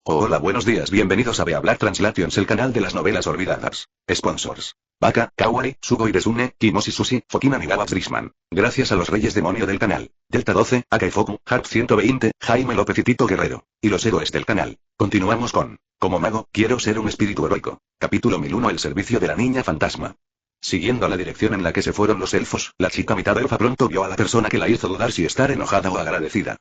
Hola, buenos días, bienvenidos a Beablack Translations, el canal de las novelas olvidadas. Sponsors: Baka, Kawaii, Sugoi Desune, Kimoshi Sushi, Fokina Nigawa Brisman. Gracias a los reyes demonio del canal. Delta 12, Akai Foku, Harp 120, Jaime López y Tito Guerrero. Y los héroes del canal. Continuamos con Como mago, quiero ser un espíritu heroico. Capítulo 1001: El servicio de la niña fantasma. Siguiendo la dirección en la que se fueron los elfos, la chica mitad elfa pronto vio a la persona que la hizo dudar si estar enojada o agradecida.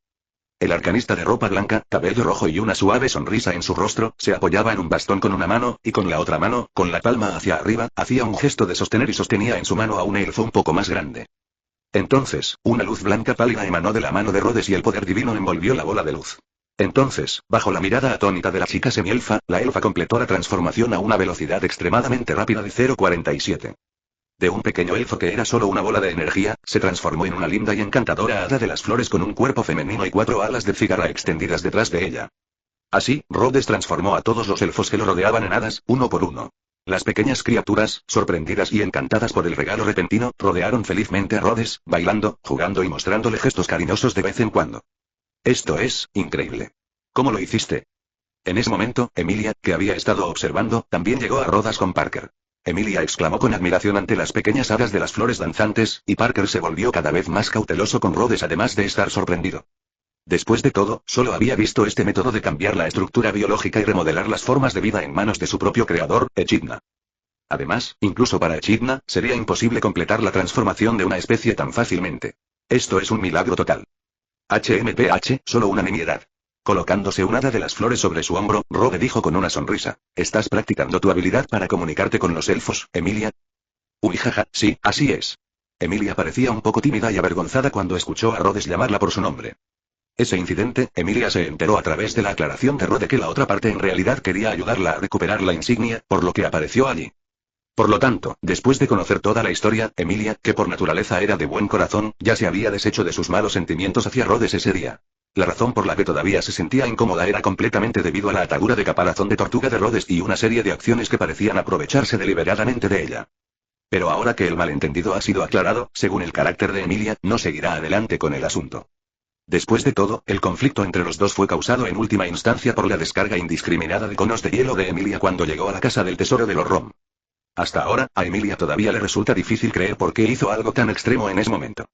El arcanista de ropa blanca, cabello rojo y una suave sonrisa en su rostro, se apoyaba en un bastón con una mano, y con la otra mano, con la palma hacia arriba, hacía un gesto de sostener y sostenía en su mano a un elfo un poco más grande. Entonces, una luz blanca pálida emanó de la mano de Rhodes y el poder divino envolvió la bola de luz. Entonces, bajo la mirada atónita de la chica semielfa, la elfa completó la transformación a una velocidad extremadamente rápida de 0,47. De un pequeño elfo que era solo una bola de energía, se transformó en una linda y encantadora hada de las flores con un cuerpo femenino y 4 alas de cigarra extendidas detrás de ella. Así, Rhodes transformó a todos los elfos que lo rodeaban en hadas, uno por uno. Las pequeñas criaturas, sorprendidas y encantadas por el regalo repentino, rodearon felizmente a Rhodes, bailando, jugando y mostrándole gestos cariñosos de vez en cuando. Esto es increíble. ¿Cómo lo hiciste? En ese momento, Emilia, que había estado observando, también llegó a Rhodes con Parker. Emilia exclamó con admiración ante las pequeñas hadas de las flores danzantes, y Parker se volvió cada vez más cauteloso con Rhodes además de estar sorprendido. Después de todo, solo había visto este método de cambiar la estructura biológica y remodelar las formas de vida en manos de su propio creador, Echidna. Además, incluso para Echidna, sería imposible completar la transformación de una especie tan fácilmente. Esto es un milagro total. HMPH, solo una nimiedad. Colocándose un hada de las flores sobre su hombro, Rhodes dijo con una sonrisa: ¿estás practicando tu habilidad para comunicarte con los elfos, Emilia? Uy, jaja, sí, así es. Emilia parecía un poco tímida y avergonzada cuando escuchó a Rhodes llamarla por su nombre. Ese incidente, Emilia se enteró a través de la aclaración de Rhodes que la otra parte en realidad quería ayudarla a recuperar la insignia, por lo que apareció allí. Por lo tanto, después de conocer toda la historia, Emilia, que por naturaleza era de buen corazón, ya se había deshecho de sus malos sentimientos hacia Rhodes ese día. La razón por la que todavía se sentía incómoda era completamente debido a la atadura de caparazón de tortuga de Rhodes y una serie de acciones que parecían aprovecharse deliberadamente de ella. Pero ahora que el malentendido ha sido aclarado, según el carácter de Emilia, no seguirá adelante con el asunto. Después de todo, el conflicto entre los dos fue causado en última instancia por la descarga indiscriminada de conos de hielo de Emilia cuando llegó a la casa del tesoro de los Rom. Hasta ahora, a Emilia todavía le resulta difícil creer por qué hizo algo tan extremo en ese momento.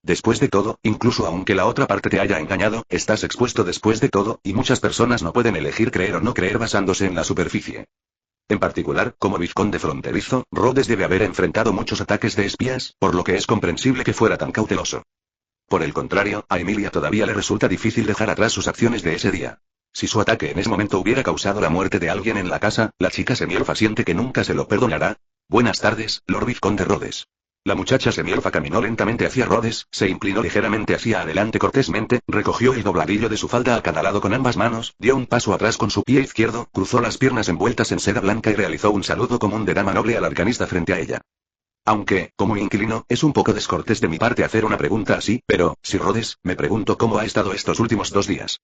Después de todo, incluso aunque la otra parte te haya engañado, estás expuesto después de todo, y muchas personas no pueden elegir creer o no creer basándose en la superficie. En particular, como vizconde fronterizo, Rhodes debe haber enfrentado muchos ataques de espías, por lo que es comprensible que fuera tan cauteloso. Por el contrario, a Emilia todavía le resulta difícil dejar atrás sus acciones de ese día. Si su ataque en ese momento hubiera causado la muerte de alguien en la casa, la chica semielfa siente que nunca se lo perdonará. Buenas tardes, Lord Vizconde Rhodes. La muchacha semielfa caminó lentamente hacia Rhodes, se inclinó ligeramente hacia adelante cortésmente, recogió el dobladillo de su falda a cada lado con ambas manos, dio un paso atrás con su pie izquierdo, cruzó las piernas envueltas en seda blanca y realizó un saludo común de dama noble al arcanista frente a ella. Aunque, como inquilino, es un poco descortés de mi parte hacer una pregunta así, pero, si Rhodes, me pregunto cómo ha estado estos últimos 2 días.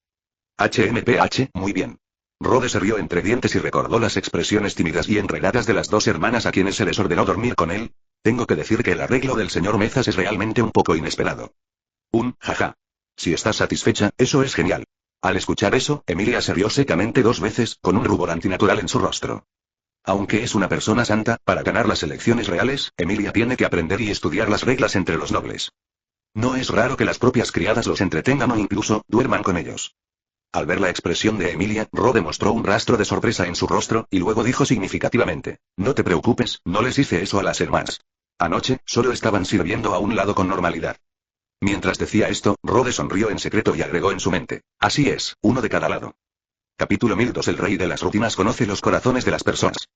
HMPH, muy bien. Rhodes se rió entre dientes y recordó las expresiones tímidas y enredadas de las 2 hermanas a quienes se les ordenó dormir con él. Tengo que decir que el arreglo del señor Mezas es realmente un poco inesperado. Jaja. Si estás satisfecha, eso es genial. Al escuchar eso, Emilia se rió secamente 2 veces, con un rubor antinatural en su rostro. Aunque es una persona santa, para ganar las elecciones reales, Emilia tiene que aprender y estudiar las reglas entre los nobles. No es raro que las propias criadas los entretengan o incluso, duerman con ellos. Al ver la expresión de Emilia, Rhodes mostró un rastro de sorpresa en su rostro, y luego dijo significativamente: no te preocupes, no les hice eso a las hermanas. Anoche, solo estaban sirviendo a un lado con normalidad. Mientras decía esto, Rhodes sonrió en secreto y agregó en su mente: así es, uno de cada lado. Capítulo 1002: El rey de las rutinas conoce los corazones de las personas.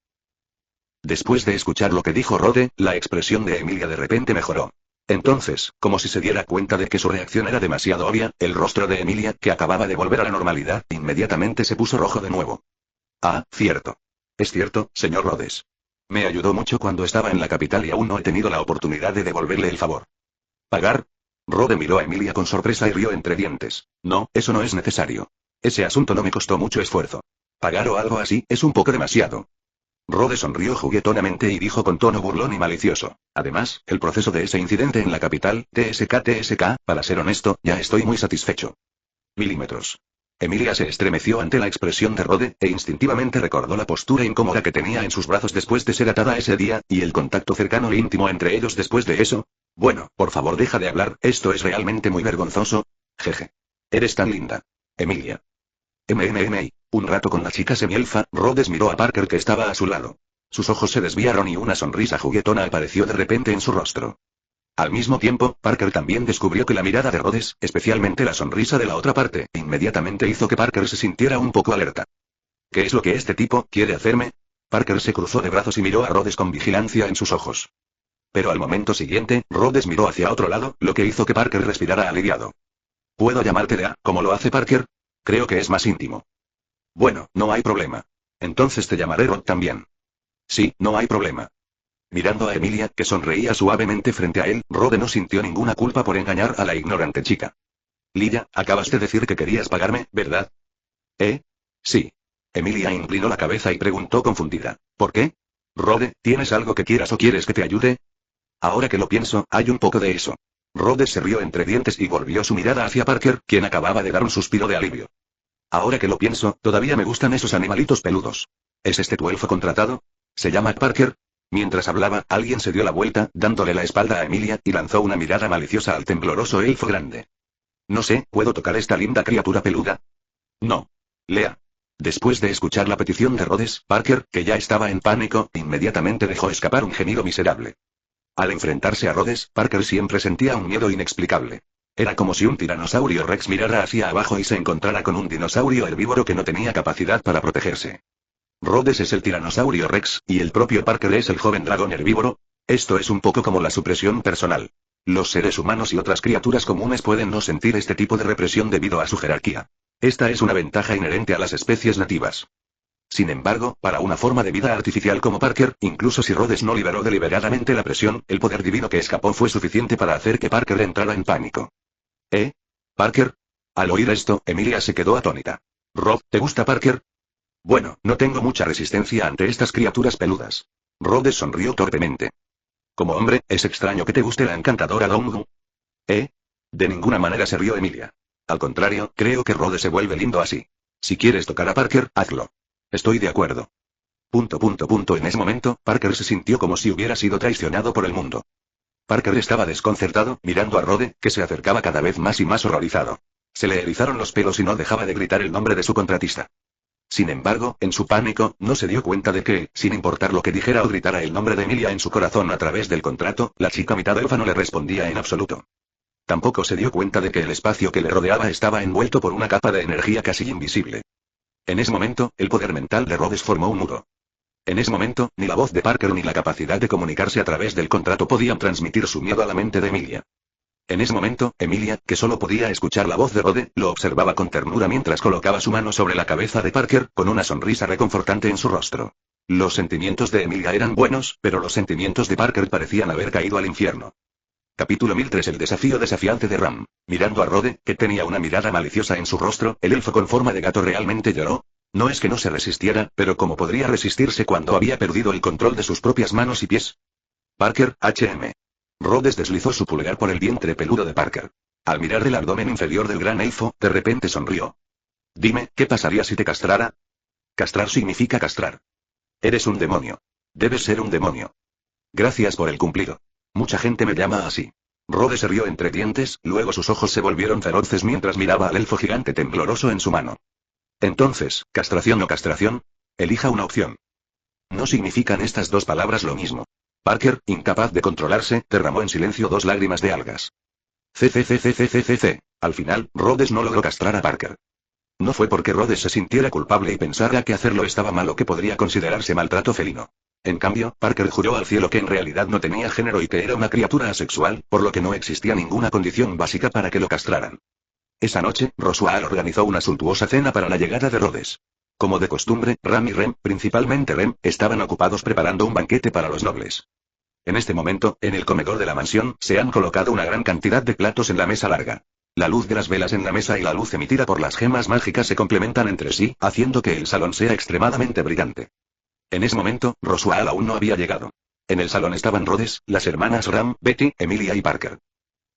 Después de escuchar lo que dijo Rhodes, la expresión de Emilia de repente mejoró. Entonces, como si se diera cuenta de que su reacción era demasiado obvia, el rostro de Emilia, que acababa de volver a la normalidad, inmediatamente se puso rojo de nuevo. Ah, cierto. Es cierto, señor Rhodes. Me ayudó mucho cuando estaba en la capital y aún no he tenido la oportunidad de devolverle el favor. ¿Pagar? Rhodes miró a Emilia con sorpresa y rió entre dientes. No, eso no es necesario. Ese asunto no me costó mucho esfuerzo. Pagar o algo así, es un poco demasiado. Rhodes sonrió juguetonamente y dijo con tono burlón y malicioso: además, el proceso de ese incidente en la capital, TSK, para ser honesto, ya estoy muy satisfecho. Milímetros. Emilia se estremeció ante la expresión de Rode, e instintivamente recordó la postura incómoda que tenía en sus brazos después de ser atada ese día, y el contacto cercano e íntimo entre ellos después de eso. Bueno, por favor deja de hablar, esto es realmente muy vergonzoso. Jeje. Eres tan linda. Emilia. Un rato con la chica semielfa, Rhodes miró a Parker que estaba a su lado. Sus ojos se desviaron y una sonrisa juguetona apareció de repente en su rostro. Al mismo tiempo, Parker también descubrió que la mirada de Rhodes, especialmente la sonrisa de la otra parte, inmediatamente hizo que Parker se sintiera un poco alerta. ¿Qué es lo que este tipo quiere hacerme? Parker se cruzó de brazos y miró a Rhodes con vigilancia en sus ojos. Pero al momento siguiente, Rhodes miró hacia otro lado, lo que hizo que Parker respirara aliviado. ¿Puedo llamarte Lea, como lo hace Parker? Creo que es más íntimo. Bueno, no hay problema. Entonces te llamaré Rod también. Sí, no hay problema. Mirando a Emilia, que sonreía suavemente frente a él, Rode no sintió ninguna culpa por engañar a la ignorante chica. Lilla, acabas de decir que querías pagarme, ¿verdad? ¿Eh? Sí. Emilia inclinó la cabeza y preguntó confundida. ¿Por qué? Rode, ¿tienes algo que quieras o quieres que te ayude? Ahora que lo pienso, hay un poco de eso. Rhodes se rió entre dientes y volvió su mirada hacia Parker, quien acababa de dar un suspiro de alivio. Ahora que lo pienso, todavía me gustan esos animalitos peludos. ¿Es este tu elfo contratado? ¿Se llama Parker? Mientras hablaba, alguien se dio la vuelta, dándole la espalda a Emilia, y lanzó una mirada maliciosa al tembloroso elfo grande. No sé, ¿puedo tocar esta linda criatura peluda? No. Lea. Después de escuchar la petición de Rhodes, Parker, que ya estaba en pánico, inmediatamente dejó escapar un gemido miserable. Al enfrentarse a Rhodes, Parker siempre sentía un miedo inexplicable. Era como si un tiranosaurio rex mirara hacia abajo y se encontrara con un dinosaurio herbívoro que no tenía capacidad para protegerse. Rhodes es el tiranosaurio rex, y el propio Parker es el joven dragón herbívoro. Esto es un poco como la supresión personal. Los seres humanos y otras criaturas comunes pueden no sentir este tipo de represión debido a su jerarquía. Esta es una ventaja inherente a las especies nativas. Sin embargo, para una forma de vida artificial como Parker, incluso si Rhodes no liberó deliberadamente la presión, el poder divino que escapó fue suficiente para hacer que Parker entrara en pánico. ¿Eh? ¿Parker? Al oír esto, Emilia se quedó atónita. Rod, ¿te gusta Parker? Bueno, no tengo mucha resistencia ante estas criaturas peludas. Rhodes sonrió torpemente. Como hombre, es extraño que te guste la encantadora Donghu. ¿Eh? De ninguna manera se rió Emilia. Al contrario, creo que Rhodes se vuelve lindo así. Si quieres tocar a Parker, hazlo. Estoy de acuerdo. En ese momento, Parker se sintió como si hubiera sido traicionado por el mundo. Parker estaba desconcertado, mirando a Rode, que se acercaba cada vez más y más horrorizado. Se le erizaron los pelos y no dejaba de gritar el nombre de su contratista. Sin embargo, en su pánico, no se dio cuenta de que, sin importar lo que dijera o gritara el nombre de Emilia en su corazón a través del contrato, la chica mitad elfa no le respondía en absoluto. Tampoco se dio cuenta de que el espacio que le rodeaba estaba envuelto por una capa de energía casi invisible. En ese momento, el poder mental de Rhodes formó un muro. En ese momento, ni la voz de Parker ni la capacidad de comunicarse a través del contrato podían transmitir su miedo a la mente de Emilia. En ese momento, Emilia, que solo podía escuchar la voz de Rhodes, lo observaba con ternura mientras colocaba su mano sobre la cabeza de Parker, con una sonrisa reconfortante en su rostro. Los sentimientos de Emilia eran buenos, pero los sentimientos de Parker parecían haber caído al infierno. Capítulo 1003. El desafío desafiante de Ram. Mirando a Rode, que tenía una mirada maliciosa en su rostro, el elfo con forma de gato realmente lloró. No es que no se resistiera, pero ¿cómo podría resistirse cuando había perdido el control de sus propias manos y pies? Parker, HM. Rhodes deslizó su pulgar por el vientre peludo de Parker. Al mirar el abdomen inferior del gran elfo, de repente sonrió. Dime, ¿qué pasaría si te castrara? Castrar significa castrar. Eres un demonio. Debes ser un demonio. Gracias por el cumplido. Mucha gente me llama así. Rhodes se rió entre dientes, luego sus ojos se volvieron feroces mientras miraba al elfo gigante tembloroso en su mano. Entonces, ¿castración o castración? Elija una opción. No significan estas dos palabras lo mismo. Parker, incapaz de controlarse, derramó en silencio 2 lágrimas de algas. Al final, Rhodes no logró castrar a Parker. No fue porque Rhodes se sintiera culpable y pensara que hacerlo estaba mal o que podría considerarse maltrato felino. En cambio, Parker juró al cielo que en realidad no tenía género y que era una criatura asexual, por lo que no existía ninguna condición básica para que lo castraran. Esa noche, Roswaal organizó una suntuosa cena para la llegada de Rhodes. Como de costumbre, Ram y Rem, principalmente Rem, estaban ocupados preparando un banquete para los nobles. En este momento, en el comedor de la mansión, se han colocado una gran cantidad de platos en la mesa larga. La luz de las velas en la mesa y la luz emitida por las gemas mágicas se complementan entre sí, haciendo que el salón sea extremadamente brillante. En ese momento, Roswaal aún no había llegado. En el salón estaban Rhodes, las hermanas Ram, Betty, Emilia y Parker.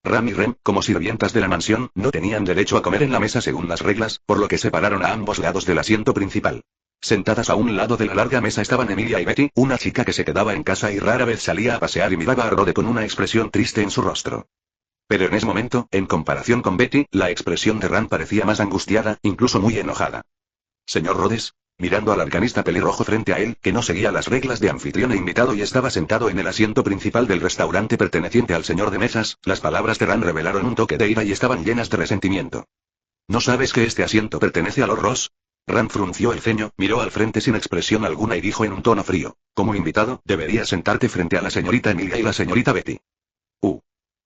Ram y Rem, como sirvientas de la mansión, no tenían derecho a comer en la mesa según las reglas, por lo que separaron a ambos lados del asiento principal. Sentadas a un lado de la larga mesa estaban Emilia y Betty, una chica que se quedaba en casa y rara vez salía a pasear y miraba a Rode con una expresión triste en su rostro. Pero en ese momento, en comparación con Betty, la expresión de Ram parecía más angustiada, incluso muy enojada. Señor Rhodes, mirando al arcanista pelirrojo frente a él, que no seguía las reglas de anfitrión e invitado y estaba sentado en el asiento principal del restaurante perteneciente al señor de mesas, las palabras de Ram revelaron un toque de ira y estaban llenas de resentimiento. ¿No sabes que este asiento pertenece a Lord Ross? Ram frunció el ceño, miró al frente sin expresión alguna y dijo en un tono frío: como invitado, deberías sentarte frente a la señorita Emilia y la señorita Betty.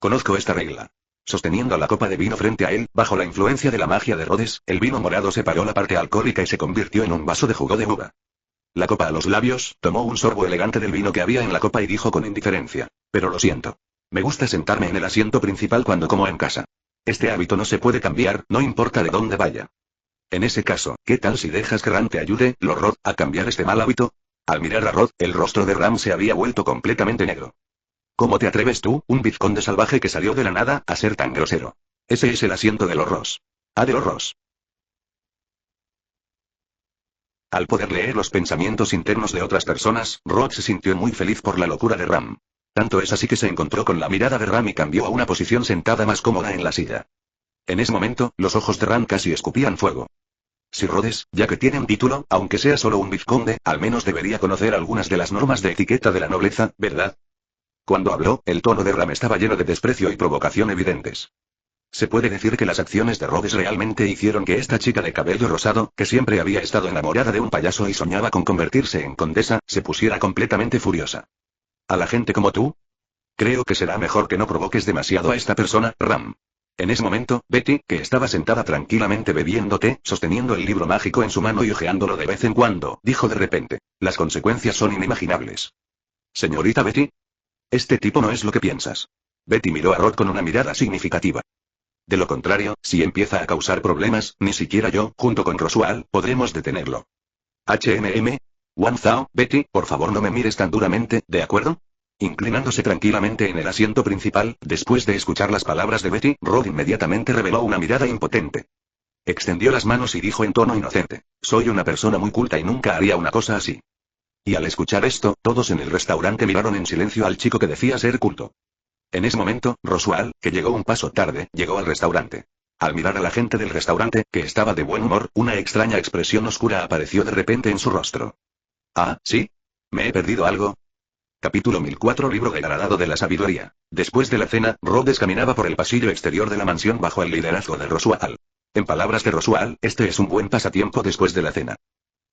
Conozco esta regla. Sosteniendo la copa de vino frente a él, bajo la influencia de la magia de Rhodes, el vino morado separó la parte alcohólica y se convirtió en un vaso de jugo de uva. La copa a los labios, tomó un sorbo elegante del vino que había en la copa y dijo con indiferencia: pero lo siento. Me gusta sentarme en el asiento principal cuando como en casa. Este hábito no se puede cambiar, no importa de dónde vaya. En ese caso, ¿qué tal si dejas que Ram te ayude, Lord Rod, a cambiar este mal hábito? Al mirar a Rod, el rostro de Ram se había vuelto completamente negro. ¿Cómo te atreves tú, un vizconde salvaje que salió de la nada, a ser tan grosero? Ese es el asiento de Lord Ross. Ah, de Lord Ross. Al poder leer los pensamientos internos de otras personas, Rod se sintió muy feliz por la locura de Ram. Tanto es así que se encontró con la mirada de Ram y cambió a una posición sentada más cómoda en la silla. En ese momento, los ojos de Ram casi escupían fuego. Sir Rhodes, ya que tiene un título, aunque sea solo un vizconde, al menos debería conocer algunas de las normas de etiqueta de la nobleza, ¿verdad? Cuando habló, el tono de Ram estaba lleno de desprecio y provocación evidentes. Se puede decir que las acciones de Rhodes realmente hicieron que esta chica de cabello rosado, que siempre había estado enamorada de un payaso y soñaba con convertirse en condesa, se pusiera completamente furiosa. ¿A la gente como tú? Creo que será mejor que no provoques demasiado a esta persona, Ram. En ese momento, Betty, que estaba sentada tranquilamente bebiendo té, sosteniendo el libro mágico en su mano y hojeándolo de vez en cuando, dijo de repente: las consecuencias son inimaginables. Señorita Betty. Este tipo no es lo que piensas. Betty miró a Rod con una mirada significativa. De lo contrario, si empieza a causar problemas, ni siquiera yo, junto con Roswell, podremos detenerlo. Wan Zhao, Betty, por favor no me mires tan duramente, ¿de acuerdo? Inclinándose tranquilamente en el asiento principal, después de escuchar las palabras de Betty, Rod inmediatamente reveló una mirada impotente. Extendió las manos y dijo en tono inocente: soy una persona muy culta y nunca haría una cosa así. Y al escuchar esto, todos en el restaurante miraron en silencio al chico que decía ser culto. En ese momento, Roswell, que llegó un paso tarde, llegó al restaurante. Al mirar a la gente del restaurante, que estaba de buen humor, una extraña expresión oscura apareció de repente en su rostro. Ah, ¿sí? ¿Me he perdido algo? Capítulo 1004 Libro degradado de la sabiduría. Después de la cena, Rhodes caminaba por el pasillo exterior de la mansión bajo el liderazgo de Roswell. En palabras de Roswell, este es un buen pasatiempo después de la cena.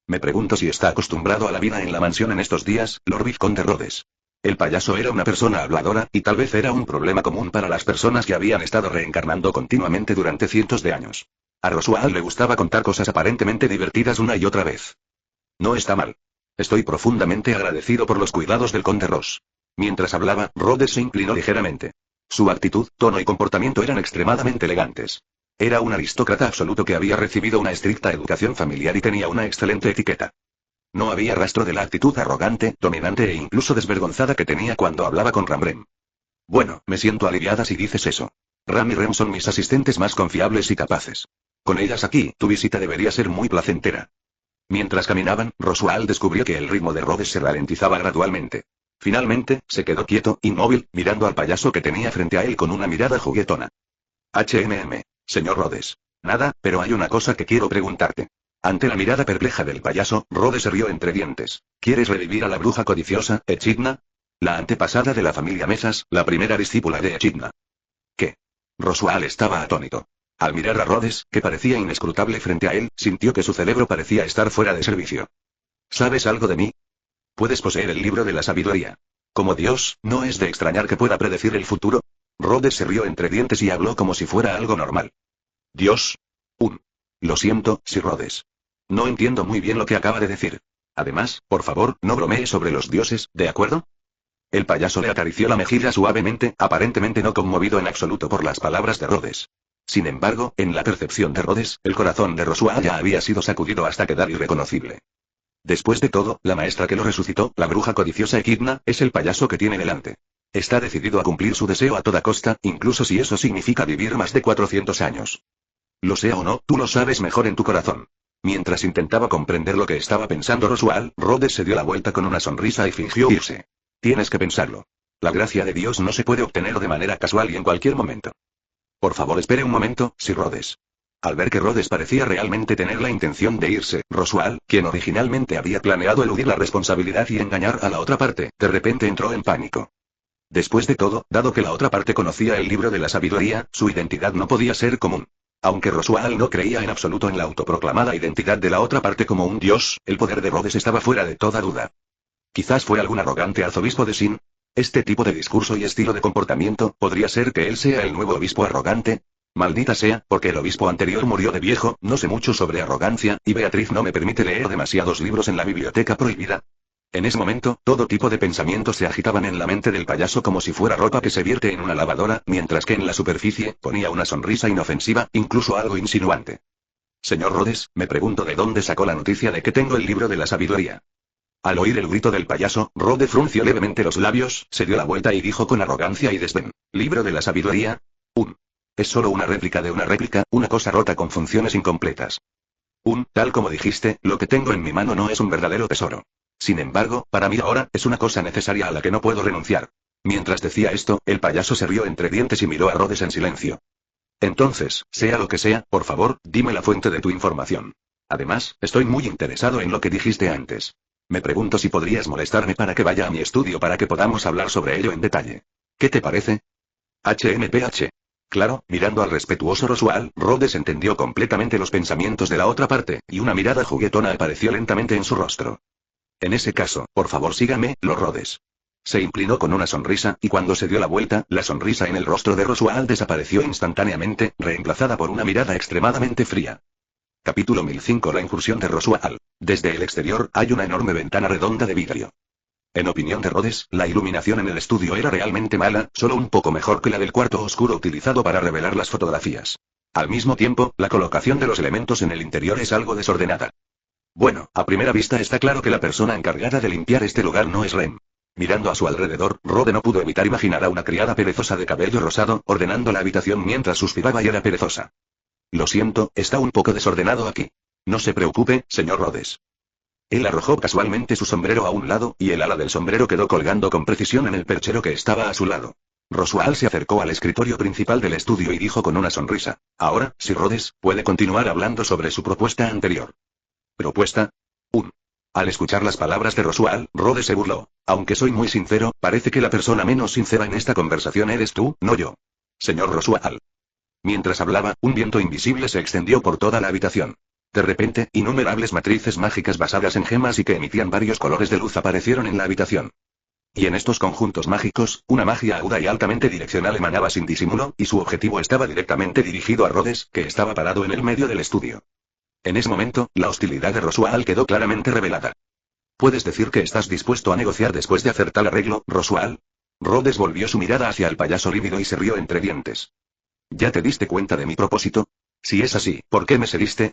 Me pregunto si está acostumbrado a la vida en la mansión en estos días, Lord Vizconde Rhodes. El payaso era una persona habladora, y tal vez era un problema común para las personas que habían estado reencarnando continuamente durante cientos de años. A Roswell le gustaba contar cosas aparentemente divertidas una y otra vez. No está mal. Estoy profundamente agradecido por los cuidados del conde Ross. Mientras hablaba, Rhodes se inclinó ligeramente. Su actitud, tono y comportamiento eran extremadamente elegantes. Era un aristócrata absoluto que había recibido una estricta educación familiar y tenía una excelente etiqueta. No había rastro de la actitud arrogante, dominante e incluso desvergonzada que tenía cuando hablaba con Rem. Bueno, me siento aliviada si dices eso. Ram y Rem son mis asistentes más confiables y capaces. Con ellas aquí, tu visita debería ser muy placentera. Mientras caminaban, Roswell descubrió que el ritmo de Rhodes se ralentizaba gradualmente. Finalmente, se quedó quieto, inmóvil, mirando al payaso que tenía frente a él con una mirada juguetona. Señor Rhodes. Nada, pero hay una cosa que quiero preguntarte. Ante la mirada perpleja del payaso, Rhodes se rió entre dientes. ¿Quieres revivir a la bruja codiciosa, Echidna? La antepasada de la familia Mesas, la primera discípula de Echidna. ¿Qué? Roswell estaba atónito. Al mirar a Rhodes, que parecía inescrutable frente a él, sintió que su cerebro parecía estar fuera de servicio. ¿Sabes algo de mí? Puedes poseer el libro de la sabiduría. Como Dios, ¿no es de extrañar que pueda predecir el futuro? Rhodes se rió entre dientes y habló como si fuera algo normal. ¿Dios? Lo siento, Sir Rhodes. No entiendo muy bien lo que acaba de decir. Además, por favor, no bromee sobre los dioses, ¿de acuerdo? El payaso le acarició la mejilla suavemente, aparentemente no conmovido en absoluto por las palabras de Rhodes. Sin embargo, en la percepción de Rhodes, el corazón de Roswell ya había sido sacudido hasta quedar irreconocible. Después de todo, la maestra que lo resucitó, la bruja codiciosa Echidna, es el payaso que tiene delante. Está decidido a cumplir su deseo a toda costa, incluso si eso significa vivir más de 400 años. Lo sea o no, tú lo sabes mejor en tu corazón. Mientras intentaba comprender lo que estaba pensando Roswell, Rhodes se dio la vuelta con una sonrisa y fingió irse. Tienes que pensarlo. La gracia de Dios no se puede obtener de manera casual y en cualquier momento. Por favor, espere un momento, Sir Rhodes. Al ver que Rhodes parecía realmente tener la intención de irse, Roswell, quien originalmente había planeado eludir la responsabilidad y engañar a la otra parte, de repente entró en pánico. Después de todo, dado que la otra parte conocía el libro de la sabiduría, su identidad no podía ser común. Aunque Roswell no creía en absoluto en la autoproclamada identidad de la otra parte como un dios, el poder de Rhodes estaba fuera de toda duda. Quizás fue algún arrogante arzobispo de Sin. Este tipo de discurso y estilo de comportamiento, ¿podría ser que él sea el nuevo obispo arrogante? Maldita sea, porque el obispo anterior murió de viejo, no sé mucho sobre arrogancia, y Beatriz no me permite leer demasiados libros en la biblioteca prohibida. En ese momento, todo tipo de pensamientos se agitaban en la mente del payaso como si fuera ropa que se vierte en una lavadora, mientras que en la superficie, ponía una sonrisa inofensiva, incluso algo insinuante. Señor Rhodes, me pregunto de dónde sacó la noticia de que tengo el libro de la sabiduría. Al oír el grito del payaso, Rhodes frunció levemente los labios, se dio la vuelta y dijo con arrogancia y desdén: ¿Libro de la sabiduría? Es solo una réplica de una cosa rota con funciones incompletas. Tal como dijiste, lo que tengo en mi mano no es un verdadero tesoro. Sin embargo, para mí ahora, es una cosa necesaria a la que no puedo renunciar. Mientras decía esto, el payaso se rió entre dientes y miró a Rhodes en silencio. Entonces, sea lo que sea, por favor, dime la fuente de tu información. Además, estoy muy interesado en lo que dijiste antes. Me pregunto si podrías molestarme para que vaya a mi estudio para que podamos hablar sobre ello en detalle. ¿Qué te parece? HMPH. Claro, mirando al respetuoso Roswell, Rhodes entendió completamente los pensamientos de la otra parte, y una mirada juguetona apareció lentamente en su rostro. En ese caso, por favor sígame, Lord Rhodes. Se inclinó con una sonrisa, y cuando se dio la vuelta, la sonrisa en el rostro de Roswell desapareció instantáneamente, reemplazada por una mirada extremadamente fría. Capítulo 1005. La incursión de Roswell. Desde el exterior, hay una enorme ventana redonda de vidrio. En opinión de Rhodes, la iluminación en el estudio era realmente mala, solo un poco mejor que la del cuarto oscuro utilizado para revelar las fotografías. Al mismo tiempo, la colocación de los elementos en el interior es algo desordenada. Bueno, a primera vista está claro que la persona encargada de limpiar este lugar no es Rem. Mirando a su alrededor, Rhodes no pudo evitar imaginar a una criada perezosa de cabello rosado, ordenando la habitación mientras suspiraba y era perezosa. Lo siento, está un poco desordenado aquí. No se preocupe, señor Rhodes. Él arrojó casualmente su sombrero a un lado, y el ala del sombrero quedó colgando con precisión en el perchero que estaba a su lado. Roswell se acercó al escritorio principal del estudio y dijo con una sonrisa: Ahora, Sir Rhodes, puede continuar hablando sobre su propuesta anterior. ¿Propuesta? Al escuchar las palabras de Roswell, Rhodes se burló. Aunque soy muy sincero, parece que la persona menos sincera en esta conversación eres tú, no yo. Señor Roswell. Mientras hablaba, un viento invisible se extendió por toda la habitación. De repente, innumerables matrices mágicas basadas en gemas y que emitían varios colores de luz aparecieron en la habitación. Y en estos conjuntos mágicos, una magia aguda y altamente direccional emanaba sin disimulo, y su objetivo estaba directamente dirigido a Rhodes, que estaba parado en el medio del estudio. En ese momento, la hostilidad de Roswell quedó claramente revelada. ¿Puedes decir que estás dispuesto a negociar después de hacer tal arreglo, Roswell? Rhodes volvió su mirada hacia el payaso lívido y se rió entre dientes. ¿Ya te diste cuenta de mi propósito? Si es así, ¿por qué me seguiste?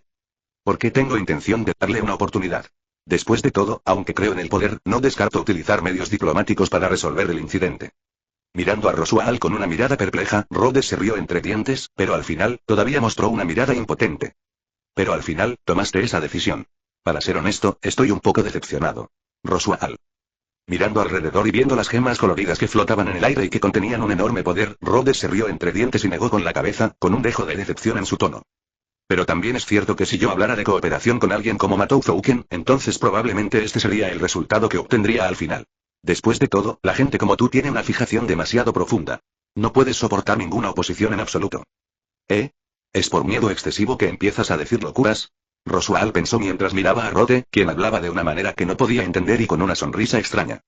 Porque tengo intención de darle una oportunidad. Después de todo, aunque creo en el poder, no descarto utilizar medios diplomáticos para resolver el incidente. Mirando a Roswell con una mirada perpleja, Rhodes se rió entre dientes, pero al final, todavía mostró una mirada impotente. Pero al final, tomaste esa decisión. Para ser honesto, estoy un poco decepcionado. Roswell. Mirando alrededor y viendo las gemas coloridas que flotaban en el aire y que contenían un enorme poder, Rhodes se rió entre dientes y negó con la cabeza, con un dejo de decepción en su tono. Pero también es cierto que si yo hablara de cooperación con alguien como Matouzouken, entonces probablemente este sería el resultado que obtendría al final. Después de todo, la gente como tú tiene una fijación demasiado profunda. No puedes soportar ninguna oposición en absoluto. ¿Es por miedo excesivo que empiezas a decir locuras? Roswell pensó mientras miraba a Rhodes, quien hablaba de una manera que no podía entender y con una sonrisa extraña.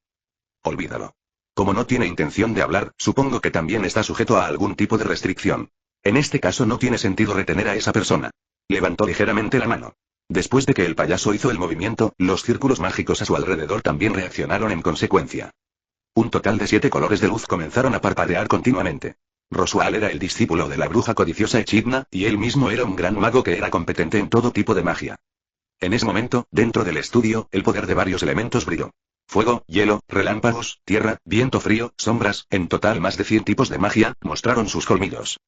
Olvídalo. Como no tiene intención de hablar, supongo que también está sujeto a algún tipo de restricción. En este caso no tiene sentido retener a esa persona. Levantó ligeramente la mano. Después de que el payaso hizo el movimiento, los círculos mágicos a su alrededor también reaccionaron en consecuencia. Un total de 7 colores de luz comenzaron a parpadear continuamente. Roswell era el discípulo de la bruja codiciosa Echidna, y él mismo era un gran mago que era competente en todo tipo de magia. En ese momento, dentro del estudio, el poder de varios elementos brilló. Fuego, hielo, relámpagos, tierra, viento frío, sombras, en total más de 100 tipos de magia, mostraron sus colmillos.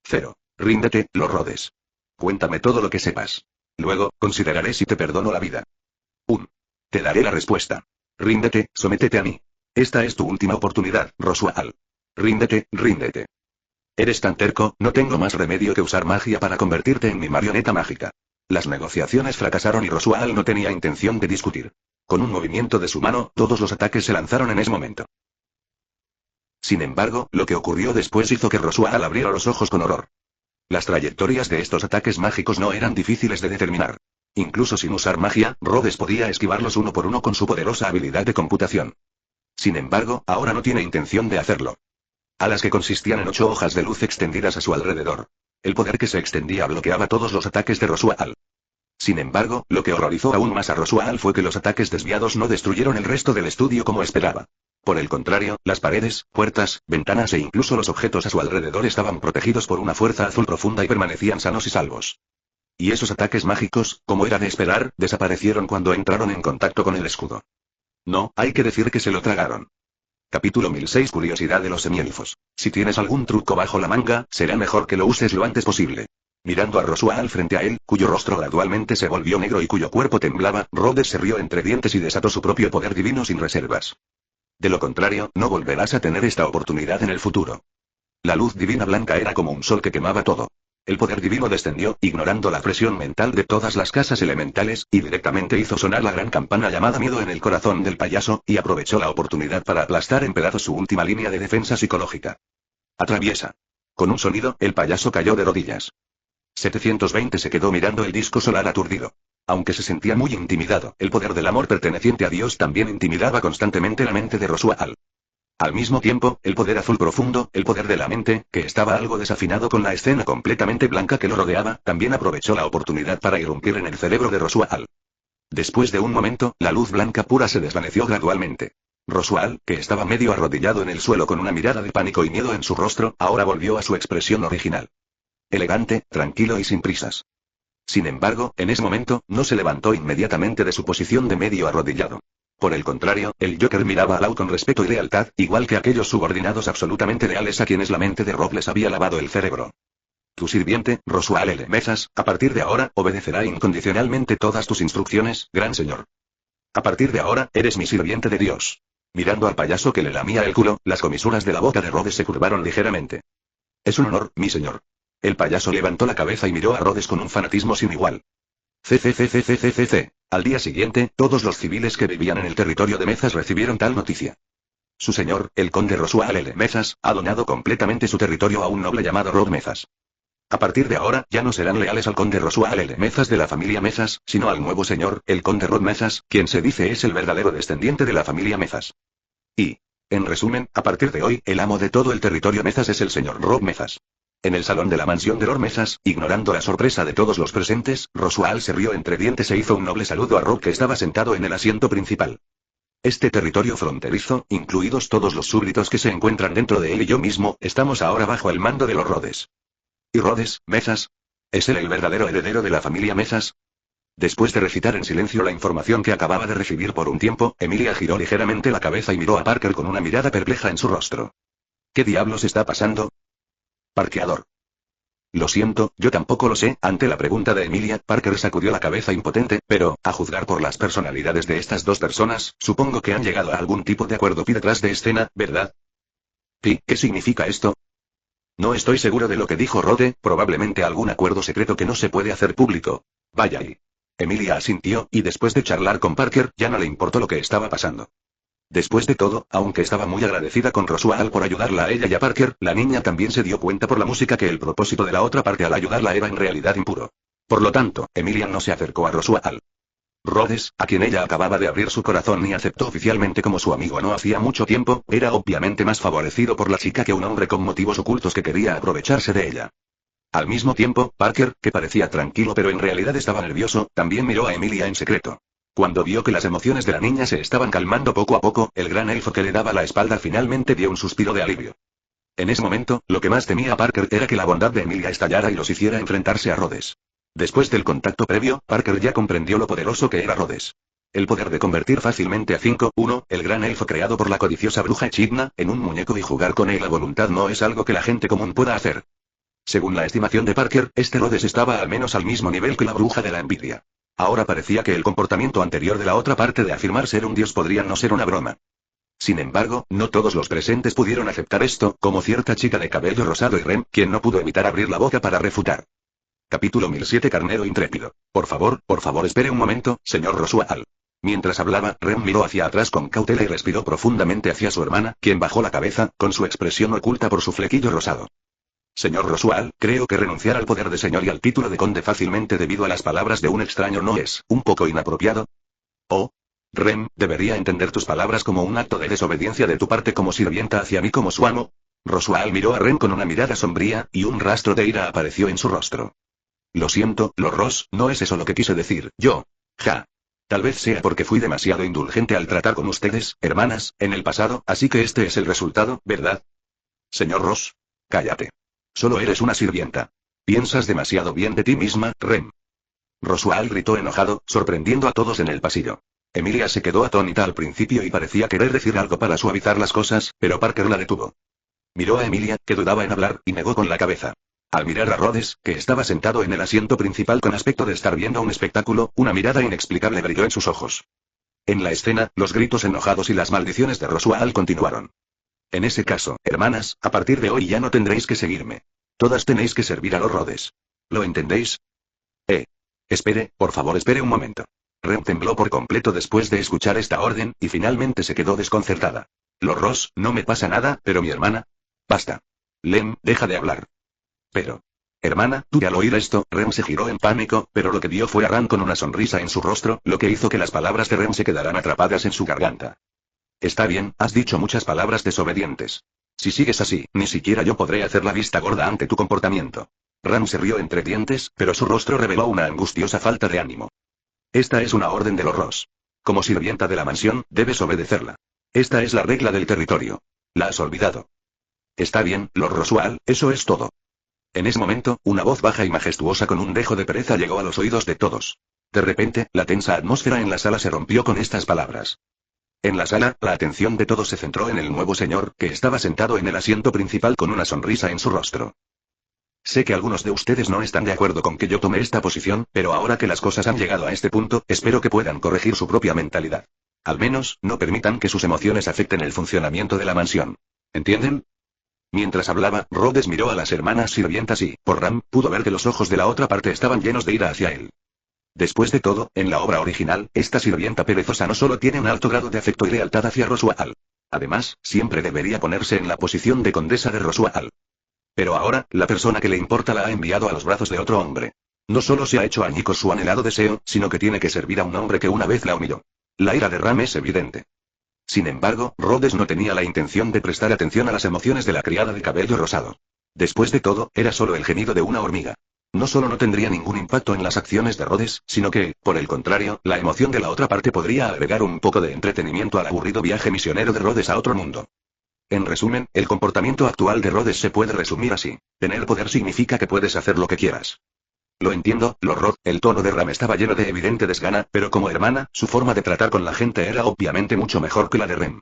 0. Ríndete, Lord Rhodes. Cuéntame todo lo que sepas. Luego, consideraré si te perdono la vida. 1. Te daré la respuesta. Ríndete, sométete a mí. Esta es tu última oportunidad, Roswaal. Ríndete, ríndete. Eres tan terco, no tengo más remedio que usar magia para convertirte en mi marioneta mágica. Las negociaciones fracasaron y Roswaal no tenía intención de discutir. Con un movimiento de su mano, todos los ataques se lanzaron en ese momento. Sin embargo, lo que ocurrió después hizo que Roswaal abriera los ojos con horror. Las trayectorias de estos ataques mágicos no eran difíciles de determinar. Incluso sin usar magia, Rhodes podía esquivarlos uno por uno con su poderosa habilidad de computación. Sin embargo, ahora no tiene intención de hacerlo. Alas que consistían en 8 hojas de luz extendidas a su alrededor. El poder que se extendía bloqueaba todos los ataques de Roswaal. Sin embargo, lo que horrorizó aún más a Roswaal fue que los ataques desviados no destruyeron el resto del estudio como esperaba. Por el contrario, las paredes, puertas, ventanas e incluso los objetos a su alrededor estaban protegidos por una fuerza azul profunda y permanecían sanos y salvos. Y esos ataques mágicos, como era de esperar, desaparecieron cuando entraron en contacto con el escudo. No, hay que decir que se lo tragaron. Capítulo 1006 Curiosidad de los semielfos. Si tienes algún truco bajo la manga, será mejor que lo uses lo antes posible. Mirando a Roswaal frente a él, cuyo rostro gradualmente se volvió negro y cuyo cuerpo temblaba, Rhodes se rió entre dientes y desató su propio poder divino sin reservas. De lo contrario, no volverás a tener esta oportunidad en el futuro. La luz divina blanca era como un sol que quemaba todo. El poder divino descendió, ignorando la presión mental de todas las casas elementales, y directamente hizo sonar la gran campana llamada miedo en el corazón del payaso, y aprovechó la oportunidad para aplastar en pedazos su última línea de defensa psicológica. Atraviesa. Con un sonido, el payaso cayó de rodillas. 720 se quedó mirando el disco solar aturdido. Aunque se sentía muy intimidado, el poder del amor perteneciente a Dios también intimidaba constantemente la mente de Roswaal. Al mismo tiempo, el poder azul profundo, el poder de la mente, que estaba algo desafinado con la escena completamente blanca que lo rodeaba, también aprovechó la oportunidad para irrumpir en el cerebro de Roswaal. Después de un momento, la luz blanca pura se desvaneció gradualmente. Roswaal, que estaba medio arrodillado en el suelo con una mirada de pánico y miedo en su rostro, ahora volvió a su expresión original. Elegante, tranquilo y sin prisas. Sin embargo, en ese momento, no se levantó inmediatamente de su posición de medio arrodillado. Por el contrario, el Joker miraba a Lau con respeto y lealtad, igual que aquellos subordinados absolutamente leales a quienes la mente de Rob les había lavado el cerebro. Tu sirviente, Roswaal L. Mezas, a partir de ahora, obedecerá incondicionalmente todas tus instrucciones, gran señor. A partir de ahora, eres mi sirviente de Dios. Mirando al payaso que le lamía el culo, las comisuras de la boca de Rhodes se curvaron ligeramente. Es un honor, mi señor. El payaso levantó la cabeza y miró a Rhodes con un fanatismo sin igual. CCCCCCCC. Al día siguiente, todos los civiles que vivían en el territorio de Mezas recibieron tal noticia. Su señor, el conde Roswaal L. Mezas, ha donado completamente su territorio a un noble llamado Rod Mezas. A partir de ahora, ya no serán leales al conde Roswaal L. Mezas de la familia Mezas, sino al nuevo señor, el conde Rod Mezas, quien se dice es el verdadero descendiente de la familia Mezas. Y, en resumen, a partir de hoy, el amo de todo el territorio Mezas es el señor Rod Mezas. En el salón de la mansión de Lord Mezas, ignorando la sorpresa de todos los presentes, Roswaal se rió entre dientes e hizo un noble saludo a Rob que estaba sentado en el asiento principal. Este territorio fronterizo, incluidos todos los súbditos que se encuentran dentro de él y yo mismo, estamos ahora bajo el mando de los Rhodes. ¿Y Rhodes, Mezas? ¿Es él el verdadero heredero de la familia Mezas? Después de recitar en silencio la información que acababa de recibir por un tiempo, Emilia giró ligeramente la cabeza y miró a Parker con una mirada perpleja en su rostro. ¿Qué diablos está pasando? Parqueador. Lo siento, yo tampoco lo sé. Ante la pregunta de Emilia, Parker sacudió la cabeza impotente, pero, a juzgar por las personalidades de estas dos personas, supongo que han llegado a algún tipo de acuerdo pi detrás de escena, ¿verdad? ¿Pi? ¿Qué significa esto? No estoy seguro de lo que dijo Rode, probablemente algún acuerdo secreto que no se puede hacer público. Vaya y... Emilia asintió, y después de charlar con Parker, ya no le importó lo que estaba pasando. Después de todo, aunque estaba muy agradecida con Roswaal por ayudarla a ella y a Parker, la niña también se dio cuenta por la música que el propósito de la otra parte al ayudarla era en realidad impuro. Por lo tanto, Emilia no se acercó a Roswaal. Rhodes, a quien ella acababa de abrir su corazón y aceptó oficialmente como su amigo no hacía mucho tiempo, era obviamente más favorecido por la chica que un hombre con motivos ocultos que quería aprovecharse de ella. Al mismo tiempo, Parker, que parecía tranquilo pero en realidad estaba nervioso, también miró a Emilia en secreto. Cuando vio que las emociones de la niña se estaban calmando poco a poco, el gran elfo que le daba la espalda finalmente dio un suspiro de alivio. En ese momento, lo que más temía Parker era que la bondad de Emilia estallara y los hiciera enfrentarse a Rhodes. Después del contacto previo, Parker ya comprendió lo poderoso que era Rhodes. El poder de convertir fácilmente a 5-1, el gran elfo creado por la codiciosa bruja Echidna, en un muñeco y jugar con él a voluntad no es algo que la gente común pueda hacer. Según la estimación de Parker, este Rhodes estaba al menos al mismo nivel que la bruja de la envidia. Ahora parecía que el comportamiento anterior de la otra parte de afirmar ser un dios podría no ser una broma. Sin embargo, no todos los presentes pudieron aceptar esto, como cierta chica de cabello rosado y Rem, quien no pudo evitar abrir la boca para refutar. Capítulo 1007 Carnero intrépido. Por favor, espere un momento, señor Roswell. Mientras hablaba, Rem miró hacia atrás con cautela y respiró profundamente hacia su hermana, quien bajó la cabeza, con su expresión oculta por su flequillo rosado. Señor Roswell, creo que renunciar al poder de señor y al título de conde fácilmente debido a las palabras de un extraño no es, un poco inapropiado. Oh. Rem, debería entender tus palabras como un acto de desobediencia de tu parte como sirvienta hacia mí como su amo. Roswell miró a Rem con una mirada sombría, y un rastro de ira apareció en su rostro. Lo siento, Lord Ross, no es eso lo que quise decir, yo. Ja. Tal vez sea porque fui demasiado indulgente al tratar con ustedes, hermanas, en el pasado, así que este es el resultado, ¿verdad? Señor Ross. Cállate. Solo eres una sirvienta. Piensas demasiado bien de ti misma, Rem. Roswell gritó enojado, sorprendiendo a todos en el pasillo. Emilia se quedó atónita al principio y parecía querer decir algo para suavizar las cosas, pero Parker la detuvo. Miró a Emilia, que dudaba en hablar, y negó con la cabeza. Al mirar a Rhodes, que estaba sentado en el asiento principal con aspecto de estar viendo un espectáculo, una mirada inexplicable brilló en sus ojos. En la escena, los gritos enojados y las maldiciones de Roswell continuaron. En ese caso, hermanas, a partir de hoy ya no tendréis que seguirme. Todas tenéis que servir a los Rhodes. ¿Lo entendéis? Espere, por favor, espere un momento. Rem tembló por completo después de escuchar esta orden, y finalmente se quedó desconcertada. Los Ross, no me pasa nada, pero mi hermana. Basta. Lem, deja de hablar. Pero. Hermana, tú al oír esto, Rem se giró en pánico, pero lo que vio fue a Ram con una sonrisa en su rostro, lo que hizo que las palabras de Rem se quedaran atrapadas en su garganta. Está bien, has dicho muchas palabras desobedientes. Si sigues así, ni siquiera yo podré hacer la vista gorda ante tu comportamiento. Ram se rió entre dientes, pero su rostro reveló una angustiosa falta de ánimo. Esta es una orden de los Ross. Como sirvienta de la mansión, debes obedecerla. Esta es la regla del territorio. ¿La has olvidado? Está bien, Lord Roswell, eso es todo. En ese momento, una voz baja y majestuosa con un dejo de pereza llegó a los oídos de todos. De repente, la tensa atmósfera en la sala se rompió con estas palabras. En la sala, la atención de todos se centró en el nuevo señor, que estaba sentado en el asiento principal con una sonrisa en su rostro. Sé que algunos de ustedes no están de acuerdo con que yo tome esta posición, pero ahora que las cosas han llegado a este punto, espero que puedan corregir su propia mentalidad. Al menos, no permitan que sus emociones afecten el funcionamiento de la mansión. ¿Entienden? Mientras hablaba, Rhodes miró a las hermanas sirvientas y, por Ram, pudo ver que los ojos de la otra parte estaban llenos de ira hacia él. Después de todo, en la obra original, esta sirvienta perezosa no solo tiene un alto grado de afecto y lealtad hacia Roswell. Además, siempre debería ponerse en la posición de condesa de Roswell. Pero ahora, la persona que le importa la ha enviado a los brazos de otro hombre. No solo se ha hecho añicos su anhelado deseo, sino que tiene que servir a un hombre que una vez la humilló. La ira de Ram es evidente. Sin embargo, Rhodes no tenía la intención de prestar atención a las emociones de la criada de cabello rosado. Después de todo, era solo el gemido de una hormiga. No solo no tendría ningún impacto en las acciones de Rhodes, sino que, por el contrario, la emoción de la otra parte podría agregar un poco de entretenimiento al aburrido viaje misionero de Rhodes a otro mundo. En resumen, el comportamiento actual de Rhodes se puede resumir así. Tener poder significa que puedes hacer lo que quieras. Lo entiendo, Lord Roth, el tono de Ram estaba lleno de evidente desgana, pero como hermana, su forma de tratar con la gente era obviamente mucho mejor que la de Rem.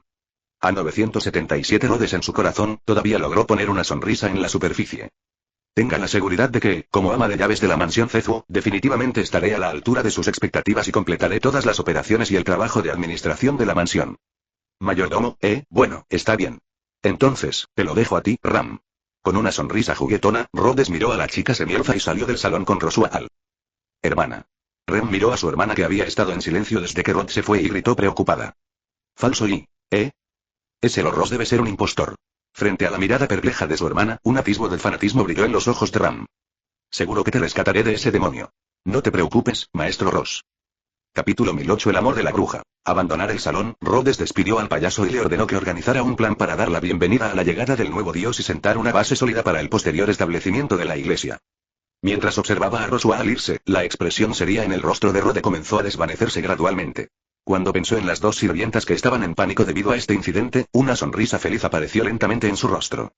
A 977 Rhodes en su corazón, todavía logró poner una sonrisa en la superficie. Tenga la seguridad de que, como ama de llaves de la mansión Cefu, definitivamente estaré a la altura de sus expectativas y completaré todas las operaciones y el trabajo de administración de la mansión. Mayordomo, bueno, está bien. Entonces, te lo dejo a ti, Ram. Con una sonrisa juguetona, Rhodes miró a la chica semielfa y salió del salón con Roswell. Hermana. Rem miró a su hermana que había estado en silencio desde que Rod se fue y gritó preocupada. Falso y... Ese Lord Ross debe ser un impostor. Frente a la mirada perpleja de su hermana, un atisbo de fanatismo brilló en los ojos de Ram. Seguro que te rescataré de ese demonio. No te preocupes, maestro Ross. Capítulo 1008 El amor de la bruja. Abandonar el salón, Rhodes despidió al payaso y le ordenó que organizara un plan para dar la bienvenida a la llegada del nuevo dios y sentar una base sólida para el posterior establecimiento de la iglesia. Mientras observaba a Roswell irse, la expresión seria en el rostro de Rhodes comenzó a desvanecerse gradualmente. Cuando pensó en las dos sirvientas que estaban en pánico debido a este incidente, una sonrisa feliz apareció lentamente en su rostro.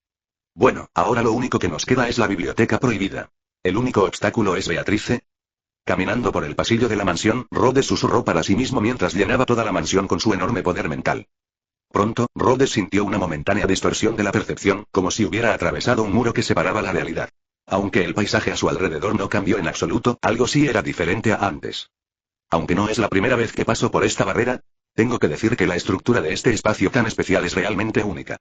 Bueno, ahora lo único que nos queda es la biblioteca prohibida. ¿El único obstáculo es Beatrice? Caminando por el pasillo de la mansión, Rhodes susurró para sí mismo mientras llenaba toda la mansión con su enorme poder mental. Pronto, Rhodes sintió una momentánea distorsión de la percepción, como si hubiera atravesado un muro que separaba la realidad. Aunque el paisaje a su alrededor no cambió en absoluto, algo sí era diferente a antes. Aunque no es la primera vez que paso por esta barrera, tengo que decir que la estructura de este espacio tan especial es realmente única.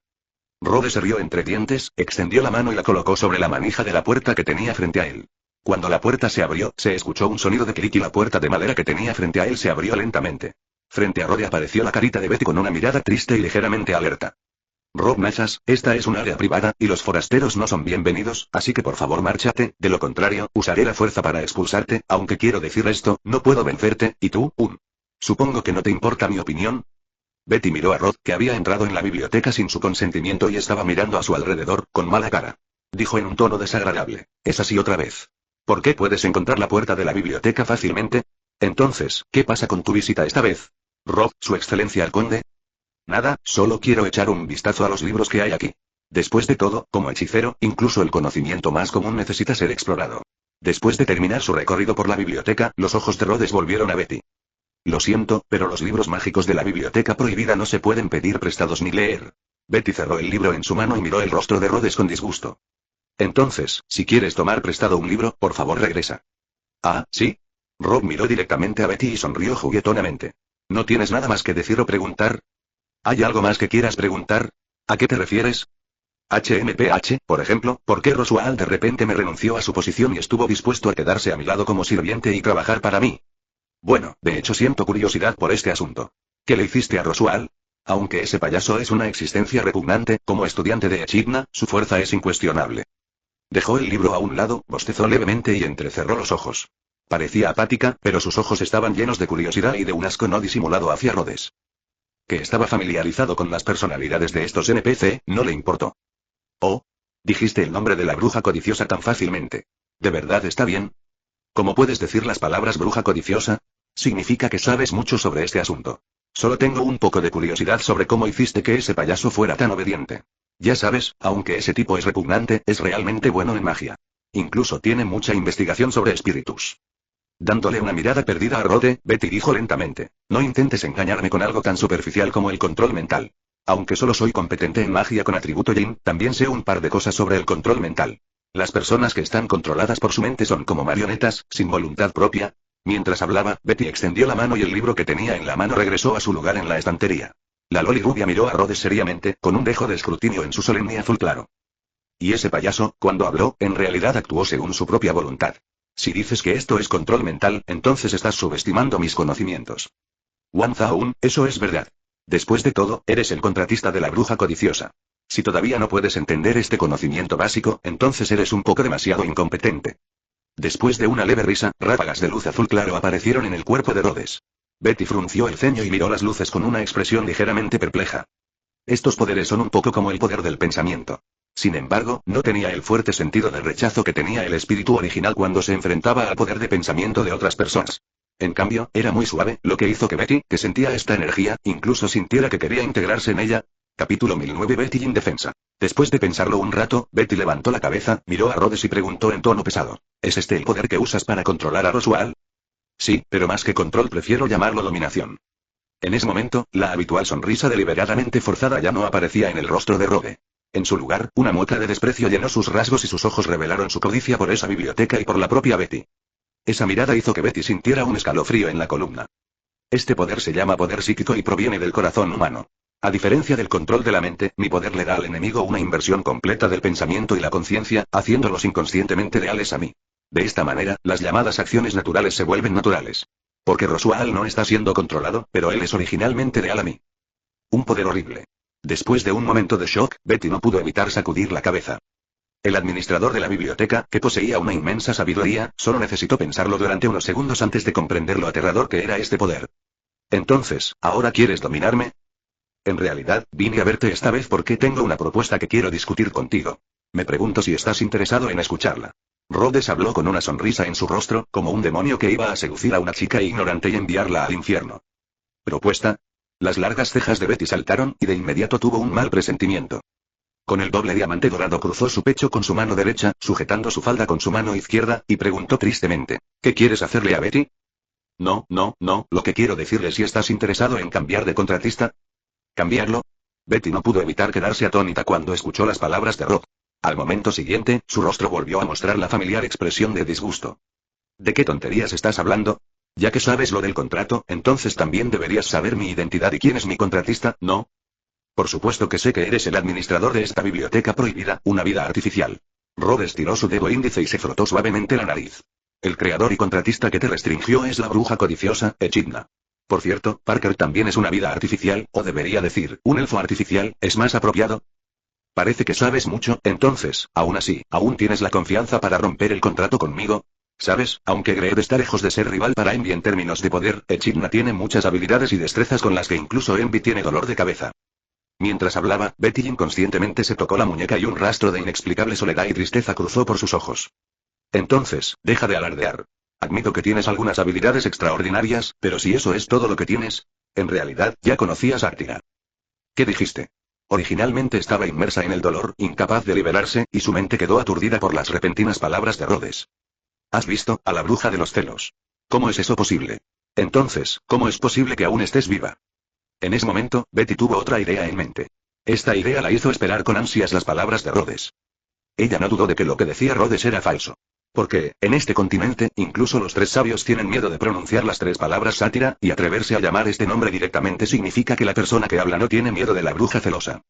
Rhodes se rió entre dientes, extendió la mano y la colocó sobre la manija de la puerta que tenía frente a él. Cuando la puerta se abrió, se escuchó un sonido de clic y la puerta de madera que tenía frente a él se abrió lentamente. Frente a Rhodes apareció la carita de Betty con una mirada triste y ligeramente alerta. Rob Machas, esta es un área privada, y los forasteros no son bienvenidos, así que por favor márchate, de lo contrario, usaré la fuerza para expulsarte, aunque quiero decir esto, no puedo vencerte, y tú, Supongo que no te importa mi opinión. Betty miró a Rod, que había entrado en la biblioteca sin su consentimiento y estaba mirando a su alrededor, con mala cara. Dijo en un tono desagradable, es así otra vez. ¿Por qué puedes encontrar la puerta de la biblioteca fácilmente? Entonces, ¿qué pasa con tu visita esta vez? Rod, su excelencia el conde. Nada, solo quiero echar un vistazo a los libros que hay aquí. Después de todo, como hechicero, incluso el conocimiento más común necesita ser explorado. Después de terminar su recorrido por la biblioteca, los ojos de Rhodes volvieron a Betty. Lo siento, pero los libros mágicos de la biblioteca prohibida no se pueden pedir prestados ni leer. Betty cerró el libro en su mano y miró el rostro de Rhodes con disgusto. Entonces, si quieres tomar prestado un libro, por favor regresa. Ah, ¿sí? Rob miró directamente a Betty y sonrió juguetonamente. ¿No tienes nada más que decir o preguntar? ¿Hay algo más que quieras preguntar? ¿A qué te refieres? HMPH, por ejemplo, ¿por qué Roswaal de repente me renunció a su posición y estuvo dispuesto a quedarse a mi lado como sirviente y trabajar para mí? Bueno, de hecho siento curiosidad por este asunto. ¿Qué le hiciste a Roswaal? Aunque ese payaso es una existencia repugnante, como estudiante de Echidna, su fuerza es incuestionable. Dejó el libro a un lado, bostezó levemente y entrecerró los ojos. Parecía apática, pero sus ojos estaban llenos de curiosidad y de un asco no disimulado hacia Rhodes. Que estaba familiarizado con las personalidades de estos NPC, no le importó. Oh, dijiste el nombre de la bruja codiciosa tan fácilmente. ¿De verdad está bien? ¿Cómo puedes decir las palabras bruja codiciosa? Significa que sabes mucho sobre este asunto. Solo tengo un poco de curiosidad sobre cómo hiciste que ese payaso fuera tan obediente. Ya sabes, aunque ese tipo es repugnante, es realmente bueno en magia. Incluso tiene mucha investigación sobre espíritus. Dándole una mirada perdida a Rhodes, Betty dijo lentamente, no intentes engañarme con algo tan superficial como el control mental. Aunque solo soy competente en magia con atributo Yin, también sé un par de cosas sobre el control mental. Las personas que están controladas por su mente son como marionetas, sin voluntad propia. Mientras hablaba, Betty extendió la mano y el libro que tenía en la mano regresó a su lugar en la estantería. La Loli rubia miró a Rhodes seriamente, con un dejo de escrutinio en su solemne azul claro. Y ese payaso, cuando habló, en realidad actuó según su propia voluntad. Si dices que esto es control mental, entonces estás subestimando mis conocimientos. Wan Zaun, eso es verdad. Después de todo, eres el contratista de la bruja codiciosa. Si todavía no puedes entender este conocimiento básico, entonces eres un poco demasiado incompetente. Después de una leve risa, ráfagas de luz azul claro aparecieron en el cuerpo de Rhodes. Betty frunció el ceño y miró las luces con una expresión ligeramente perpleja. Estos poderes son un poco como el poder del pensamiento. Sin embargo, no tenía el fuerte sentido de rechazo que tenía el espíritu original cuando se enfrentaba al poder de pensamiento de otras personas. En cambio, era muy suave, lo que hizo que Betty, que sentía esta energía, incluso sintiera que quería integrarse en ella. Capítulo 1009 Betty indefensa. Después de pensarlo un rato, Betty levantó la cabeza, miró a Rhodes y preguntó en tono pesado, ¿es este el poder que usas para controlar a Roswaal? Sí, pero más que control prefiero llamarlo dominación. En ese momento, la habitual sonrisa deliberadamente forzada ya no aparecía en el rostro de Rhodes. En su lugar, una mueca de desprecio llenó sus rasgos y sus ojos revelaron su codicia por esa biblioteca y por la propia Betty. Esa mirada hizo que Betty sintiera un escalofrío en la columna. Este poder se llama poder psíquico y proviene del corazón humano. A diferencia del control de la mente, mi poder le da al enemigo una inversión completa del pensamiento y la conciencia, haciéndolos inconscientemente leales a mí. De esta manera, las llamadas acciones naturales se vuelven naturales. Porque Roswaal no está siendo controlado, pero él es originalmente leal a mí. Un poder horrible. Después de un momento de shock, Betty no pudo evitar sacudir la cabeza. El administrador de la biblioteca, que poseía una inmensa sabiduría, solo necesitó pensarlo durante unos segundos antes de comprender lo aterrador que era este poder. Entonces, ¿ahora quieres dominarme? En realidad, vine a verte esta vez porque tengo una propuesta que quiero discutir contigo. Me pregunto si estás interesado en escucharla. Rhodes habló con una sonrisa en su rostro, como un demonio que iba a seducir a una chica ignorante y enviarla al infierno. ¿Propuesta? Las largas cejas de Betty saltaron, y de inmediato tuvo un mal presentimiento. Con el doble diamante dorado cruzó su pecho con su mano derecha, sujetando su falda con su mano izquierda, y preguntó tristemente: ¿Qué quieres hacerle a Betty? No, no, no, lo que quiero decirle si estás interesado en cambiar de contratista. ¿Cambiarlo? Betty no pudo evitar quedarse atónita cuando escuchó las palabras de Rod. Al momento siguiente, su rostro volvió a mostrar la familiar expresión de disgusto. ¿De qué tonterías estás hablando? Ya que sabes lo del contrato, entonces también deberías saber mi identidad y quién es mi contratista, ¿no? Por supuesto que sé que eres el administrador de esta biblioteca prohibida, una vida artificial. Rod estiró su dedo índice y se frotó suavemente la nariz. El creador y contratista que te restringió es la bruja codiciosa, Echidna. Por cierto, Parker también es una vida artificial, o debería decir, un elfo artificial, ¿es más apropiado? Parece que sabes mucho, entonces, aún así, ¿aún tienes la confianza para romper el contrato conmigo? ¿Sabes? Aunque Greed está lejos de ser rival para Envy en términos de poder, Echidna tiene muchas habilidades y destrezas con las que incluso Envy tiene dolor de cabeza. Mientras hablaba, Betty inconscientemente se tocó la muñeca y un rastro de inexplicable soledad y tristeza cruzó por sus ojos. Entonces, deja de alardear. Admito que tienes algunas habilidades extraordinarias, pero si eso es todo lo que tienes, en realidad, ya conocías a Artiga. ¿Qué dijiste? Originalmente estaba inmersa en el dolor, incapaz de liberarse, y su mente quedó aturdida por las repentinas palabras de Rhodes. ¿Has visto a la bruja de los celos? ¿Cómo es eso posible? Entonces, ¿cómo es posible que aún estés viva? En ese momento, Betty tuvo otra idea en mente. Esta idea la hizo esperar con ansias las palabras de Rhodes. Ella no dudó de que lo que decía Rhodes era falso. Porque, en este continente, incluso los tres sabios tienen miedo de pronunciar las tres palabras sátira, y atreverse a llamar este nombre directamente significa que la persona que habla no tiene miedo de la bruja celosa.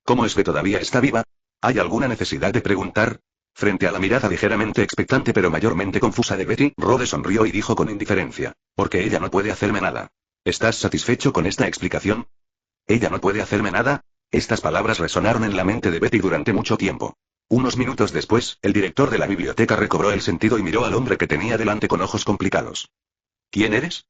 ¿Cómo es que todavía está viva? ¿Hay alguna necesidad de preguntar? Frente a la mirada ligeramente expectante pero mayormente confusa de Betty, Rhodes sonrió y dijo con indiferencia: porque ella no puede hacerme nada. ¿Estás satisfecho con esta explicación? ¿Ella no puede hacerme nada? Estas palabras resonaron en la mente de Betty durante mucho tiempo. Unos minutos después, el director de la biblioteca recobró el sentido y miró al hombre que tenía delante con ojos complicados. ¿Quién eres?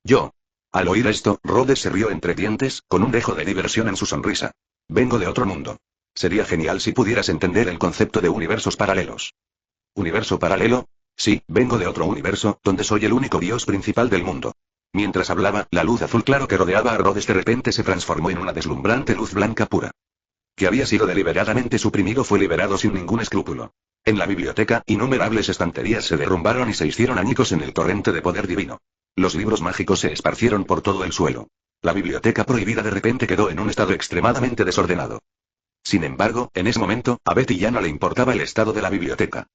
Yo. Al oír esto, Rhodes se rió entre dientes, con un dejo de diversión en su sonrisa. Vengo de otro mundo. Sería genial si pudieras entender el concepto de universos paralelos. ¿Universo paralelo? Sí, vengo de otro universo, donde soy el único dios principal del mundo. Mientras hablaba, la luz azul claro que rodeaba a Rhodes de repente se transformó en una deslumbrante luz blanca pura. Que había sido deliberadamente suprimido fue liberado sin ningún escrúpulo. En la biblioteca, innumerables estanterías se derrumbaron y se hicieron añicos en el torrente de poder divino. Los libros mágicos se esparcieron por todo el suelo. La biblioteca prohibida de repente quedó en un estado extremadamente desordenado. Sin embargo, en ese momento, a Betty ya no le importaba el estado de la biblioteca.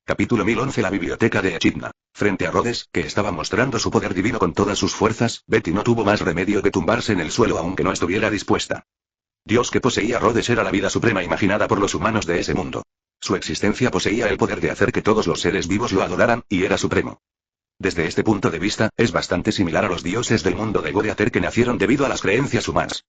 Capítulo 1011. La biblioteca de Echidna. Frente a Rhodes, que estaba mostrando su poder divino con todas sus fuerzas, Betty no tuvo más remedio que tumbarse en el suelo aunque no estuviera dispuesta. Dios que poseía Rhodes era la vida suprema imaginada por los humanos de ese mundo. Su existencia poseía el poder de hacer que todos los seres vivos lo adoraran, y era supremo. Desde este punto de vista, es bastante similar a los dioses del mundo de Goreater que nacieron debido a las creencias humanas.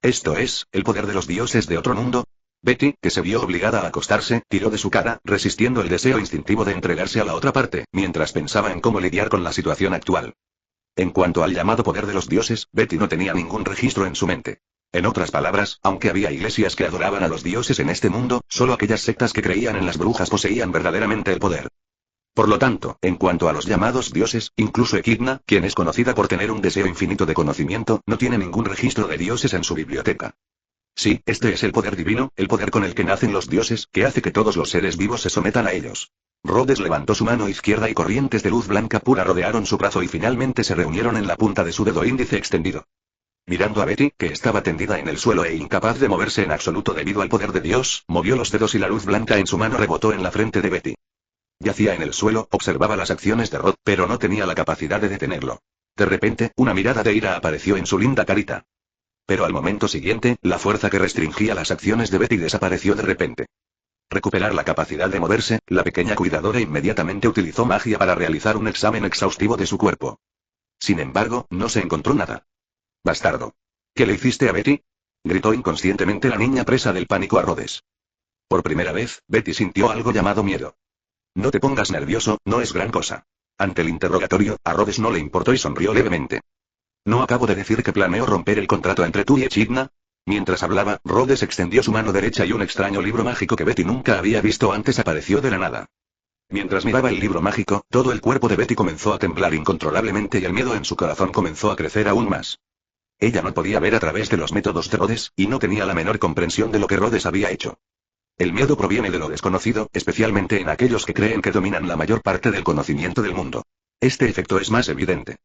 Esto es, el poder de los dioses de otro mundo. Betty, que se vio obligada a acostarse, tiró de su cara, resistiendo el deseo instintivo de entregarse a la otra parte, mientras pensaba en cómo lidiar con la situación actual. En cuanto al llamado poder de los dioses, Betty no tenía ningún registro en su mente. En otras palabras, aunque había iglesias que adoraban a los dioses en este mundo, solo aquellas sectas que creían en las brujas poseían verdaderamente el poder. Por lo tanto, en cuanto a los llamados dioses, incluso Echidna, quien es conocida por tener un deseo infinito de conocimiento, no tiene ningún registro de dioses en su biblioteca. Sí, este es el poder divino, el poder con el que nacen los dioses, que hace que todos los seres vivos se sometan a ellos. Rhodes levantó su mano izquierda y corrientes de luz blanca pura rodearon su brazo y finalmente se reunieron en la punta de su dedo índice extendido. Mirando a Betty, que estaba tendida en el suelo e incapaz de moverse en absoluto debido al poder de Dios, movió los dedos y la luz blanca en su mano rebotó en la frente de Betty. Yacía en el suelo, observaba las acciones de Rod, pero no tenía la capacidad de detenerlo. De repente, una mirada de ira apareció en su linda carita. Pero al momento siguiente, la fuerza que restringía las acciones de Betty desapareció de repente. Recuperar la capacidad de moverse, la pequeña cuidadora inmediatamente utilizó magia para realizar un examen exhaustivo de su cuerpo. Sin embargo, no se encontró nada. «Bastardo. ¿Qué le hiciste a Betty?», gritó inconscientemente la niña presa del pánico a Rhodes. Por primera vez, Betty sintió algo llamado miedo. «No te pongas nervioso, no es gran cosa». Ante el interrogatorio, a Rhodes no le importó y sonrió levemente. «¿No acabo de decir que planeo romper el contrato entre tú y Echidna?». Mientras hablaba, Rhodes extendió su mano derecha y un extraño libro mágico que Betty nunca había visto antes apareció de la nada. Mientras miraba el libro mágico, todo el cuerpo de Betty comenzó a temblar incontrolablemente y el miedo en su corazón comenzó a crecer aún más. Ella no podía ver a través de los métodos de Rhodes, y no tenía la menor comprensión de lo que Rhodes había hecho. El miedo proviene de lo desconocido, especialmente en aquellos que creen que dominan la mayor parte del conocimiento del mundo. Este efecto es más evidente.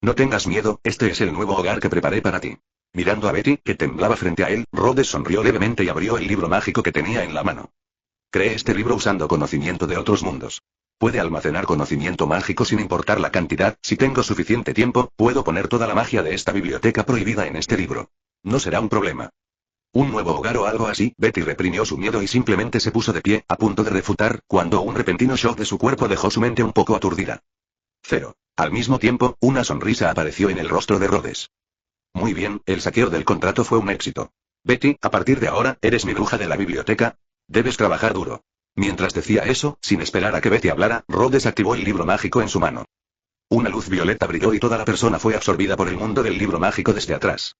No tengas miedo, este es el nuevo hogar que preparé para ti. Mirando a Betty, que temblaba frente a él, Rhodes sonrió levemente y abrió el libro mágico que tenía en la mano. Creé este libro usando conocimiento de otros mundos. Puede almacenar conocimiento mágico sin importar la cantidad, si tengo suficiente tiempo, puedo poner toda la magia de esta biblioteca prohibida en este libro. No será un problema. ¿Un nuevo hogar o algo así? Betty reprimió su miedo y simplemente se puso de pie, a punto de refutar, cuando un repentino shock de su cuerpo dejó su mente un poco aturdida. Cero. Al mismo tiempo, una sonrisa apareció en el rostro de Rhodes. Muy bien, el saqueo del contrato fue un éxito. Betty, a partir de ahora, eres mi bruja de la biblioteca. Debes trabajar duro. Mientras decía eso, sin esperar a que Betty hablara, Rhodes activó el libro mágico en su mano. Una luz violeta brilló y toda la persona fue absorbida por el mundo del libro mágico desde atrás.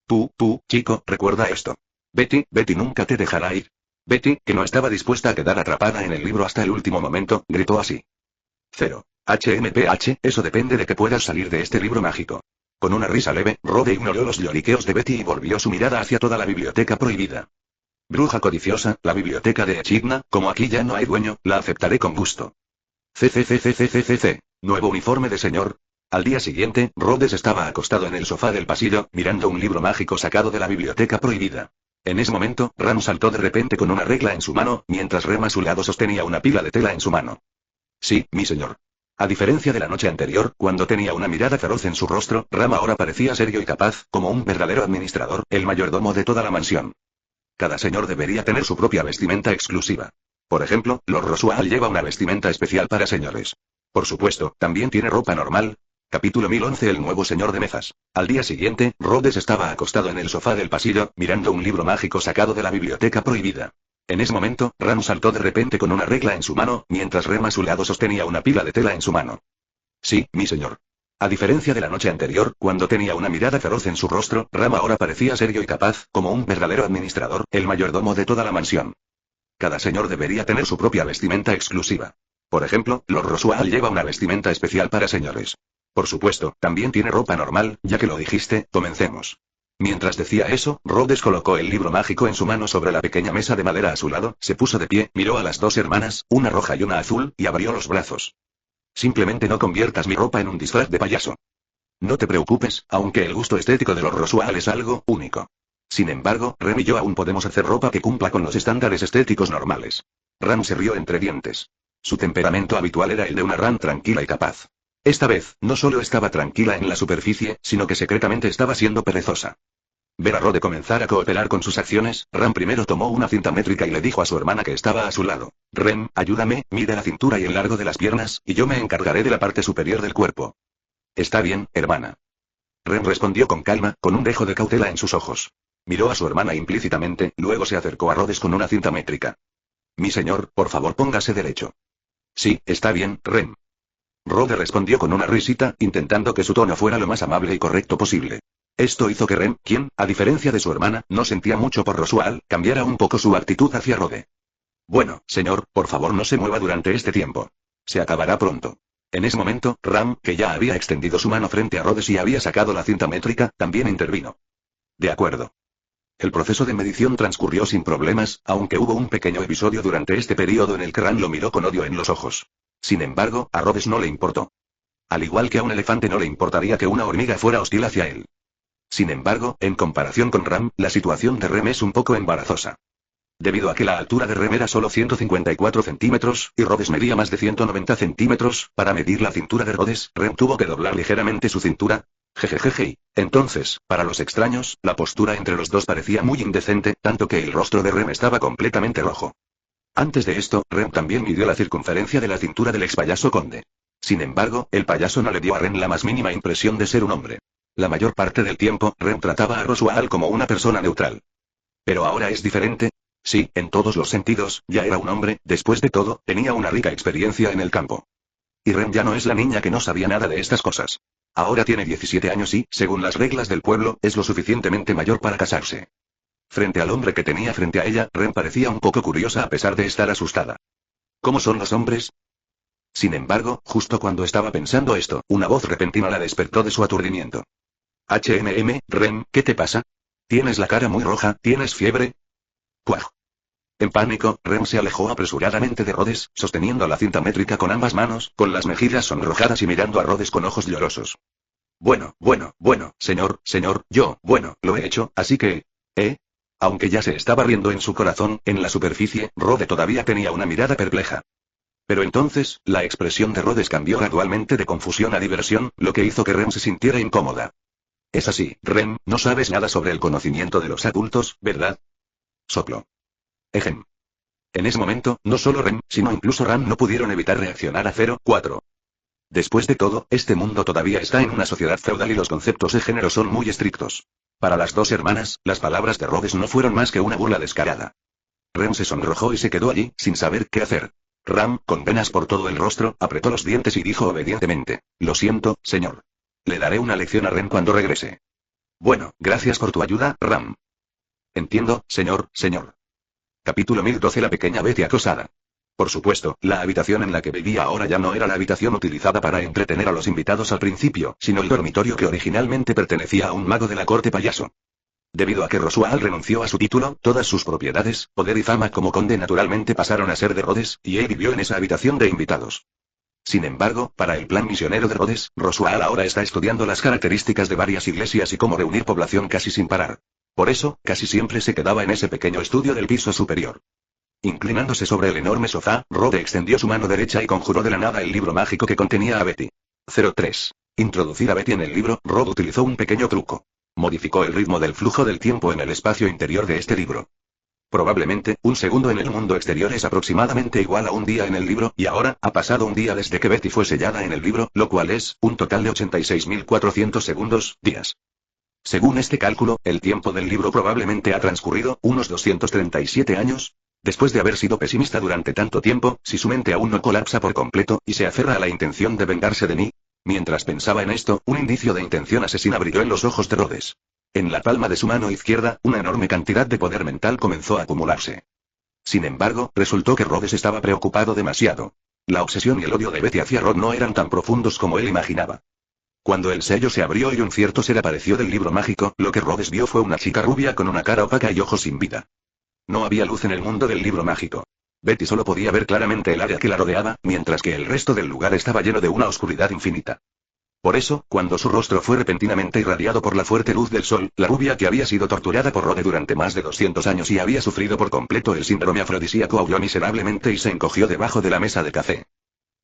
Tú, chico, recuerda esto. Betty nunca te dejará ir. Betty, que no estaba dispuesta a quedar atrapada en el libro hasta el último momento, gritó así. Cero. HMPH, eso depende de que puedas salir de este libro mágico. Con una risa leve, Rhodes ignoró los lloriqueos de Betty y volvió su mirada hacia toda la biblioteca prohibida. Bruja codiciosa, la biblioteca de Echidna, como aquí ya no hay dueño, la aceptaré con gusto. CCCCCCCC. Nuevo uniforme de señor. Al día siguiente, Rhodes estaba acostado en el sofá del pasillo, mirando un libro mágico sacado de la biblioteca prohibida. En ese momento, Ram saltó de repente con una regla en su mano, mientras Rem a su lado sostenía una pila de tela en su mano. Sí, mi señor. A diferencia de la noche anterior, cuando tenía una mirada feroz en su rostro, Ram ahora parecía serio y capaz, como un verdadero administrador, el mayordomo de toda la mansión. Cada señor debería tener su propia vestimenta exclusiva. Por ejemplo, Lord Roswell lleva una vestimenta especial para señores. Por supuesto, también tiene ropa normal. Capítulo 1011. El nuevo señor de Mezas. Al día siguiente, Rhodes estaba acostado en el sofá del pasillo, mirando un libro mágico sacado de la biblioteca prohibida. En ese momento, Ram saltó de repente con una regla en su mano, mientras Rem a su lado sostenía una pila de tela en su mano. Sí, mi señor. A diferencia de la noche anterior, cuando tenía una mirada feroz en su rostro, Ram ahora parecía serio y capaz, como un verdadero administrador, el mayordomo de toda la mansión. Cada señor debería tener su propia vestimenta exclusiva. Por ejemplo, Lord Roswell lleva una vestimenta especial para señores. Por supuesto, también tiene ropa normal, ya que lo dijiste, comencemos. Mientras decía eso, Rhodes colocó el libro mágico en su mano sobre la pequeña mesa de madera a su lado, se puso de pie, miró a las dos hermanas, una roja y una azul, y abrió los brazos. Simplemente no conviertas mi ropa en un disfraz de payaso. No te preocupes, aunque el gusto estético de los Roswell es algo único. Sin embargo, Rem y yo aún podemos hacer ropa que cumpla con los estándares estéticos normales. Ram se rió entre dientes. Su temperamento habitual era el de una Ram tranquila y capaz. Esta vez, no solo estaba tranquila en la superficie, sino que secretamente estaba siendo perezosa. Ver a Rhodes comenzar a cooperar con sus acciones, Ram primero tomó una cinta métrica y le dijo a su hermana que estaba a su lado. Rem, ayúdame, mide la cintura y el largo de las piernas, y yo me encargaré de la parte superior del cuerpo. Está bien, hermana. Rem respondió con calma, con un dejo de cautela en sus ojos. Miró a su hermana implícitamente, luego se acercó a Rhodes con una cinta métrica. Mi señor, por favor póngase derecho. Sí, está bien, Rem. Rhodes respondió con una risita, intentando que su tono fuera lo más amable y correcto posible. Esto hizo que Rem, quien, a diferencia de su hermana, no sentía mucho por Roswell, cambiara un poco su actitud hacia Rhodes. Bueno, señor, por favor no se mueva durante este tiempo. Se acabará pronto. En ese momento, Ram, que ya había extendido su mano frente a Rhodes y había sacado la cinta métrica, también intervino. De acuerdo. El proceso de medición transcurrió sin problemas, aunque hubo un pequeño episodio durante este periodo en el que Ram lo miró con odio en los ojos. Sin embargo, a Rhodes no le importó. Al igual que a un elefante no le importaría que una hormiga fuera hostil hacia él. Sin embargo, en comparación con Ram, la situación de Rem es un poco embarazosa. Debido a que la altura de Rem era solo 154 centímetros, y Rhodes medía más de 190 centímetros, para medir la cintura de Rhodes, Rem tuvo que doblar ligeramente su cintura. Jejejeje. Entonces, para los extraños, la postura entre los dos parecía muy indecente, tanto que el rostro de Rem estaba completamente rojo. Antes de esto, Rem también midió la circunferencia de la cintura del ex payaso conde. Sin embargo, el payaso no le dio a Rem la más mínima impresión de ser un hombre. La mayor parte del tiempo, Rem trataba a Roswell como una persona neutral. Pero ahora es diferente. Sí, en todos los sentidos, ya era un hombre, después de todo, tenía una rica experiencia en el campo. Y Rem ya no es la niña que no sabía nada de estas cosas. Ahora tiene 17 años y, según las reglas del pueblo, es lo suficientemente mayor para casarse. Frente al hombre que tenía frente a ella, Rem parecía un poco curiosa a pesar de estar asustada. ¿Cómo son los hombres? Sin embargo, justo cuando estaba pensando esto, una voz repentina la despertó de su aturdimiento. Rem, ¿qué te pasa? Tienes la cara muy roja, ¿tienes fiebre? ¡Puaj! En pánico, Rem se alejó apresuradamente de Rhodes, sosteniendo la cinta métrica con ambas manos, con las mejillas sonrojadas y mirando a Rhodes con ojos llorosos. Bueno, señor, lo he hecho, así que... Aunque ya se estaba riendo en su corazón, en la superficie, Rhodes todavía tenía una mirada perpleja. Pero entonces, la expresión de Rhodes cambió gradualmente de confusión a diversión, lo que hizo que Rem se sintiera incómoda. Es así, Rem, no sabes nada sobre el conocimiento de los adultos, ¿verdad? Soplo. Ejem. En ese momento, no solo Rem, sino incluso Ram no pudieron evitar reaccionar a 0,4. Después de todo, este mundo todavía está en una sociedad feudal y los conceptos de género son muy estrictos. Para las dos hermanas, las palabras de Rhodes no fueron más que una burla descarada. Rem se sonrojó y se quedó allí, sin saber qué hacer. Ram, con venas por todo el rostro, apretó los dientes y dijo obedientemente, lo siento, señor. Le daré una lección a Rem cuando regrese. Bueno, gracias por tu ayuda, Ram. Entiendo, señor. Capítulo 1012. La pequeña Betty acosada. Por supuesto, la habitación en la que vivía ahora ya no era la habitación utilizada para entretener a los invitados al principio, sino el dormitorio que originalmente pertenecía a un mago de la corte payaso. Debido a que Roswaal renunció a su título, todas sus propiedades, poder y fama como conde naturalmente pasaron a ser de Rhodes, y él vivió en esa habitación de invitados. Sin embargo, para el plan misionero de Rhodes, Roswaal ahora está estudiando las características de varias iglesias y cómo reunir población casi sin parar. Por eso, casi siempre se quedaba en ese pequeño estudio del piso superior. Inclinándose sobre el enorme sofá, Rhodes extendió su mano derecha y conjuró de la nada el libro mágico que contenía a Betty. 03. Introducir a Betty en el libro, Rhodes utilizó un pequeño truco. Modificó el ritmo del flujo del tiempo en el espacio interior de este libro. Probablemente, un segundo en el mundo exterior es aproximadamente igual a un día en el libro, y ahora, ha pasado un día desde que Betty fue sellada en el libro, lo cual es, un total de 86.400 segundos, días. Según este cálculo, el tiempo del libro probablemente ha transcurrido, unos 237 años. Después de haber sido pesimista durante tanto tiempo, si su mente aún no colapsa por completo, y se aferra a la intención de vengarse de mí. Mientras pensaba en esto, un indicio de intención asesina brilló en los ojos de Rhodes. En la palma de su mano izquierda, una enorme cantidad de poder mental comenzó a acumularse. Sin embargo, resultó que Rhodes estaba preocupado demasiado. La obsesión y el odio de Betty hacia Rod no eran tan profundos como él imaginaba. Cuando el sello se abrió y un cierto ser apareció del libro mágico, lo que Rhodes vio fue una chica rubia con una cara opaca y ojos sin vida. No había luz en el mundo del libro mágico. Betty solo podía ver claramente el área que la rodeaba, mientras que el resto del lugar estaba lleno de una oscuridad infinita. Por eso, cuando su rostro fue repentinamente irradiado por la fuerte luz del sol, la rubia que había sido torturada por Rhodes durante más de 200 años y había sufrido por completo el síndrome afrodisíaco aulló miserablemente y se encogió debajo de la mesa de café.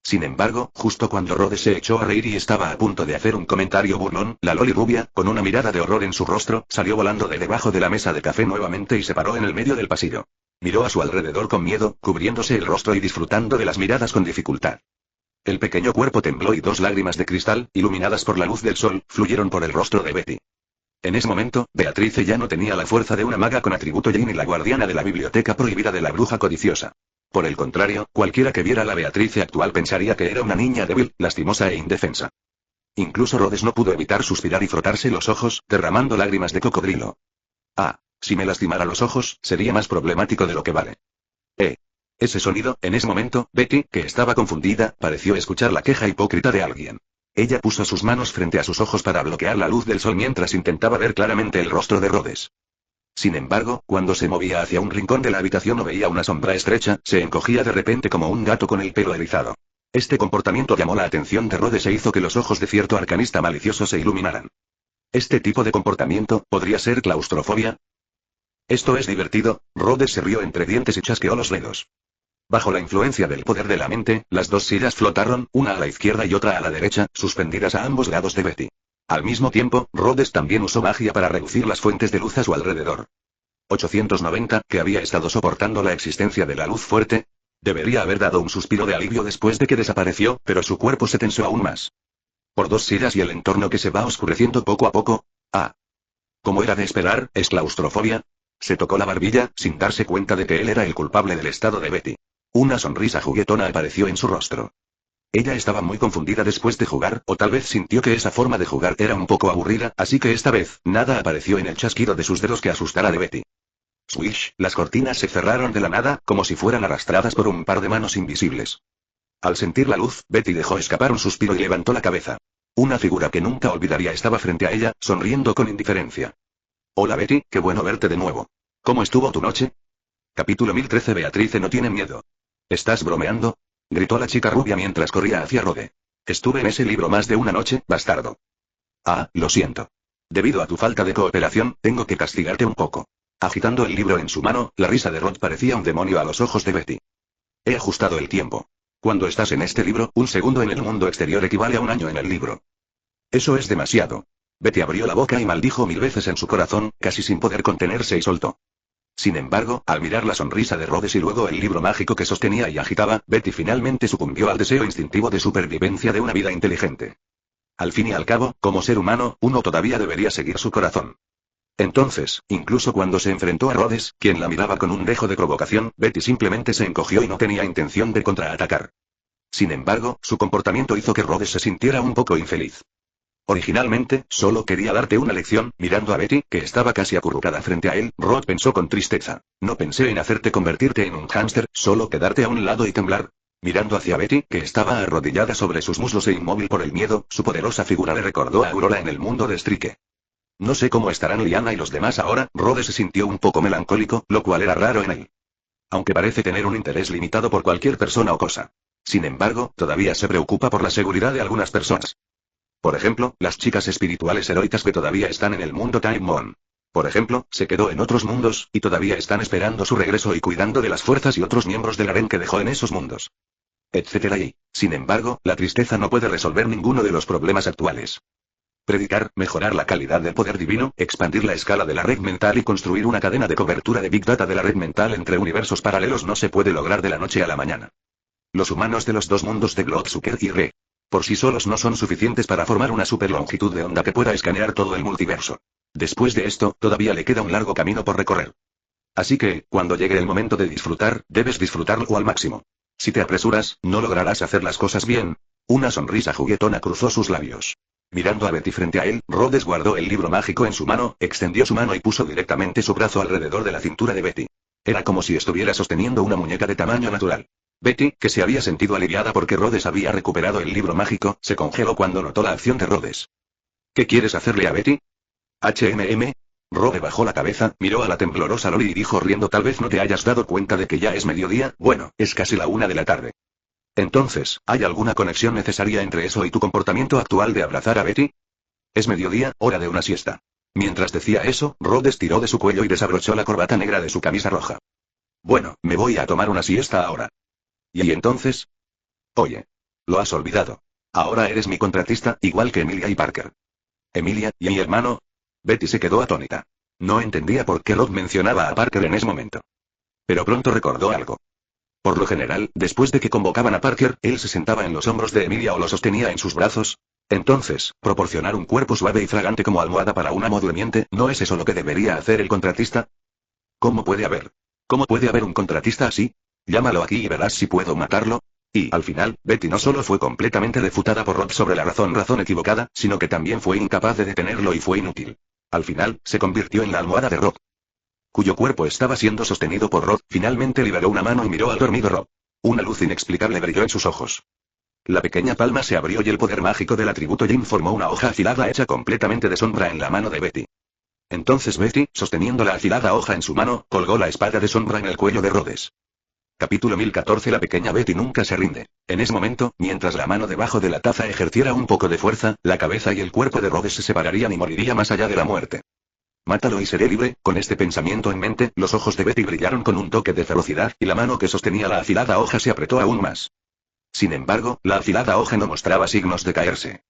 Sin embargo, justo cuando Rhodes se echó a reír y estaba a punto de hacer un comentario burlón, la loli rubia, con una mirada de horror en su rostro, salió volando de debajo de la mesa de café nuevamente y se paró en el medio del pasillo. Miró a su alrededor con miedo, cubriéndose el rostro y disfrutando de las miradas con dificultad. El pequeño cuerpo tembló y dos lágrimas de cristal, iluminadas por la luz del sol, fluyeron por el rostro de Betty. En ese momento, Beatrice ya no tenía la fuerza de una maga con atributo Jane y la guardiana de la biblioteca prohibida de la bruja codiciosa. Por el contrario, cualquiera que viera a la Beatrice actual pensaría que era una niña débil, lastimosa e indefensa. Incluso Rhodes no pudo evitar suspirar y frotarse los ojos, derramando lágrimas de cocodrilo. Si me lastimara los ojos, sería más problemático de lo que vale. Ese sonido, en ese momento, Betty, que estaba confundida, pareció escuchar la queja hipócrita de alguien. Ella puso sus manos frente a sus ojos para bloquear la luz del sol mientras intentaba ver claramente el rostro de Rhodes. Sin embargo, cuando se movía hacia un rincón de la habitación o veía una sombra estrecha, se encogía de repente como un gato con el pelo erizado. Este comportamiento llamó la atención de Rhodes e hizo que los ojos de cierto arcanista malicioso se iluminaran. ¿Este tipo de comportamiento podría ser claustrofobia? Esto es divertido, Rhodes se rió entre dientes y chasqueó los dedos. Bajo la influencia del poder de la mente, las dos sillas flotaron, una a la izquierda y otra a la derecha, suspendidas a ambos lados de Betty. Al mismo tiempo, Rhodes también usó magia para reducir las fuentes de luz a su alrededor. 890, que había estado soportando la existencia de la luz fuerte. Debería haber dado un suspiro de alivio después de que desapareció, pero su cuerpo se tensó aún más. Por dos sillas y el entorno que se va oscureciendo poco a poco. Como era de esperar, ¿es claustrofobia? Se tocó la barbilla, sin darse cuenta de que él era el culpable del estado de Betty. Una sonrisa juguetona apareció en su rostro. Ella estaba muy confundida después de jugar, o tal vez sintió que esa forma de jugar era un poco aburrida, así que esta vez, nada apareció en el chasquido de sus dedos que asustara a Betty. Swish, las cortinas se cerraron de la nada, como si fueran arrastradas por un par de manos invisibles. Al sentir la luz, Betty dejó escapar un suspiro y levantó la cabeza. Una figura que nunca olvidaría estaba frente a ella, sonriendo con indiferencia. Hola Betty, qué bueno verte de nuevo. ¿Cómo estuvo tu noche? Capítulo 1013 Beatrice no tiene miedo. ¿Estás bromeando? Gritó la chica rubia mientras corría hacia Rode. Estuve en ese libro más de una noche, bastardo. Ah, lo siento. Debido a tu falta de cooperación, tengo que castigarte un poco. Agitando el libro en su mano, la risa de Rod parecía un demonio a los ojos de Betty. He ajustado el tiempo. Cuando estás en este libro, un segundo en el mundo exterior equivale a un año en el libro. Eso es demasiado. Betty abrió la boca y maldijo 1000 veces en su corazón, casi sin poder contenerse y soltó. Sin embargo, al mirar la sonrisa de Rhodes y luego el libro mágico que sostenía y agitaba, Betty finalmente sucumbió al deseo instintivo de supervivencia de una vida inteligente. Al fin y al cabo, como ser humano, uno todavía debería seguir su corazón. Entonces, incluso cuando se enfrentó a Rhodes, quien la miraba con un dejo de provocación, Betty simplemente se encogió y no tenía intención de contraatacar. Sin embargo, su comportamiento hizo que Rhodes se sintiera un poco infeliz. Originalmente, solo quería darte una lección. Mirando a Betty, que estaba casi acurrucada frente a él, Rod pensó con tristeza. No pensé en hacerte convertirte en un hámster, solo quedarte a un lado y temblar. Mirando hacia Betty, que estaba arrodillada sobre sus muslos e inmóvil por el miedo, su poderosa figura le recordó a Aurora en el mundo de Strike. No sé cómo estarán Liana y los demás ahora. Rod se sintió un poco melancólico, lo cual era raro en él. Aunque parece tener un interés limitado por cualquier persona o cosa. Sin embargo, todavía se preocupa por la seguridad de algunas personas. Por ejemplo, las chicas espirituales heroicas que todavía están en el mundo Time Moon. Por ejemplo, se quedó en otros mundos, y todavía están esperando su regreso y cuidando de las fuerzas y otros miembros del harén que dejó en esos mundos. Etcétera y, sin embargo, la tristeza no puede resolver ninguno de los problemas actuales. Predicar, mejorar la calidad del poder divino, expandir la escala de la red mental y construir una cadena de cobertura de Big Data de la red mental entre universos paralelos no se puede lograr de la noche a la mañana. Los humanos de los dos mundos de Bloodsucker y Re. Por sí solos no son suficientes para formar una superlongitud de onda que pueda escanear todo el multiverso. Después de esto, todavía le queda un largo camino por recorrer. Así que, cuando llegue el momento de disfrutar, debes disfrutarlo al máximo. Si te apresuras, no lograrás hacer las cosas bien. Una sonrisa juguetona cruzó sus labios. Mirando a Betty frente a él, Rhodes guardó el libro mágico en su mano, extendió su mano y puso directamente su brazo alrededor de la cintura de Betty. Era como si estuviera sosteniendo una muñeca de tamaño natural. Betty, que se había sentido aliviada porque Rhodes había recuperado el libro mágico, se congeló cuando notó la acción de Rhodes. ¿Qué quieres hacerle a Betty? Rhodes bajó la cabeza, miró a la temblorosa Loli y dijo riendo: tal vez no te hayas dado cuenta de que ya es mediodía. Bueno, es casi la 1 de la tarde. Entonces, ¿hay alguna conexión necesaria entre eso y tu comportamiento actual de abrazar a Betty? Es mediodía, hora de una siesta. Mientras decía eso, Rhodes tiró de su cuello y desabrochó la corbata negra de su camisa roja. Bueno, me voy a tomar una siesta ahora. ¿Y entonces? Oye. Lo has olvidado. Ahora eres mi contratista, igual que Emilia y Parker. ¿Emilia, y mi hermano? Betty se quedó atónita. No entendía por qué Rod mencionaba a Parker en ese momento. Pero pronto recordó algo. Por lo general, después de que convocaban a Parker, él se sentaba en los hombros de Emilia o lo sostenía en sus brazos. Entonces, proporcionar un cuerpo suave y fragante como almohada para un amo durmiente, ¿no es eso lo que debería hacer el contratista? ¿Cómo puede haber un contratista así? Llámalo aquí y verás si puedo matarlo. Y, al final, Betty no solo fue completamente refutada por Rod sobre la razón equivocada, sino que también fue incapaz de detenerlo y fue inútil. Al final, se convirtió en la almohada de Rod, cuyo cuerpo estaba siendo sostenido por Rod. Finalmente liberó una mano y miró al dormido Rod. Una luz inexplicable brilló en sus ojos. La pequeña palma se abrió y el poder mágico del atributo Jin formó una hoja afilada hecha completamente de sombra en la mano de Betty. Entonces Betty, sosteniendo la afilada hoja en su mano, colgó la espada de sombra en el cuello de Rhodes. Capítulo 1014 La pequeña Betty nunca se rinde. En ese momento, mientras la mano debajo de la taza ejerciera un poco de fuerza, la cabeza y el cuerpo de Rhodes se separarían y moriría más allá de la muerte. Mátalo y seré libre. Con este pensamiento en mente, los ojos de Betty brillaron con un toque de ferocidad, y la mano que sostenía la afilada hoja se apretó aún más. Sin embargo, la afilada hoja no mostraba signos de caerse.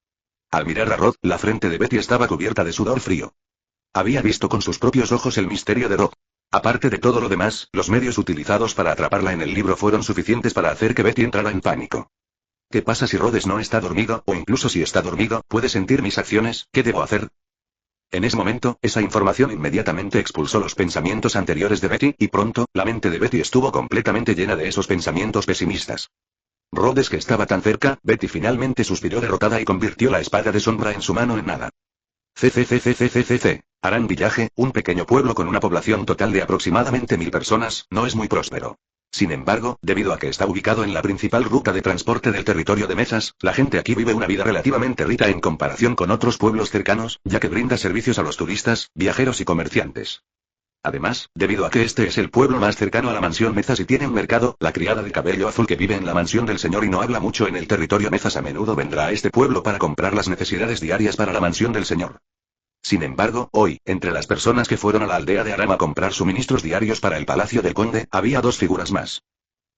Al mirar a Rod, la frente de Betty estaba cubierta de sudor frío. Había visto con sus propios ojos el misterio de Rod. Aparte de todo lo demás, los medios utilizados para atraparla en el libro fueron suficientes para hacer que Betty entrara en pánico. ¿Qué pasa si Rhodes no está dormido, o incluso si está dormido, puede sentir mis acciones? ¿Qué debo hacer? En ese momento, esa información inmediatamente expulsó los pensamientos anteriores de Betty, y pronto, la mente de Betty estuvo completamente llena de esos pensamientos pesimistas. Rhodes, que estaba tan cerca, Betty finalmente suspiró derrotada y convirtió la espada de sombra en su mano en nada. Aran Village, un pequeño pueblo con una población total de aproximadamente 1000 personas, no es muy próspero. Sin embargo, debido a que está ubicado en la principal ruta de transporte del territorio de Mesas, la gente aquí vive una vida relativamente rica en comparación con otros pueblos cercanos, ya que brinda servicios a los turistas, viajeros y comerciantes. Además, debido a que este es el pueblo más cercano a la mansión Mezas y tiene un mercado, la criada de cabello azul que vive en la mansión del señor y no habla mucho en el territorio Mezas a menudo vendrá a este pueblo para comprar las necesidades diarias para la mansión del señor. Sin embargo, hoy, entre las personas que fueron a la aldea de Aram a comprar suministros diarios para el palacio del conde, había dos figuras más.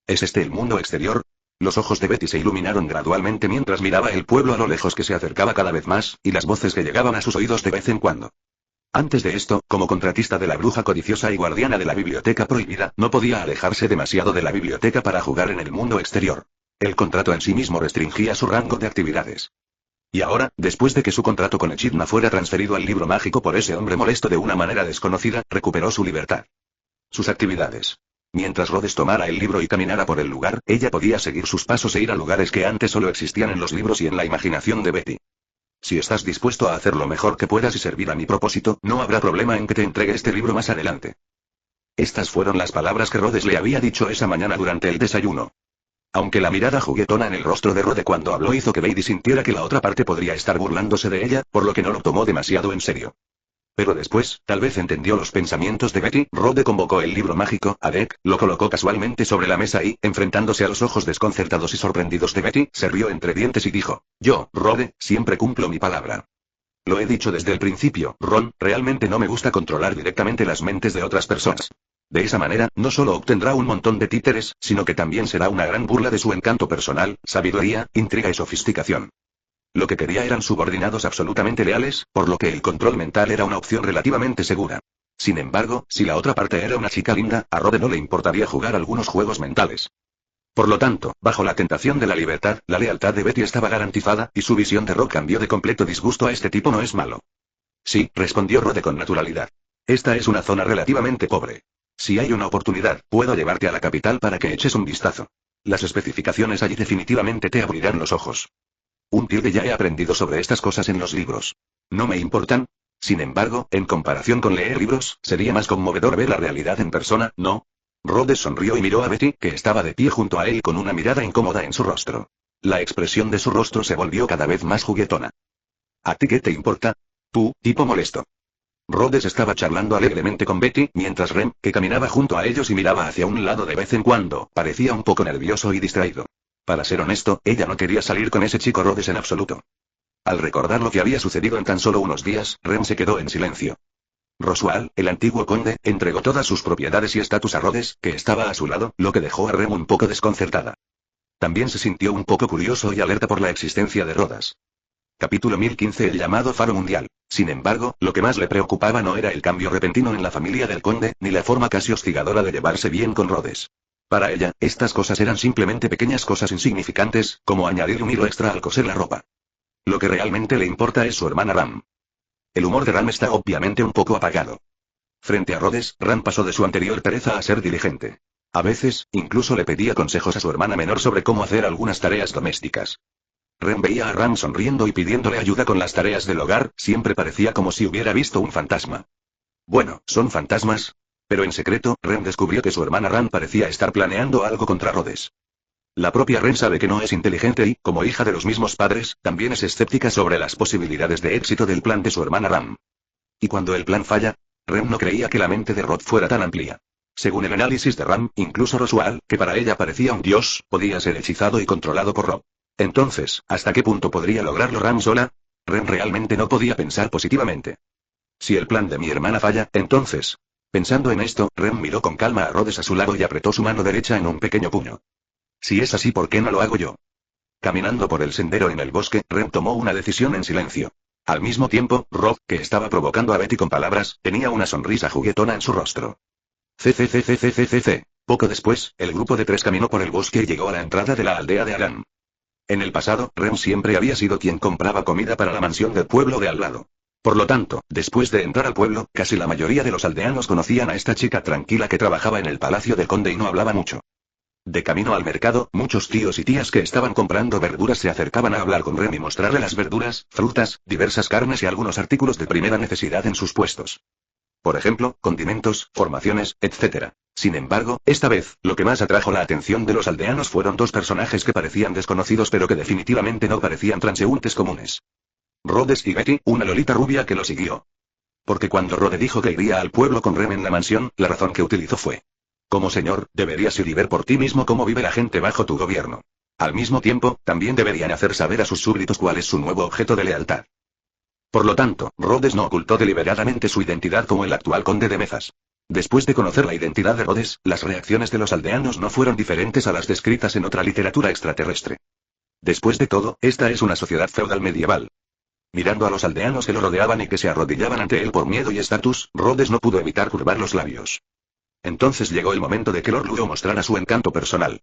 ¿Es este el mundo exterior? Los ojos de Betty se iluminaron gradualmente mientras miraba el pueblo a lo lejos que se acercaba cada vez más, y las voces que llegaban a sus oídos de vez en cuando. Antes de esto, como contratista de la bruja codiciosa y guardiana de la biblioteca prohibida, no podía alejarse demasiado de la biblioteca para jugar en el mundo exterior. El contrato en sí mismo restringía su rango de actividades. Y ahora, después de que su contrato con Echidna fuera transferido al libro mágico por ese hombre molesto de una manera desconocida, recuperó su libertad. Sus actividades. Mientras Rhodes tomara el libro y caminara por el lugar, ella podía seguir sus pasos e ir a lugares que antes solo existían en los libros y en la imaginación de Betty. Si estás dispuesto a hacer lo mejor que puedas y servir a mi propósito, no habrá problema en que te entregue este libro más adelante. Estas fueron las palabras que Rhodes le había dicho esa mañana durante el desayuno. Aunque la mirada juguetona en el rostro de Rhodes cuando habló hizo que Betty sintiera que la otra parte podría estar burlándose de ella, por lo que no lo tomó demasiado en serio. Pero después, tal vez entendió los pensamientos de Betty. Rhodes convocó el libro mágico a Deck, lo colocó casualmente sobre la mesa y, enfrentándose a los ojos desconcertados y sorprendidos de Betty, se rió entre dientes y dijo: Yo, Rhodes, siempre cumplo mi palabra. Lo he dicho desde el principio, Ron, realmente no me gusta controlar directamente las mentes de otras personas. De esa manera, no solo obtendrá un montón de títeres, sino que también será una gran burla de su encanto personal, sabiduría, intriga y sofisticación. Lo que quería eran subordinados absolutamente leales, por lo que el control mental era una opción relativamente segura. Sin embargo, si la otra parte era una chica linda, a Rhodes no le importaría jugar algunos juegos mentales. Por lo tanto, bajo la tentación de la libertad, la lealtad de Betty estaba garantizada, y su visión de Rock cambió de completo disgusto a este tipo no es malo. Sí, respondió Rhodes con naturalidad. Esta es una zona relativamente pobre. Si hay una oportunidad, puedo llevarte a la capital para que eches un vistazo. Las especificaciones allí definitivamente te abrirán los ojos. Un tilde ya he aprendido sobre estas cosas en los libros. No me importan. Sin embargo, en comparación con leer libros, sería más conmovedor ver la realidad en persona, ¿no? Rhodes sonrió y miró a Betty, que estaba de pie junto a él con una mirada incómoda en su rostro. La expresión de su rostro se volvió cada vez más juguetona. ¿A ti qué te importa? Tú, tipo molesto. Rhodes estaba charlando alegremente con Betty, mientras Rem, que caminaba junto a ellos y miraba hacia un lado de vez en cuando, parecía un poco nervioso y distraído. Para ser honesto, ella no quería salir con ese chico Rhodes en absoluto. Al recordar lo que había sucedido en tan solo unos días, Rem se quedó en silencio. Roswell, el antiguo conde, entregó todas sus propiedades y estatus a Rhodes, que estaba a su lado, lo que dejó a Rem un poco desconcertada. También se sintió un poco curioso y alerta por la existencia de Rhodes. Capítulo 1015. El llamado Faro Mundial. Sin embargo, lo que más le preocupaba no era el cambio repentino en la familia del conde, ni la forma casi hostigadora de llevarse bien con Rhodes. Para ella, estas cosas eran simplemente pequeñas cosas insignificantes, como añadir un hilo extra al coser la ropa. Lo que realmente le importa es su hermana Ram. El humor de Ram está obviamente un poco apagado. Frente a Rhodes, Ram pasó de su anterior pereza a ser diligente. A veces, incluso le pedía consejos a su hermana menor sobre cómo hacer algunas tareas domésticas. Ram veía a Ram sonriendo y pidiéndole ayuda con las tareas del hogar, siempre parecía como si hubiera visto un fantasma. Bueno, son fantasmas. Pero en secreto, Ren descubrió que su hermana Ram parecía estar planeando algo contra Rhodes. La propia Ren sabe que no es inteligente y, como hija de los mismos padres, también es escéptica sobre las posibilidades de éxito del plan de su hermana Ram. Y cuando el plan falla, Ren no creía que la mente de Rod fuera tan amplia. Según el análisis de Ram, incluso Roswell, que para ella parecía un dios, podía ser hechizado y controlado por Rod. Entonces, ¿hasta qué punto podría lograrlo Ram sola? Ren realmente no podía pensar positivamente. Si el plan de mi hermana falla, entonces... Pensando en esto, Ren miró con calma a Rhodes a su lado y apretó su mano derecha en un pequeño puño. Si es así, ¿por qué no lo hago yo? Caminando por el sendero en el bosque, Ren tomó una decisión en silencio. Al mismo tiempo, Rob, que estaba provocando a Betty con palabras, tenía una sonrisa juguetona en su rostro. CCCCCCC. Poco después, el grupo de tres caminó por el bosque y llegó a la entrada de la aldea de Aram. En el pasado, Ren siempre había sido quien compraba comida para la mansión del pueblo de al lado. Por lo tanto, después de entrar al pueblo, casi la mayoría de los aldeanos conocían a esta chica tranquila que trabajaba en el palacio del conde y no hablaba mucho. De camino al mercado, muchos tíos y tías que estaban comprando verduras se acercaban a hablar con Ren y mostrarle las verduras, frutas, diversas carnes y algunos artículos de primera necesidad en sus puestos. Por ejemplo, condimentos, formaciones, etc. Sin embargo, esta vez, lo que más atrajo la atención de los aldeanos fueron dos personajes que parecían desconocidos pero que definitivamente no parecían transeúntes comunes. Rhodes y Betty, una lolita rubia que lo siguió. Porque cuando Rhodes dijo que iría al pueblo con Rem en la mansión, la razón que utilizó fue: como señor, deberías ir y ver por ti mismo cómo vive la gente bajo tu gobierno. Al mismo tiempo, también deberían hacer saber a sus súbditos cuál es su nuevo objeto de lealtad. Por lo tanto, Rhodes no ocultó deliberadamente su identidad como el actual conde de Mezas. Después de conocer la identidad de Rhodes, las reacciones de los aldeanos no fueron diferentes a las descritas en otra literatura extraterrestre. Después de todo, esta es una sociedad feudal medieval. Mirando a los aldeanos que lo rodeaban y que se arrodillaban ante él por miedo y estatus, Rhodes no pudo evitar curvar los labios. Entonces llegó el momento de que Lord Ludo mostrara su encanto personal.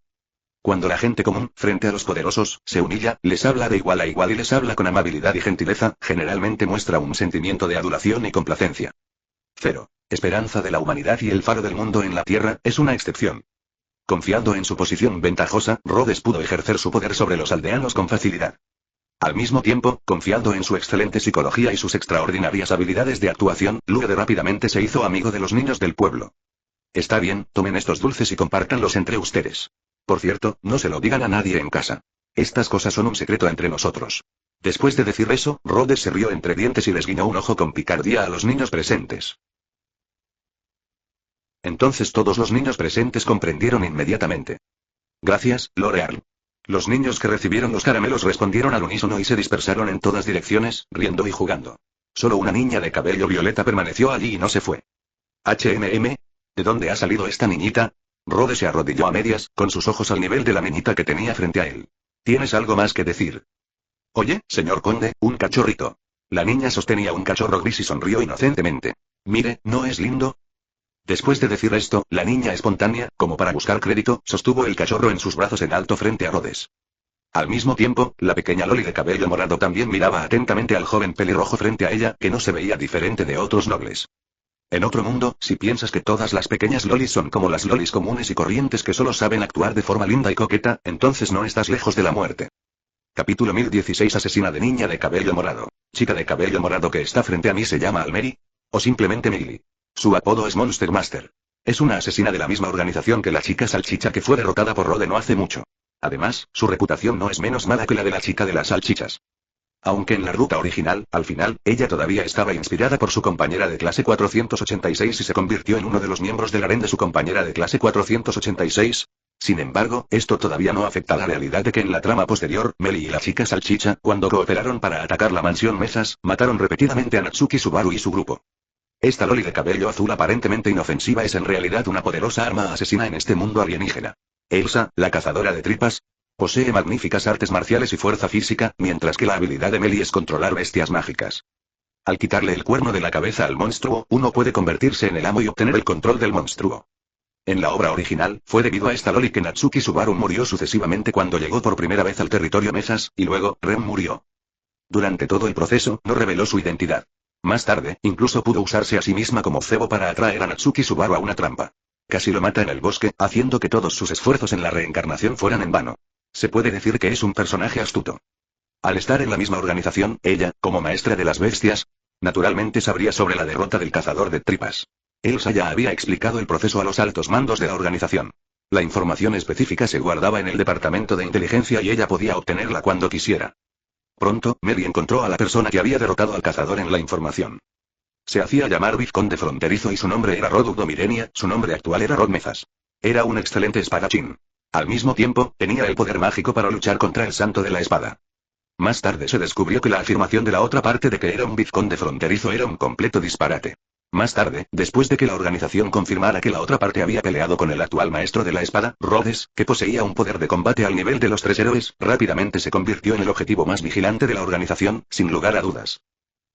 Cuando la gente común, frente a los poderosos, se humilla, les habla de igual a igual y les habla con amabilidad y gentileza, generalmente muestra un sentimiento de adulación y complacencia. 0. Esperanza de la humanidad y el faro del mundo en la tierra, es una excepción. Confiando en su posición ventajosa, Rhodes pudo ejercer su poder sobre los aldeanos con facilidad. Al mismo tiempo, confiando en su excelente psicología y sus extraordinarias habilidades de actuación, Lude rápidamente se hizo amigo de los niños del pueblo. Está bien, tomen estos dulces y compártanlos entre ustedes. Por cierto, no se lo digan a nadie en casa. Estas cosas son un secreto entre nosotros. Después de decir eso, Rhodes se rió entre dientes y les guiñó un ojo con picardía a los niños presentes. Entonces todos los niños presentes comprendieron inmediatamente. Gracias, Lord Earl. Los niños que recibieron los caramelos respondieron al unísono y se dispersaron en todas direcciones, riendo y jugando. Solo una niña de cabello violeta permaneció allí y no se fue. ¿De dónde ha salido esta niñita? Rhodes se arrodilló a medias, con sus ojos al nivel de la niñita que tenía frente a él. ¿Tienes algo más que decir? Oye, señor conde, un cachorrito. La niña sostenía un cachorro gris y sonrió inocentemente. Mire, ¿no es lindo? Después de decir esto, la niña espontánea, como para buscar crédito, sostuvo el cachorro en sus brazos en alto frente a Rhodes. Al mismo tiempo, la pequeña Loli de cabello morado también miraba atentamente al joven pelirrojo frente a ella, que no se veía diferente de otros nobles. En otro mundo, si piensas que todas las pequeñas lolis son como las lolis comunes y corrientes que solo saben actuar de forma linda y coqueta, entonces no estás lejos de la muerte. Capítulo 1016. Asesina de niña de cabello morado. Chica de cabello morado que está frente a mí se llama Almeri. O simplemente Millie. Su apodo es Monster Master. Es una asesina de la misma organización que la chica salchicha que fue derrotada por Rode no hace mucho. Además, su reputación no es menos mala que la de la chica de las salchichas. Aunque en la ruta original, al final, ella todavía estaba inspirada por su compañera de clase 486 y se convirtió en uno de los miembros del harén de su compañera de clase 486. Sin embargo, esto todavía no afecta la realidad de que en la trama posterior, Meli y la chica salchicha, cuando cooperaron para atacar la mansión Mesas, mataron repetidamente a Natsuki Subaru y su grupo. Esta Loli de cabello azul aparentemente inofensiva es en realidad una poderosa arma asesina en este mundo alienígena. Elsa, la cazadora de tripas, posee magníficas artes marciales y fuerza física, mientras que la habilidad de Meli es controlar bestias mágicas. Al quitarle el cuerno de la cabeza al monstruo, uno puede convertirse en el amo y obtener el control del monstruo. En la obra original, fue debido a esta Loli que Natsuki Subaru murió sucesivamente cuando llegó por primera vez al territorio Mesas, y luego, Rem murió. Durante todo el proceso, no reveló su identidad. Más tarde, incluso pudo usarse a sí misma como cebo para atraer a Natsuki Subaru a una trampa. Casi lo mata en el bosque, haciendo que todos sus esfuerzos en la reencarnación fueran en vano. Se puede decir que es un personaje astuto. Al estar en la misma organización, ella, como maestra de las bestias, naturalmente sabría sobre la derrota del cazador de tripas. Elsa ya había explicado el proceso a los altos mandos de la organización. La información específica se guardaba en el departamento de inteligencia y ella podía obtenerla cuando quisiera. Pronto, Mary encontró a la persona que había derrotado al cazador en la información. Se hacía llamar vizconde fronterizo y su nombre era Rod Mirenia, su nombre actual era Rod Mezas. Era un excelente espadachín. Al mismo tiempo, tenía el poder mágico para luchar contra el santo de la espada. Más tarde se descubrió que la afirmación de la otra parte de que era un vizconde fronterizo era un completo disparate. Más tarde, después de que la organización confirmara que la otra parte había peleado con el actual maestro de la espada, Rhodes, que poseía un poder de combate al nivel de los 3 héroes, rápidamente se convirtió en el objetivo más vigilante de la organización, sin lugar a dudas.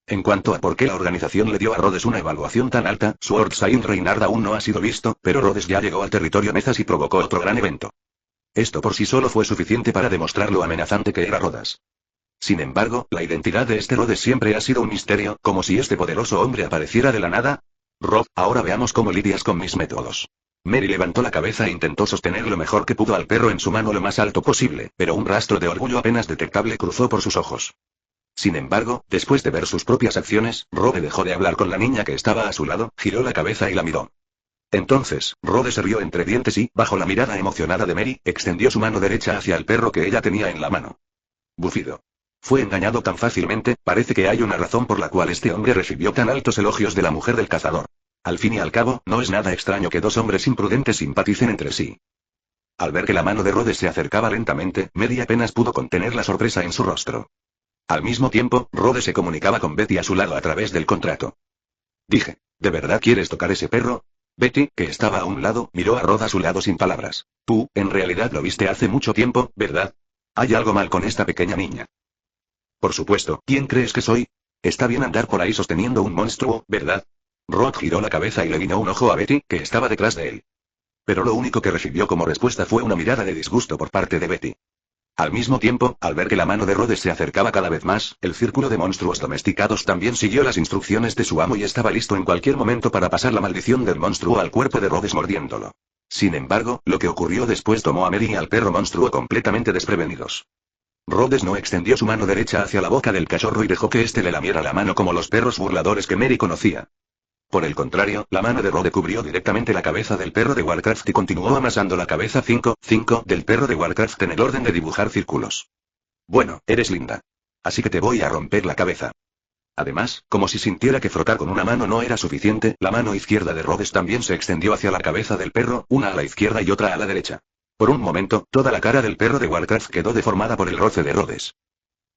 En cuanto a por qué la organización le dio a Rhodes una evaluación tan alta, Sword Saint Reynard aún no ha sido visto, pero Rhodes ya llegó al territorio Mezas y provocó otro gran evento. Esto por sí solo fue suficiente para demostrar lo amenazante que era Rhodes. Sin embargo, la identidad de este Rhodes siempre ha sido un misterio, como si este poderoso hombre apareciera de la nada. Rod, ahora veamos cómo lidias con mis métodos. Mary levantó la cabeza e intentó sostener lo mejor que pudo al perro en su mano lo más alto posible, pero un rastro de orgullo apenas detectable cruzó por sus ojos. Sin embargo, después de ver sus propias acciones, Rod dejó de hablar con la niña que estaba a su lado, giró la cabeza y la miró. Entonces, Rhodes se rió entre dientes y, bajo la mirada emocionada de Mary, extendió su mano derecha hacia el perro que ella tenía en la mano. Bufido. Fue engañado tan fácilmente, parece que hay una razón por la cual este hombre recibió tan altos elogios de la mujer del cazador. Al fin y al cabo, no es nada extraño que dos hombres imprudentes simpaticen entre sí. Al ver que la mano de Rhodes se acercaba lentamente, Mary apenas pudo contener la sorpresa en su rostro. Al mismo tiempo, Rhodes se comunicaba con Betty a su lado a través del contrato. Dije, ¿de verdad quieres tocar ese perro? Betty, que estaba a un lado, miró a Rod a su lado sin palabras. Tú, en realidad lo viste hace mucho tiempo, ¿verdad? Hay algo mal con esta pequeña niña. Por supuesto, ¿quién crees que soy? Está bien andar por ahí sosteniendo un monstruo, ¿verdad? Rod giró la cabeza y le guiñó un ojo a Betty, que estaba detrás de él. Pero lo único que recibió como respuesta fue una mirada de disgusto por parte de Betty. Al mismo tiempo, al ver que la mano de Rhodes se acercaba cada vez más, el círculo de monstruos domesticados también siguió las instrucciones de su amo y estaba listo en cualquier momento para pasar la maldición del monstruo al cuerpo de Rhodes mordiéndolo. Sin embargo, lo que ocurrió después tomó a Mary y al perro monstruo completamente desprevenidos. Rhodes no extendió su mano derecha hacia la boca del cachorro y dejó que éste le lamiera la mano como los perros burladores que Mary conocía. Por el contrario, la mano de Rhodes cubrió directamente la cabeza del perro de Warcraft y continuó amasando la cabeza 5 del perro de Warcraft en el orden de dibujar círculos. Bueno, eres linda. Así que te voy a romper la cabeza. Además, como si sintiera que frotar con una mano no era suficiente, la mano izquierda de Rhodes también se extendió hacia la cabeza del perro, una a la izquierda y otra a la derecha. Por un momento, toda la cara del perro de Warcraft quedó deformada por el roce de Rhodes.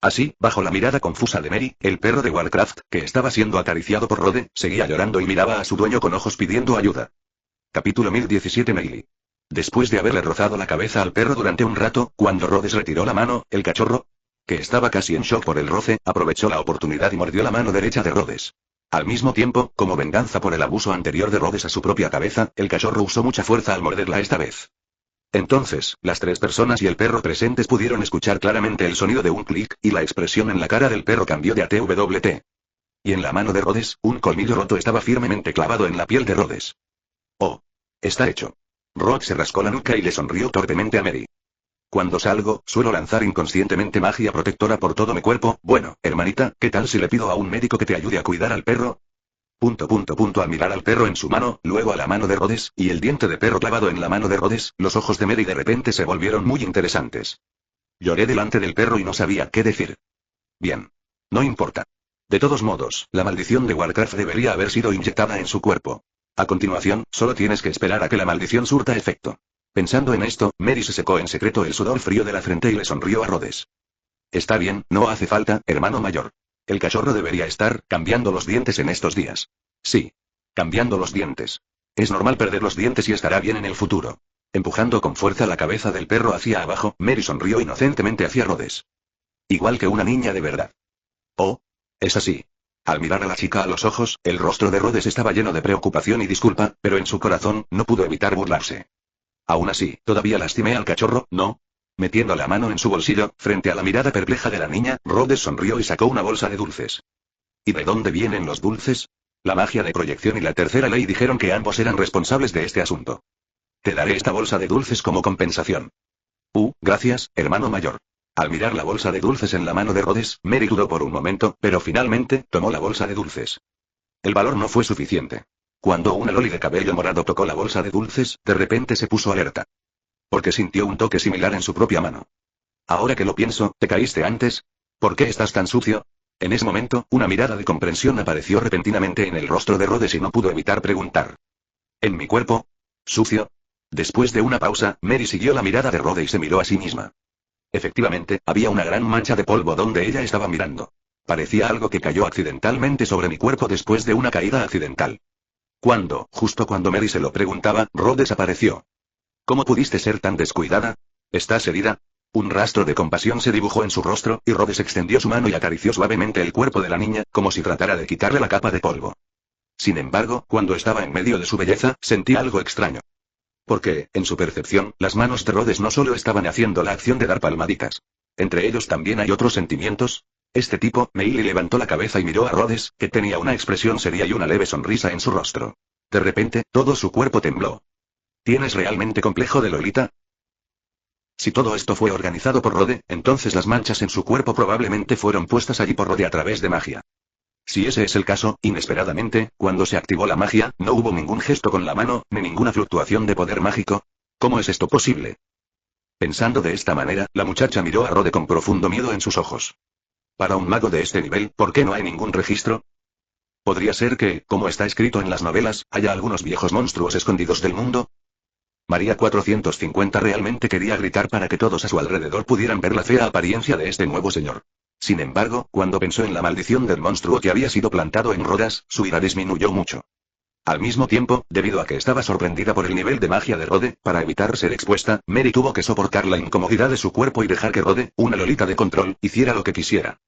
Así, bajo la mirada confusa de Mary, el perro de Warcraft, que estaba siendo acariciado por Rhodes, seguía llorando y miraba a su dueño con ojos pidiendo ayuda. Capítulo 1017 Melee. Después de haberle rozado la cabeza al perro durante un rato, cuando Rhodes retiró la mano, el cachorro, que estaba casi en shock por el roce, aprovechó la oportunidad y mordió la mano derecha de Rhodes. Al mismo tiempo, como venganza por el abuso anterior de Rhodes a su propia cabeza, el cachorro usó mucha fuerza al morderla esta vez. Entonces, las tres personas y el perro presentes pudieron escuchar claramente el sonido de un clic, y la expresión en la cara del perro cambió de ATWT. Y en la mano de Rhodes, un colmillo roto estaba firmemente clavado en la piel de Rhodes. Oh. Está hecho. Rod se rascó la nuca y le sonrió torpemente a Mary. Cuando salgo, suelo lanzar inconscientemente magia protectora por todo mi cuerpo. Bueno, hermanita, ¿qué tal si le pido a un médico que te ayude a cuidar al perro? Al mirar al perro en su mano, luego a la mano de Rhodes, y el diente de perro clavado en la mano de Rhodes, los ojos de Mary de repente se volvieron muy interesantes. Lloré delante del perro y no sabía qué decir. Bien. No importa. De todos modos, la maldición de Warcraft debería haber sido inyectada en su cuerpo. A continuación, solo tienes que esperar a que la maldición surta efecto. Pensando en esto, Mary se secó en secreto el sudor frío de la frente y le sonrió a Rhodes. Está bien, no hace falta, hermano mayor. El cachorro debería estar cambiando los dientes en estos días. Sí. Cambiando los dientes. Es normal perder los dientes y estará bien en el futuro. Empujando con fuerza la cabeza del perro hacia abajo, Mary sonrió inocentemente hacia Rhodes. Igual que una niña de verdad. Oh. Es así. Al mirar a la chica a los ojos, el rostro de Rhodes estaba lleno de preocupación y disculpa, pero en su corazón, no pudo evitar burlarse. Aún así, todavía lastimé al cachorro, ¿no? Metiendo la mano en su bolsillo, frente a la mirada perpleja de la niña, Rhodes sonrió y sacó una bolsa de dulces. ¿Y de dónde vienen los dulces? La magia de proyección y la tercera ley dijeron que ambos eran responsables de este asunto. Te daré esta bolsa de dulces como compensación. Gracias, hermano mayor. Al mirar la bolsa de dulces en la mano de Rhodes, Mary dudó por un momento, pero finalmente, tomó la bolsa de dulces. El valor no fue suficiente. Cuando una loli de cabello morado tocó la bolsa de dulces, de repente se puso alerta. Porque sintió un toque similar en su propia mano. Ahora que lo pienso, ¿te caíste antes? ¿Por qué estás tan sucio? En ese momento, una mirada de comprensión apareció repentinamente en el rostro de Rhodes y no pudo evitar preguntar. ¿En mi cuerpo? ¿Sucio? Después de una pausa, Mary siguió la mirada de Rhodes y se miró a sí misma. Efectivamente, había una gran mancha de polvo donde ella estaba mirando. Parecía algo que cayó accidentalmente sobre mi cuerpo después de una caída accidental. Justo cuando Mary se lo preguntaba, Rhodes apareció. ¿Cómo pudiste ser tan descuidada? ¿Estás herida? Un rastro de compasión se dibujó en su rostro, y Rhodes extendió su mano y acarició suavemente el cuerpo de la niña, como si tratara de quitarle la capa de polvo. Sin embargo, cuando estaba en medio de su belleza, sentí algo extraño. Porque, en su percepción, las manos de Rhodes no solo estaban haciendo la acción de dar palmaditas. Entre ellos también hay otros sentimientos. Este tipo, Meili levantó la cabeza y miró a Rhodes, que tenía una expresión seria y una leve sonrisa en su rostro. De repente, todo su cuerpo tembló. ¿Tienes realmente complejo de Lolita? Si todo esto fue organizado por Rhodes, entonces las manchas en su cuerpo probablemente fueron puestas allí por Rhodes a través de magia. Si ese es el caso, inesperadamente, cuando se activó la magia, no hubo ningún gesto con la mano, ni ninguna fluctuación de poder mágico. ¿Cómo es esto posible? Pensando de esta manera, la muchacha miró a Rode con profundo miedo en sus ojos. Para un mago de este nivel, ¿por qué no hay ningún registro? ¿Podría ser que, como está escrito en las novelas, haya algunos viejos monstruos escondidos del mundo? María 450 realmente quería gritar para que todos a su alrededor pudieran ver la fea apariencia de este nuevo señor. Sin embargo, cuando pensó en la maldición del monstruo que había sido plantado en Rodas, su ira disminuyó mucho. Al mismo tiempo, debido a que estaba sorprendida por el nivel de magia de Rode, para evitar ser expuesta, Mary tuvo que soportar la incomodidad de su cuerpo y dejar que Rode, una lolita de control, hiciera lo que quisiera.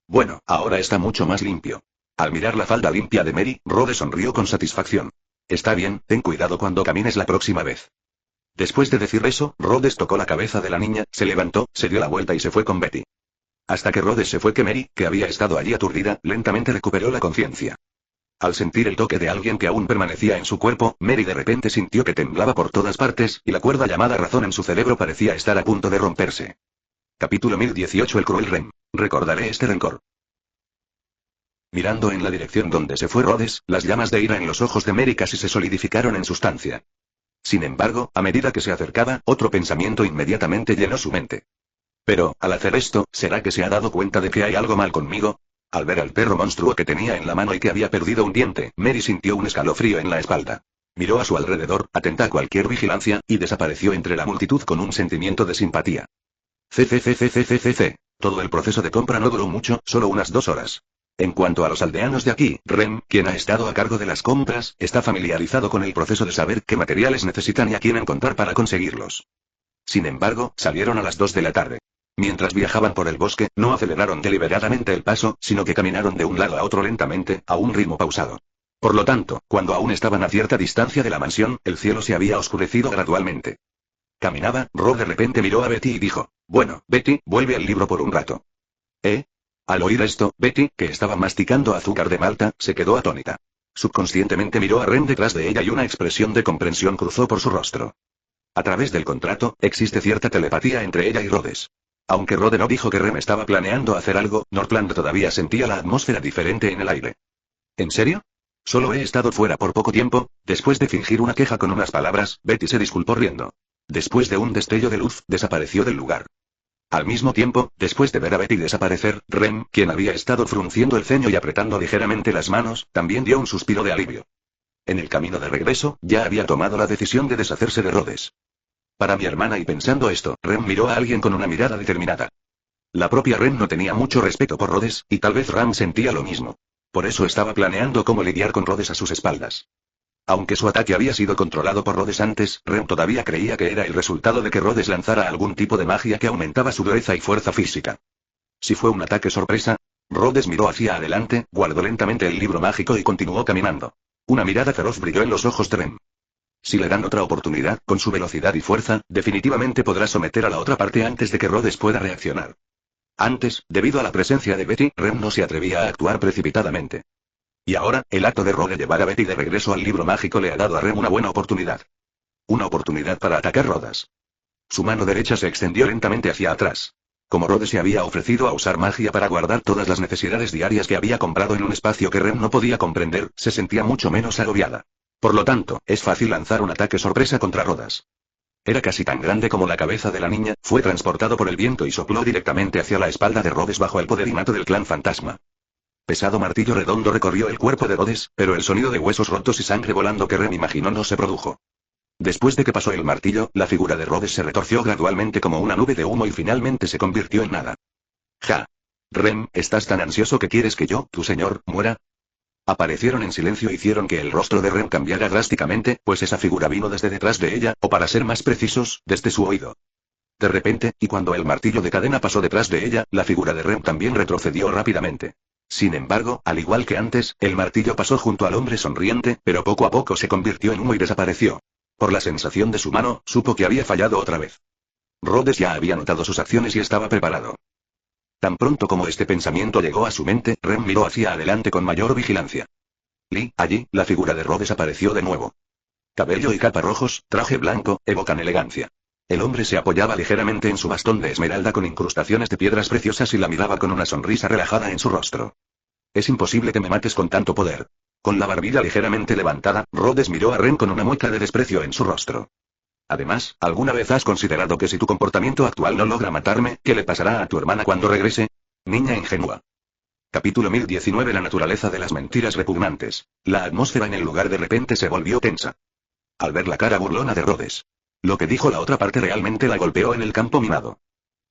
Bueno, ahora está mucho más limpio. Al mirar la falda limpia de Mary, Rode sonrió con satisfacción. Está bien, ten cuidado cuando camines la próxima vez. Después de decir eso, Rhodes tocó la cabeza de la niña, se levantó, se dio la vuelta y se fue con Betty. Hasta que Rhodes se fue que Mary, que había estado allí aturdida, lentamente recuperó la conciencia. Al sentir el toque de alguien que aún permanecía en su cuerpo, Mary de repente sintió que temblaba por todas partes, y la cuerda llamada razón en su cerebro parecía estar a punto de romperse. Capítulo 1018 El cruel Rem. Recordaré este rencor. Mirando en la dirección donde se fue Rhodes, las llamas de ira en los ojos de Mary casi se solidificaron en sustancia. Sin embargo, a medida que se acercaba, otro pensamiento inmediatamente llenó su mente. Pero, al hacer esto, ¿será que se ha dado cuenta de que hay algo mal conmigo? Al ver al perro monstruo que tenía en la mano y que había perdido un diente, Mary sintió un escalofrío en la espalda. Miró a su alrededor, atenta a cualquier vigilancia, y desapareció entre la multitud con un sentimiento de simpatía. CCCCCCCC. Todo el proceso de compra no duró mucho, solo unas 2 horas. En cuanto a los aldeanos de aquí, Rem, quien ha estado a cargo de las compras, está familiarizado con el proceso de saber qué materiales necesitan y a quién encontrar para conseguirlos. Sin embargo, salieron a las 2 de la tarde. Mientras viajaban por el bosque, no aceleraron deliberadamente el paso, sino que caminaron de un lado a otro lentamente, a un ritmo pausado. Por lo tanto, cuando aún estaban a cierta distancia de la mansión, el cielo se había oscurecido gradualmente. Caminaba, Rod de repente miró a Betty y dijo, bueno, Betty, vuelve al libro por un rato. ¿Eh? Al oír esto, Betty, que estaba masticando azúcar de malta, se quedó atónita. Subconscientemente miró a Ren detrás de ella y una expresión de comprensión cruzó por su rostro. A través del contrato, existe cierta telepatía entre ella y Rhodes. Aunque Rode no dijo que Rem estaba planeando hacer algo, Northland todavía sentía la atmósfera diferente en el aire. ¿En serio? Solo he estado fuera por poco tiempo. Después de fingir una queja con unas palabras, Betty se disculpó riendo. Después de un destello de luz, desapareció del lugar. Al mismo tiempo, después de ver a Betty desaparecer, Rem, quien había estado frunciendo el ceño y apretando ligeramente las manos, también dio un suspiro de alivio. En el camino de regreso, ya había tomado la decisión de deshacerse de Rhodes. Para mi hermana y pensando esto, Rem miró a alguien con una mirada determinada. La propia Rem no tenía mucho respeto por Rhodes, y tal vez Ram sentía lo mismo. Por eso estaba planeando cómo lidiar con Rhodes a sus espaldas. Aunque su ataque había sido controlado por Rhodes antes, Rem todavía creía que era el resultado de que Rhodes lanzara algún tipo de magia que aumentaba su dureza y fuerza física. Si fue un ataque sorpresa, Rhodes miró hacia adelante, guardó lentamente el libro mágico y continuó caminando. Una mirada feroz brilló en los ojos de Rem. Si le dan otra oportunidad, con su velocidad y fuerza, definitivamente podrá someter a la otra parte antes de que Rhodes pueda reaccionar. Antes, debido a la presencia de Betty, Rem no se atrevía a actuar precipitadamente. Y ahora, el acto de Rhodes llevar a Betty de regreso al libro mágico le ha dado a Rem una buena oportunidad. Una oportunidad para atacar Rhodes. Su mano derecha se extendió lentamente hacia atrás. Como Rhodes se había ofrecido a usar magia para guardar todas las necesidades diarias que había comprado en un espacio que Rem no podía comprender, se sentía mucho menos agobiada. Por lo tanto, es fácil lanzar un ataque sorpresa contra Rhodes. Era casi tan grande como la cabeza de la niña, fue transportado por el viento y sopló directamente hacia la espalda de Rhodes bajo el poder innato del clan fantasma. Pesado martillo redondo recorrió el cuerpo de Rhodes, pero el sonido de huesos rotos y sangre volando que Rem imaginó no se produjo. Después de que pasó el martillo, la figura de Rhodes se retorció gradualmente como una nube de humo y finalmente se convirtió en nada. Ja. Rem, ¿estás tan ansioso que quieres que yo, tu señor, muera? Aparecieron en silencio e hicieron que el rostro de Rem cambiara drásticamente, pues esa figura vino desde detrás de ella, o para ser más precisos, desde su oído. De repente, y cuando el martillo de cadena pasó detrás de ella, la figura de Rem también retrocedió rápidamente. Sin embargo, al igual que antes, el martillo pasó junto al hombre sonriente, pero poco a poco se convirtió en humo y desapareció. Por la sensación de su mano, supo que había fallado otra vez. Rhodes ya había notado sus acciones y estaba preparado. Tan pronto como este pensamiento llegó a su mente, Rem miró hacia adelante con mayor vigilancia. Allí, la figura de Rhodes apareció de nuevo. Cabello y capa rojos, traje blanco, evocan elegancia. El hombre se apoyaba ligeramente en su bastón de esmeralda con incrustaciones de piedras preciosas y la miraba con una sonrisa relajada en su rostro. Es imposible que me mates con tanto poder. Con la barbilla ligeramente levantada, Rhodes miró a Rem con una mueca de desprecio en su rostro. Además, ¿alguna vez has considerado que si tu comportamiento actual no logra matarme, qué le pasará a tu hermana cuando regrese? Niña ingenua. Capítulo 1019. La naturaleza de las mentiras repugnantes. La atmósfera en el lugar de repente se volvió tensa. Al ver la cara burlona de Rhodes. Lo que dijo la otra parte realmente la golpeó en el campo minado.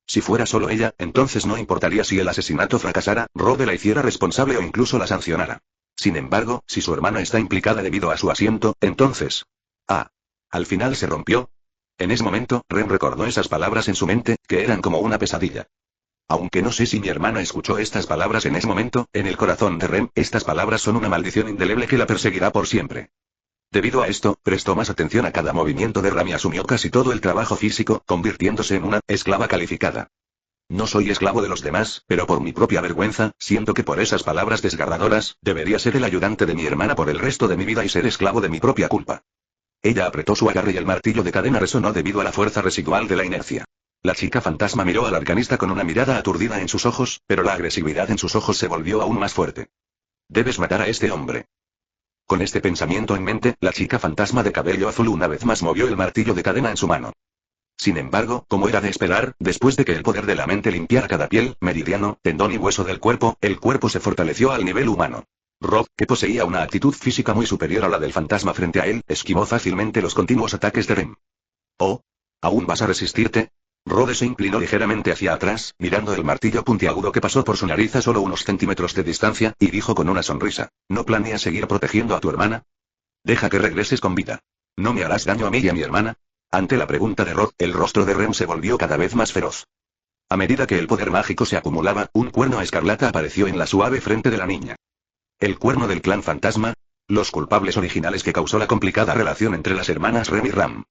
Si fuera solo ella, entonces no importaría si el asesinato fracasara, Rhodes la hiciera responsable o incluso la sancionara. Sin embargo, si su hermana está implicada debido a su asiento, entonces... Al final se rompió. En ese momento, Rem recordó esas palabras en su mente, que eran como una pesadilla. Aunque no sé si mi hermana escuchó estas palabras en ese momento, en el corazón de Rem, estas palabras son una maldición indeleble que la perseguirá por siempre. Debido a esto, prestó más atención a cada movimiento de Ram y asumió casi todo el trabajo físico, convirtiéndose en una esclava calificada. No soy esclavo de los demás, pero por mi propia vergüenza, siento que por esas palabras desgarradoras, debería ser el ayudante de mi hermana por el resto de mi vida y ser esclavo de mi propia culpa. Ella apretó su agarre y el martillo de cadena resonó debido a la fuerza residual de la inercia. La chica fantasma miró al arcanista con una mirada aturdida en sus ojos, pero la agresividad en sus ojos se volvió aún más fuerte. Debes matar a este hombre. Con este pensamiento en mente, la chica fantasma de cabello azul una vez más movió el martillo de cadena en su mano. Sin embargo, como era de esperar, después de que el poder de la mente limpiara cada piel, meridiano, tendón y hueso del cuerpo, el cuerpo se fortaleció al nivel humano. Rob, que poseía una actitud física muy superior a la del fantasma frente a él, esquivó fácilmente los continuos ataques de Rem. «Oh, ¿aún vas a resistirte?» Rhodes se inclinó ligeramente hacia atrás, mirando el martillo puntiagudo que pasó por su nariz a solo unos centímetros de distancia, y dijo con una sonrisa, «¿No planeas seguir protegiendo a tu hermana? Deja que regreses con vida. ¿No me harás daño a mí y a mi hermana?» Ante la pregunta de Rod, el rostro de Rem se volvió cada vez más feroz. A medida que el poder mágico se acumulaba, un cuerno escarlata apareció en la suave frente de la niña. El cuerno del clan fantasma, los culpables originales que causó la complicada relación entre las hermanas Rem y Ram.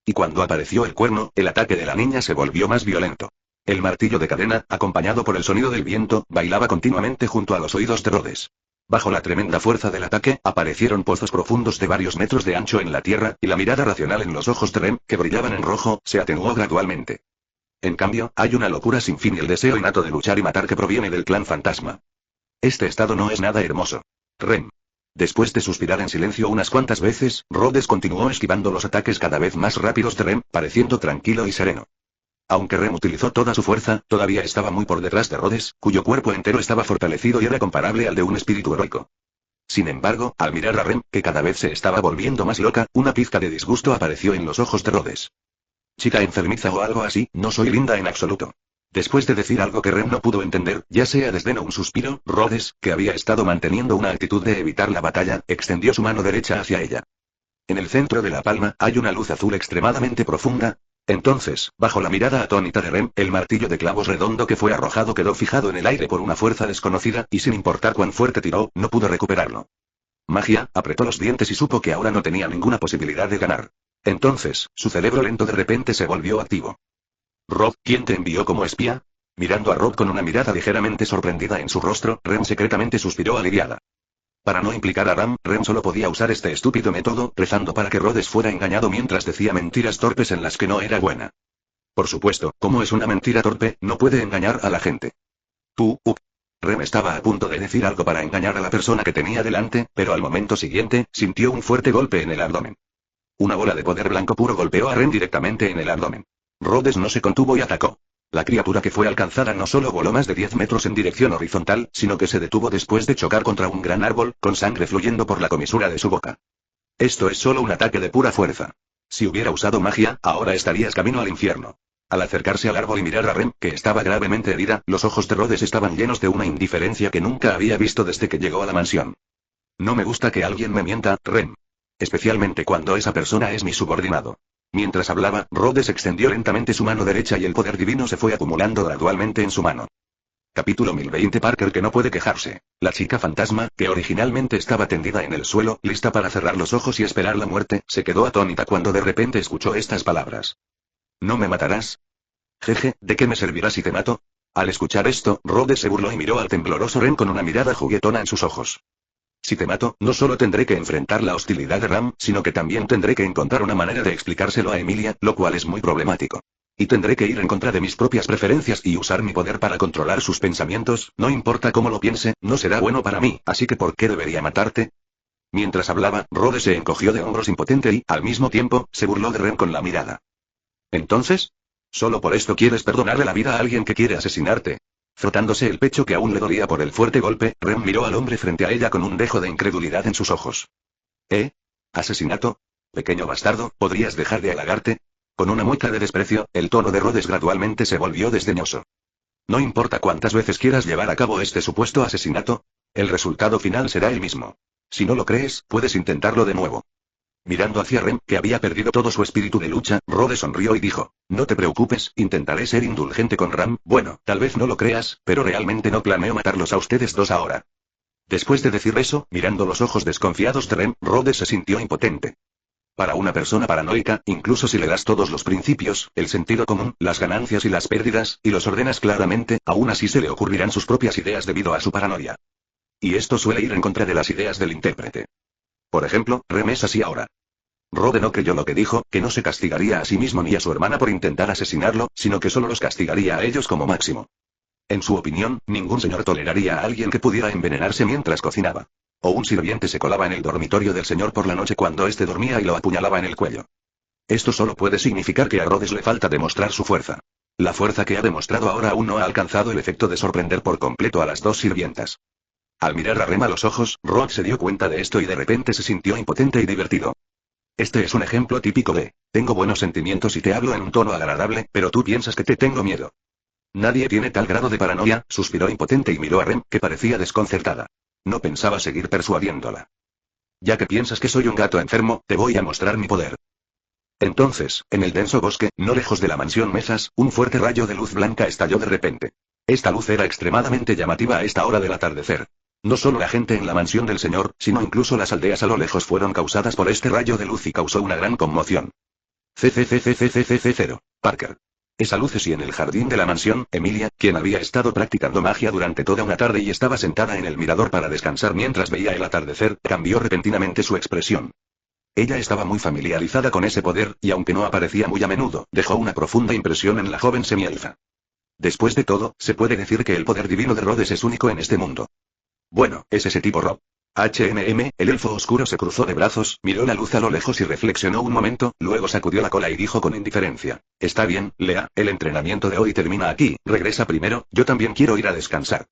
Y cuando apareció el cuerno, el ataque de la niña se volvió más violento. El martillo de cadena, acompañado por el sonido del viento, bailaba continuamente junto a los oídos de Rhodes. Bajo la tremenda fuerza del ataque, aparecieron pozos profundos de varios metros de ancho en la tierra, y la mirada racional en los ojos de Rem, que brillaban en rojo, se atenuó gradualmente. En cambio, hay una locura sin fin y el deseo innato de luchar y matar que proviene del clan fantasma. Este estado no es nada hermoso. Rem. Después de suspirar en silencio unas cuantas veces, Rhodes continuó esquivando los ataques cada vez más rápidos de Rem, pareciendo tranquilo y sereno. Aunque Rem utilizó toda su fuerza, todavía estaba muy por detrás de Rhodes, cuyo cuerpo entero estaba fortalecido y era comparable al de un espíritu heroico. Sin embargo, al mirar a Rem, que cada vez se estaba volviendo más loca, una pizca de disgusto apareció en los ojos de Rhodes. Chica enfermiza o algo así, no soy linda en absoluto. Después de decir algo que Rem no pudo entender, ya sea desdén o un suspiro, Rhodes, que había estado manteniendo una actitud de evitar la batalla, extendió su mano derecha hacia ella. En el centro de la palma, hay una luz azul extremadamente profunda. Entonces, bajo la mirada atónita de Rem, el martillo de clavos redondo que fue arrojado quedó fijado en el aire por una fuerza desconocida, y sin importar cuán fuerte tiró, no pudo recuperarlo. Magia, apretó los dientes y supo que ahora no tenía ninguna posibilidad de ganar. Entonces, su cerebro lento de repente se volvió activo. «Rob, ¿quién te envió como espía?» Mirando a Rob con una mirada ligeramente sorprendida en su rostro, Rem secretamente suspiró aliviada. Para no implicar a Ram, Rem solo podía usar este estúpido método, rezando para que Rhodes fuera engañado mientras decía mentiras torpes en las que no era buena. Por supuesto, como es una mentira torpe, no puede engañar a la gente. Rem estaba a punto de decir algo para engañar a la persona que tenía delante, pero al momento siguiente, sintió un fuerte golpe en el abdomen. Una bola de poder blanco puro golpeó a Rem directamente en el abdomen. Rhodes no se contuvo y atacó. La criatura que fue alcanzada no solo voló más de 10 metros en dirección horizontal, sino que se detuvo después de chocar contra un gran árbol, con sangre fluyendo por la comisura de su boca. Esto es solo un ataque de pura fuerza. Si hubiera usado magia, ahora estarías camino al infierno. Al acercarse al árbol y mirar a Rem, que estaba gravemente herida, los ojos de Rhodes estaban llenos de una indiferencia que nunca había visto desde que llegó a la mansión. No me gusta que alguien me mienta, Rem. Especialmente cuando esa persona es mi subordinado. Mientras hablaba, Rhodes extendió lentamente su mano derecha y el poder divino se fue acumulando gradualmente en su mano. Capítulo 1020. Parker que no puede quejarse. La chica fantasma, que originalmente estaba tendida en el suelo, lista para cerrar los ojos y esperar la muerte, se quedó atónita cuando de repente escuchó estas palabras. ¿No me matarás? Jeje, ¿de qué me servirá si te mato? Al escuchar esto, Rhodes se burló y miró al tembloroso Rem con una mirada juguetona en sus ojos. Si te mato, no solo tendré que enfrentar la hostilidad de Ram, sino que también tendré que encontrar una manera de explicárselo a Emilia, lo cual es muy problemático. Y tendré que ir en contra de mis propias preferencias y usar mi poder para controlar sus pensamientos, no importa cómo lo piense, no será bueno para mí, así que ¿por qué debería matarte? Mientras hablaba, Rhodes se encogió de hombros impotente y, al mismo tiempo, se burló de Rem con la mirada. ¿Entonces? ¿Solo por esto quieres perdonarle la vida a alguien que quiere asesinarte? Frotándose el pecho que aún le dolía por el fuerte golpe, Rem miró al hombre frente a ella con un dejo de incredulidad en sus ojos. ¿Eh? ¿Asesinato? Pequeño bastardo, ¿podrías dejar de halagarte? Con una mueca de desprecio, el tono de Rhodes gradualmente se volvió desdeñoso. No importa cuántas veces quieras llevar a cabo este supuesto asesinato, el resultado final será el mismo. Si no lo crees, puedes intentarlo de nuevo. Mirando hacia Rem, que había perdido todo su espíritu de lucha, Rhodes sonrió y dijo, no te preocupes, intentaré ser indulgente con Ram, bueno, tal vez no lo creas, pero realmente no planeo matarlos a ustedes dos ahora. Después de decir eso, mirando los ojos desconfiados de Rem, Rhodes se sintió impotente. Para una persona paranoica, incluso si le das todos los principios, el sentido común, las ganancias y las pérdidas, y los ordenas claramente, aún así se le ocurrirán sus propias ideas debido a su paranoia. Y esto suele ir en contra de las ideas del intérprete. Por ejemplo, Rem es así ahora. Rhodes no creyó lo que dijo, que no se castigaría a sí mismo ni a su hermana por intentar asesinarlo, sino que solo los castigaría a ellos como máximo. En su opinión, ningún señor toleraría a alguien que pudiera envenenarse mientras cocinaba. O un sirviente se colaba en el dormitorio del señor por la noche cuando éste dormía y lo apuñalaba en el cuello. Esto solo puede significar que a Rhodes le falta demostrar su fuerza. La fuerza que ha demostrado ahora aún no ha alcanzado el efecto de sorprender por completo a las dos sirvientas. Al mirar a Rem a los ojos, Rhodes se dio cuenta de esto y de repente se sintió impotente y divertido. Este es un ejemplo típico de, tengo buenos sentimientos y te hablo en un tono agradable, pero tú piensas que te tengo miedo. Nadie tiene tal grado de paranoia, suspiró impotente y miró a Rem, que parecía desconcertada. No pensaba seguir persuadiéndola. Ya que piensas que soy un gato enfermo, te voy a mostrar mi poder. Entonces, en el denso bosque, no lejos de la mansión Mesas, un fuerte rayo de luz blanca estalló de repente. Esta luz era extremadamente llamativa a esta hora del atardecer. No solo la gente en la mansión del señor, sino incluso las aldeas a lo lejos fueron causadas por este rayo de luz y causó una gran conmoción. CCCCCCC0. Parker. Esa luz es y en el jardín de la mansión, Emilia, quien había estado practicando magia durante toda una tarde y estaba sentada en el mirador para descansar mientras veía el atardecer, cambió repentinamente su expresión. Ella estaba muy familiarizada con ese poder, y aunque no aparecía muy a menudo, dejó una profunda impresión en la joven semielfa. Después de todo, se puede decir que el poder divino de Rhodes es único en este mundo. Bueno, es ese tipo Rob. HMM, el elfo oscuro se cruzó de brazos, miró la luz a lo lejos y reflexionó un momento, luego sacudió la cola y dijo con indiferencia. Está bien, Lea, el entrenamiento de hoy termina aquí, regresa primero, yo también quiero ir a descansar.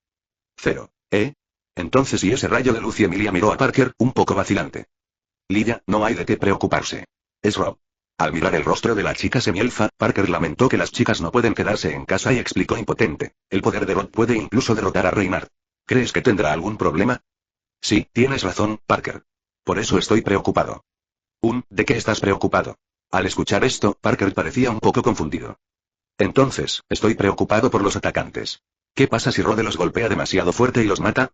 0. ¿Eh? Entonces ¿y ese rayo de luz? Y Emilia miró a Parker, un poco vacilante. Lidia, no hay de qué preocuparse. Es Rob. Al mirar el rostro de la chica semielfa, Parker lamentó que las chicas no pueden quedarse en casa y explicó impotente. El poder de Rob puede incluso derrotar a Reynard. ¿Crees que tendrá algún problema? Sí, tienes razón, Parker. Por eso estoy preocupado. ¿De qué estás preocupado? Al escuchar esto, Parker parecía un poco confundido. Entonces, estoy preocupado por los atacantes. ¿Qué pasa si Rhodes los golpea demasiado fuerte y los mata?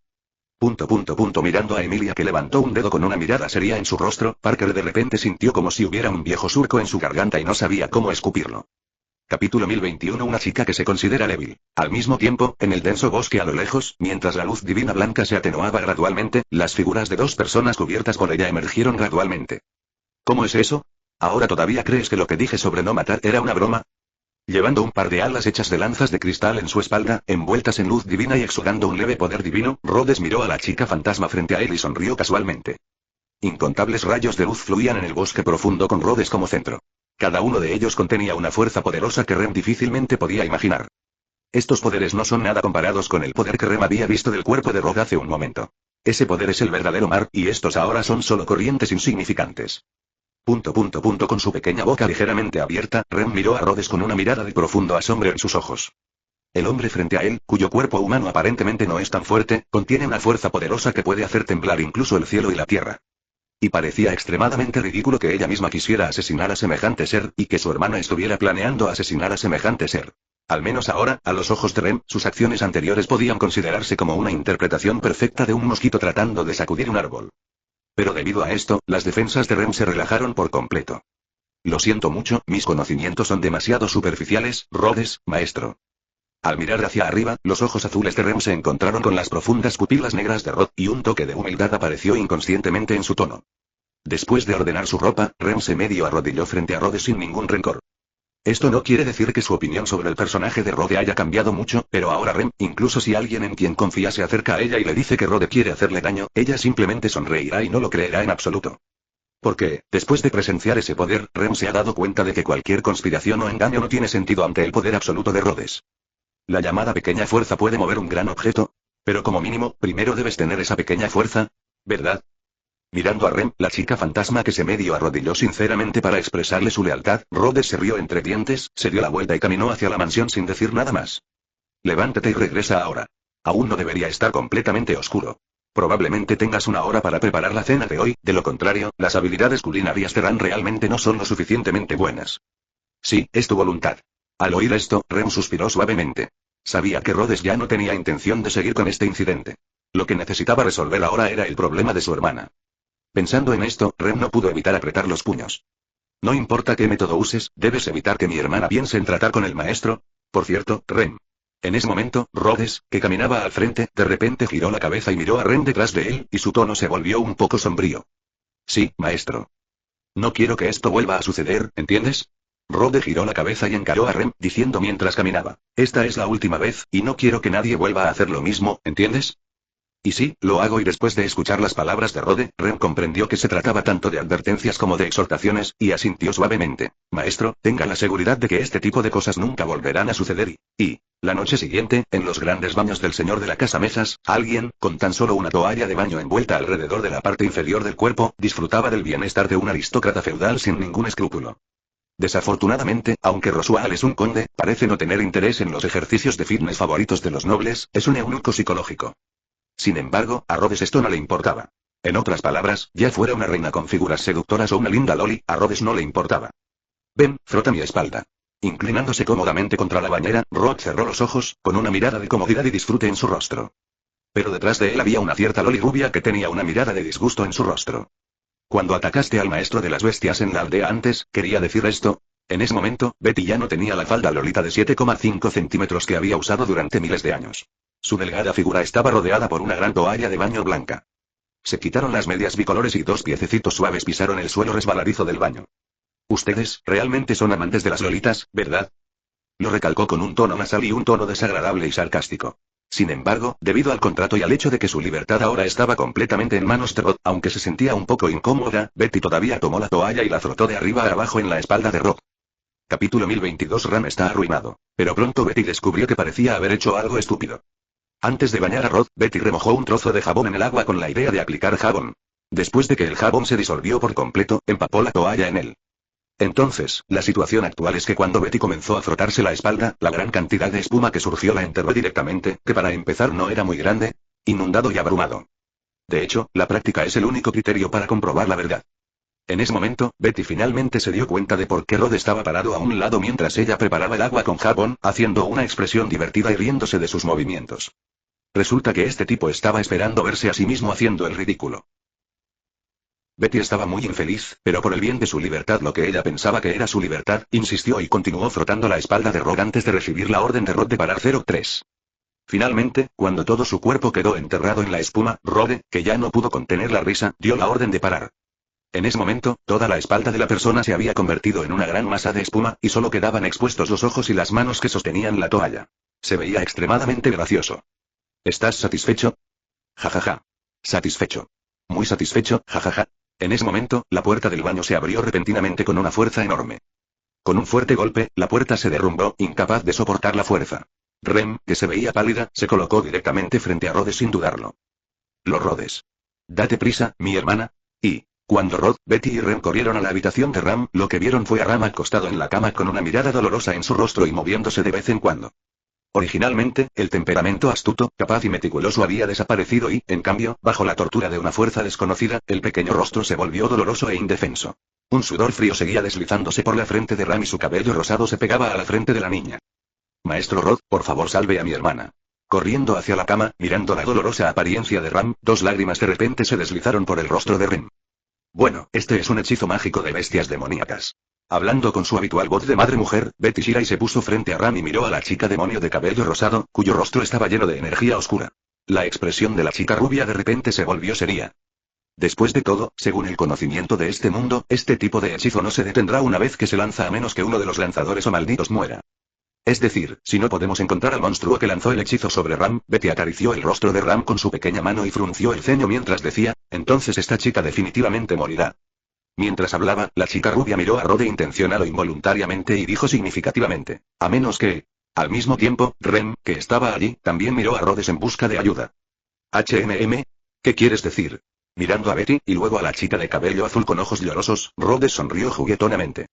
Mirando a Emilia que levantó un dedo con una mirada seria en su rostro, Parker de repente sintió como si hubiera un viejo surco en su garganta y no sabía cómo escupirlo. Capítulo 1021. Una chica que se considera débil. Al mismo tiempo, en el denso bosque a lo lejos, mientras la luz divina blanca se atenuaba gradualmente, las figuras de dos personas cubiertas por ella emergieron gradualmente. ¿Cómo es eso? ¿Ahora todavía crees que lo que dije sobre no matar era una broma? Llevando un par de alas hechas de lanzas de cristal en su espalda, envueltas en luz divina y exhalando un leve poder divino, Rhodes miró a la chica fantasma frente a él y sonrió casualmente. Incontables rayos de luz fluían en el bosque profundo con Rhodes como centro. Cada uno de ellos contenía una fuerza poderosa que Rem difícilmente podía imaginar. Estos poderes no son nada comparados con el poder que Rem había visto del cuerpo de Rhodes hace un momento. Ese poder es el verdadero mar, y estos ahora son solo corrientes insignificantes. Con su pequeña boca ligeramente abierta, Rem miró a Rhodes con una mirada de profundo asombro en sus ojos. El hombre frente a él, cuyo cuerpo humano aparentemente no es tan fuerte, contiene una fuerza poderosa que puede hacer temblar incluso el cielo y la tierra. Y parecía extremadamente ridículo que ella misma quisiera asesinar a semejante ser, y que su hermana estuviera planeando asesinar a semejante ser. Al menos ahora, a los ojos de Rem, sus acciones anteriores podían considerarse como una interpretación perfecta de un mosquito tratando de sacudir un árbol. Pero debido a esto, las defensas de Rem se relajaron por completo. Lo siento mucho, mis conocimientos son demasiado superficiales, Rhodes, maestro. Al mirar hacia arriba, los ojos azules de Rem se encontraron con las profundas pupilas negras de Rod, y un toque de humildad apareció inconscientemente en su tono. Después de ordenar su ropa, Rem se medio arrodilló frente a Rhodes sin ningún rencor. Esto no quiere decir que su opinión sobre el personaje de Rode haya cambiado mucho, pero ahora Rem, incluso si alguien en quien confía se acerca a ella y le dice que Rode quiere hacerle daño, ella simplemente sonreirá y no lo creerá en absoluto. Porque, después de presenciar ese poder, Rem se ha dado cuenta de que cualquier conspiración o engaño no tiene sentido ante el poder absoluto de Rhodes. La llamada pequeña fuerza puede mover un gran objeto, pero como mínimo, primero debes tener esa pequeña fuerza, ¿verdad? Mirando a Rem, la chica fantasma que se medio arrodilló sinceramente para expresarle su lealtad, Rhodes se rió entre dientes, se dio la vuelta y caminó hacia la mansión sin decir nada más. Levántate y regresa ahora. Aún no debería estar completamente oscuro. Probablemente tengas una hora para preparar la cena de hoy, de lo contrario, las habilidades culinarias de Ran realmente no son lo suficientemente buenas. Sí, es tu voluntad. Al oír esto, Rem suspiró suavemente. Sabía que Rhodes ya no tenía intención de seguir con este incidente. Lo que necesitaba resolver ahora era el problema de su hermana. Pensando en esto, Rem no pudo evitar apretar los puños. No importa qué método uses, debes evitar que mi hermana piense en tratar con el maestro. Por cierto, Rem. En ese momento, Rhodes, que caminaba al frente, de repente giró la cabeza y miró a Rem detrás de él, y su tono se volvió un poco sombrío. Sí, maestro. No quiero que esto vuelva a suceder, ¿entiendes? Rhodes giró la cabeza y encaró a Rem, diciendo mientras caminaba. Esta es la última vez, y no quiero que nadie vuelva a hacer lo mismo, ¿entiendes? Y sí, lo hago, y después de escuchar las palabras de Rhodes, Rem comprendió que se trataba tanto de advertencias como de exhortaciones, y asintió suavemente. Maestro, tenga la seguridad de que este tipo de cosas nunca volverán a suceder la noche siguiente, en los grandes baños del señor de la casa mesas, alguien, con tan solo una toalla de baño envuelta alrededor de la parte inferior del cuerpo, disfrutaba del bienestar de un aristócrata feudal sin ningún escrúpulo. Desafortunadamente, aunque Roswell es un conde, parece no tener interés en los ejercicios de fitness favoritos de los nobles, es un eunuco psicológico. Sin embargo, a Rhodes esto no le importaba. En otras palabras, ya fuera una reina con figuras seductoras o una linda loli, a Rhodes no le importaba. Ven, frota mi espalda. Inclinándose cómodamente contra la bañera, Rhodes cerró los ojos, con una mirada de comodidad y disfrute en su rostro. Pero detrás de él había una cierta loli rubia que tenía una mirada de disgusto en su rostro. Cuando atacaste al maestro de las bestias en la aldea antes, quería decir esto. En ese momento, Betty ya no tenía la falda lolita de 7,5 centímetros que había usado durante miles de años. Su delgada figura estaba rodeada por una gran toalla de baño blanca. Se quitaron las medias bicolores y dos piececitos suaves pisaron el suelo resbaladizo del baño. Ustedes, realmente son amantes de las lolitas, ¿verdad? Lo recalcó con un tono nasal y un tono desagradable y sarcástico. Sin embargo, debido al contrato y al hecho de que su libertad ahora estaba completamente en manos de Rod, aunque se sentía un poco incómoda, Betty todavía tomó la toalla y la frotó de arriba a abajo en la espalda de Rod. Capítulo 1022. Ram está arruinado. Pero pronto Betty descubrió que parecía haber hecho algo estúpido. Antes de bañar a Rod, Betty remojó un trozo de jabón en el agua con la idea de aplicar jabón. Después de que el jabón se disolvió por completo, empapó la toalla en él. Entonces, la situación actual es que cuando Betty comenzó a frotarse la espalda, la gran cantidad de espuma que surgió la enterró directamente, que para empezar no era muy grande, inundado y abrumado. De hecho, la práctica es el único criterio para comprobar la verdad. En ese momento, Betty finalmente se dio cuenta de por qué Rod estaba parado a un lado mientras ella preparaba el agua con jabón, haciendo una expresión divertida y riéndose de sus movimientos. Resulta que este tipo estaba esperando verse a sí mismo haciendo el ridículo. Betty estaba muy infeliz, pero por el bien de su libertad, lo que ella pensaba que era su libertad, insistió y continuó frotando la espalda de Rod antes de recibir la orden de Rod de parar 03. Finalmente, cuando todo su cuerpo quedó enterrado en la espuma, Rod, que ya no pudo contener la risa, dio la orden de parar. En ese momento, toda la espalda de la persona se había convertido en una gran masa de espuma, y solo quedaban expuestos los ojos y las manos que sostenían la toalla. Se veía extremadamente gracioso. ¿Estás satisfecho? Jajaja. Satisfecho. Muy satisfecho, jajaja. En ese momento, la puerta del baño se abrió repentinamente con una fuerza enorme. Con un fuerte golpe, la puerta se derrumbó, incapaz de soportar la fuerza. Rem, que se veía pálida, se colocó directamente frente a Rhodes sin dudarlo. Los Rhodes. Date prisa, mi hermana. Cuando Rod, Betty y Rem corrieron a la habitación de Ram, lo que vieron fue a Ram acostado en la cama con una mirada dolorosa en su rostro y moviéndose de vez en cuando. Originalmente, el temperamento astuto, capaz y meticuloso había desaparecido y, en cambio, bajo la tortura de una fuerza desconocida, el pequeño rostro se volvió doloroso e indefenso. Un sudor frío seguía deslizándose por la frente de Ram y su cabello rosado se pegaba a la frente de la niña. Maestro Rod, por favor salve a mi hermana. Corriendo hacia la cama, mirando la dolorosa apariencia de Ram, dos lágrimas de repente se deslizaron por el rostro de Rem. Bueno, este es un hechizo mágico de bestias demoníacas. Hablando con su habitual voz de madre-mujer, Betty Shirai se puso frente a Ram y miró a la chica demonio de cabello rosado, cuyo rostro estaba lleno de energía oscura. La expresión de la chica rubia de repente se volvió seria. Después de todo, según el conocimiento de este mundo, este tipo de hechizo no se detendrá una vez que se lanza a menos que uno de los lanzadores o malditos muera. Es decir, si no podemos encontrar al monstruo que lanzó el hechizo sobre Ram, Betty acarició el rostro de Ram con su pequeña mano y frunció el ceño mientras decía, entonces esta chica definitivamente morirá. Mientras hablaba, la chica rubia miró a Rode intencional o involuntariamente y dijo significativamente, a menos que... Al mismo tiempo, Rem, que estaba allí, también miró a Rhodes en busca de ayuda. ¿Qué quieres decir? Mirando a Betty, y luego a la chica de cabello azul con ojos llorosos, Rhodes sonrió juguetonamente.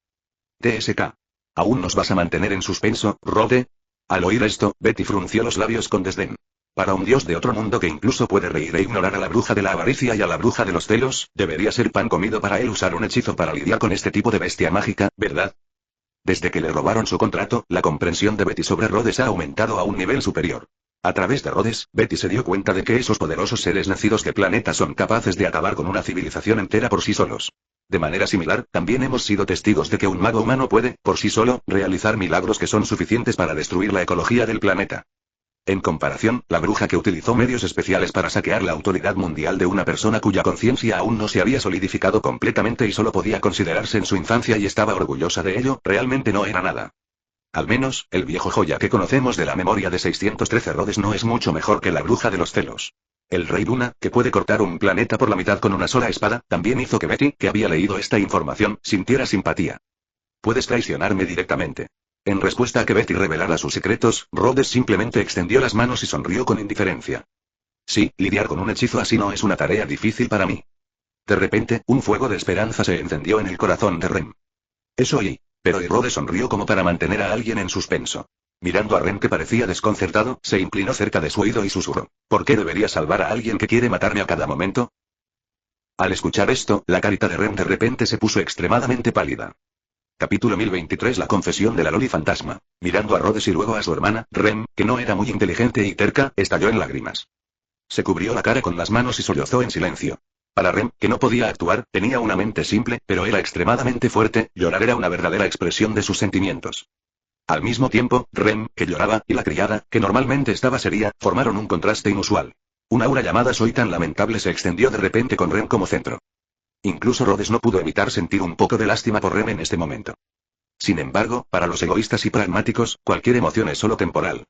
TSK. ¿Aún nos vas a mantener en suspenso, Rode? Al oír esto, Betty frunció los labios con desdén. Para un dios de otro mundo que incluso puede reír e ignorar a la bruja de la avaricia y a la bruja de los celos, debería ser pan comido para él usar un hechizo para lidiar con este tipo de bestia mágica, ¿verdad? Desde que le robaron su contrato, la comprensión de Betty sobre Rhodes ha aumentado a un nivel superior. A través de Rhodes, Betty se dio cuenta de que esos poderosos seres nacidos de planeta son capaces de acabar con una civilización entera por sí solos. De manera similar, también hemos sido testigos de que un mago humano puede, por sí solo, realizar milagros que son suficientes para destruir la ecología del planeta. En comparación, la bruja que utilizó medios especiales para saquear la autoridad mundial de una persona cuya conciencia aún no se había solidificado completamente y solo podía considerarse en su infancia y estaba orgullosa de ello, realmente no era nada. Al menos, el viejo joya que conocemos de la memoria de 613 Rhodes no es mucho mejor que la bruja de los celos. El rey Luna, que puede cortar un planeta por la mitad con una sola espada, también hizo que Betty, que había leído esta información, sintiera simpatía. Puedes traicionarme directamente. En respuesta a que Betty revelara sus secretos, Rhodes simplemente extendió las manos y sonrió con indiferencia. Sí, lidiar con un hechizo así no es una tarea difícil para mí. De repente, un fuego de esperanza se encendió en el corazón de Rem. Eso oí. Pero Rhodes sonrió como para mantener a alguien en suspenso. Mirando a Rem que parecía desconcertado, se inclinó cerca de su oído y susurró. ¿Por qué debería salvar a alguien que quiere matarme a cada momento? Al escuchar esto, la carita de Rem de repente se puso extremadamente pálida. Capítulo 1023 La confesión de la Loli fantasma. Mirando a Rhodes y luego a su hermana, Rem, que no era muy inteligente y terca, estalló en lágrimas. Se cubrió la cara con las manos y sollozó en silencio. Para Rem, que no podía actuar, tenía una mente simple, pero era extremadamente fuerte, llorar era una verdadera expresión de sus sentimientos. Al mismo tiempo, Rem, que lloraba, y la criada, que normalmente estaba seria, formaron un contraste inusual. Un aura llamada Soy tan lamentable se extendió de repente con Rem como centro. Incluso Rhodes no pudo evitar sentir un poco de lástima por Rem en este momento. Sin embargo, para los egoístas y pragmáticos, cualquier emoción es solo temporal.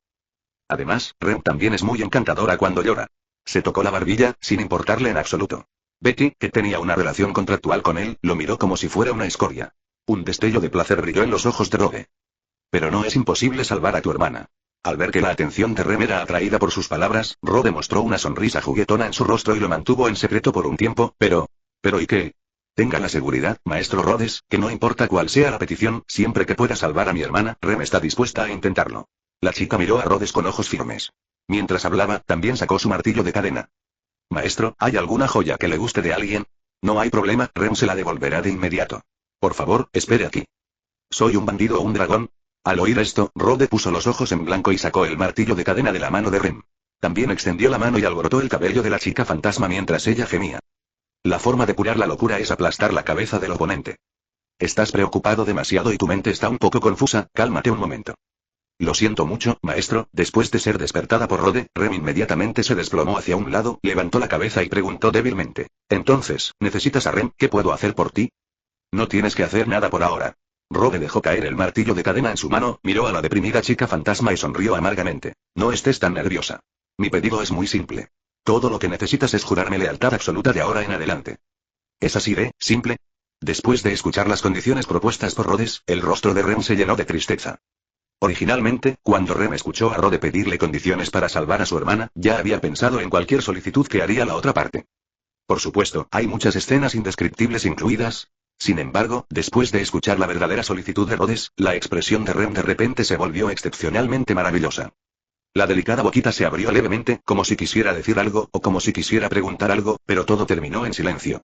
Además, Rem también es muy encantadora cuando llora. Se tocó la barbilla, sin importarle en absoluto. Betty, que tenía una relación contractual con él, lo miró como si fuera una escoria. Un destello de placer brilló en los ojos de Rhodes. Pero no es imposible salvar a tu hermana. Al ver que la atención de Rem era atraída por sus palabras, Rhodes mostró una sonrisa juguetona en su rostro y lo mantuvo en secreto por un tiempo, ¿Pero y qué? Tenga la seguridad, maestro Rhodes, que no importa cuál sea la petición, siempre que pueda salvar a mi hermana, Rem está dispuesta a intentarlo. La chica miró a Rhodes con ojos firmes. Mientras hablaba, también sacó su martillo de cadena. Maestro, ¿hay alguna joya que le guste de alguien? No hay problema, Rem se la devolverá de inmediato. Por favor, espere aquí. ¿Soy un bandido o un dragón? Al oír esto, Rhodes puso los ojos en blanco y sacó el martillo de cadena de la mano de Rem. También extendió la mano y alborotó el cabello de la chica fantasma mientras ella gemía. La forma de curar la locura es aplastar la cabeza del oponente. Estás preocupado demasiado y tu mente está un poco confusa, cálmate un momento. Lo siento mucho, maestro. Después de ser despertada por Rhodes, Rem inmediatamente se desplomó hacia un lado, levantó la cabeza y preguntó débilmente. Entonces, ¿necesitas a Rem? ¿Qué puedo hacer por ti? No tienes que hacer nada por ahora. Rhodes dejó caer el martillo de cadena en su mano, miró a la deprimida chica fantasma y sonrió amargamente. No estés tan nerviosa. Mi pedido es muy simple. Todo lo que necesitas es jurarme lealtad absoluta de ahora en adelante. ¿Es así de simple? Después de escuchar las condiciones propuestas por Rhodes, el rostro de Rem se llenó de tristeza. Originalmente, cuando Rem escuchó a Rhodes pedirle condiciones para salvar a su hermana, ya había pensado en cualquier solicitud que haría la otra parte. Por supuesto, hay muchas escenas indescriptibles incluidas. Sin embargo, después de escuchar la verdadera solicitud de Rhodes, la expresión de Rem de repente se volvió excepcionalmente maravillosa. La delicada boquita se abrió levemente, como si quisiera decir algo, o como si quisiera preguntar algo, pero todo terminó en silencio.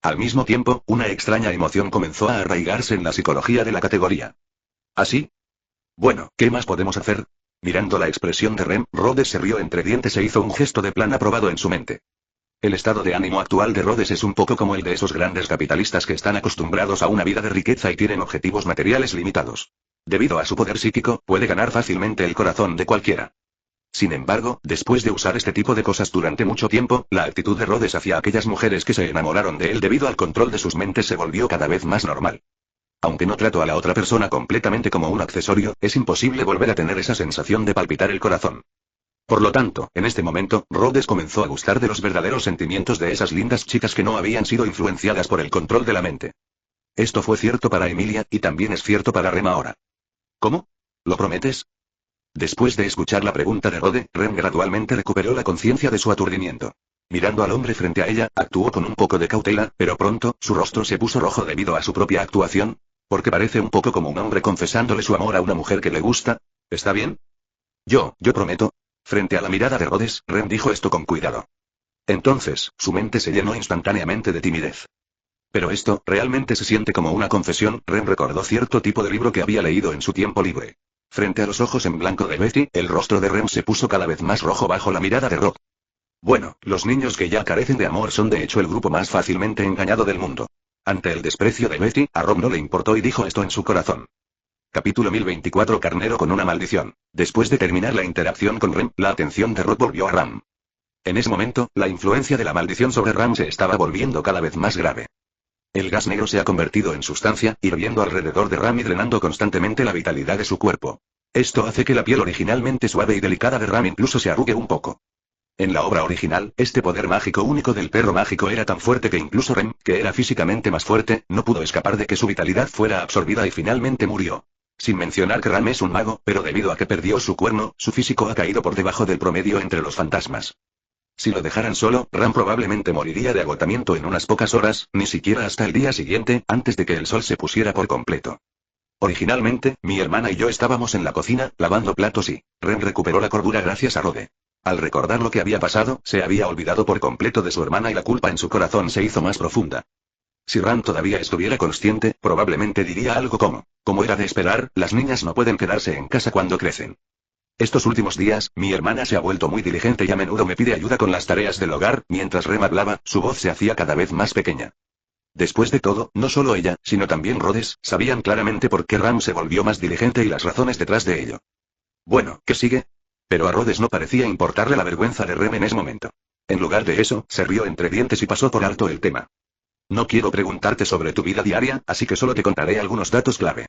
Al mismo tiempo, una extraña emoción comenzó a arraigarse en la psicología de la categoría. ¿Así? Bueno, ¿qué más podemos hacer? Mirando la expresión de Rem, Rhodes se rió entre dientes e hizo un gesto de plan aprobado en su mente. El estado de ánimo actual de Rhodes es un poco como el de esos grandes capitalistas que están acostumbrados a una vida de riqueza y tienen objetivos materiales limitados. Debido a su poder psíquico, puede ganar fácilmente el corazón de cualquiera. Sin embargo, después de usar este tipo de cosas durante mucho tiempo, la actitud de Rhodes hacia aquellas mujeres que se enamoraron de él debido al control de sus mentes se volvió cada vez más normal. Aunque no trato a la otra persona completamente como un accesorio, es imposible volver a tener esa sensación de palpitar el corazón. Por lo tanto, en este momento, Rhodes comenzó a gustar de los verdaderos sentimientos de esas lindas chicas que no habían sido influenciadas por el control de la mente. Esto fue cierto para Emilia, y también es cierto para Rem ahora. ¿Cómo? ¿Lo prometes? Después de escuchar la pregunta de Rhodes, Rem gradualmente recuperó la conciencia de su aturdimiento. Mirando al hombre frente a ella, actuó con un poco de cautela, pero pronto, su rostro se puso rojo debido a su propia actuación. Porque parece un poco como un hombre confesándole su amor a una mujer que le gusta. ¿Está bien? Yo prometo. Frente a la mirada de Rhodes, Rem dijo esto con cuidado. Entonces, su mente se llenó instantáneamente de timidez. Pero esto, realmente se siente como una confesión. Rem recordó cierto tipo de libro que había leído en su tiempo libre. Frente a los ojos en blanco de Betty, el rostro de Rem se puso cada vez más rojo bajo la mirada de Rod. Bueno, los niños que ya carecen de amor son de hecho el grupo más fácilmente engañado del mundo. Ante el desprecio de Betty, a Rob no le importó y dijo esto en su corazón. Capítulo 1024 Carnero con una maldición. Después de terminar la interacción con Rem, la atención de Rob volvió a Ram. En ese momento, la influencia de la maldición sobre Ram se estaba volviendo cada vez más grave. El gas negro se ha convertido en sustancia, hirviendo alrededor de Ram y drenando constantemente la vitalidad de su cuerpo. Esto hace que la piel originalmente suave y delicada de Ram incluso se arrugue un poco. En la obra original, este poder mágico único del perro mágico era tan fuerte que incluso Rem, que era físicamente más fuerte, no pudo escapar de que su vitalidad fuera absorbida y finalmente murió. Sin mencionar que Ram es un mago, pero debido a que perdió su cuerno, su físico ha caído por debajo del promedio entre los fantasmas. Si lo dejaran solo, Ram probablemente moriría de agotamiento en unas pocas horas, ni siquiera hasta el día siguiente, antes de que el sol se pusiera por completo. Originalmente, mi hermana y yo estábamos en la cocina, lavando platos y Rem recuperó la cordura gracias a Rode. Al recordar lo que había pasado, se había olvidado por completo de su hermana y la culpa en su corazón se hizo más profunda. Si Ram todavía estuviera consciente, probablemente diría algo como era de esperar, las niñas no pueden quedarse en casa cuando crecen. Estos últimos días, mi hermana se ha vuelto muy diligente y a menudo me pide ayuda con las tareas del hogar. Mientras Rem hablaba, su voz se hacía cada vez más pequeña. Después de todo, no solo ella, sino también Rhodes, sabían claramente por qué Ram se volvió más diligente y las razones detrás de ello. Bueno, ¿qué sigue? Pero a Rhodes no parecía importarle la vergüenza de Rem en ese momento. En lugar de eso, se rió entre dientes y pasó por alto el tema. No quiero preguntarte sobre tu vida diaria, así que solo te contaré algunos datos clave.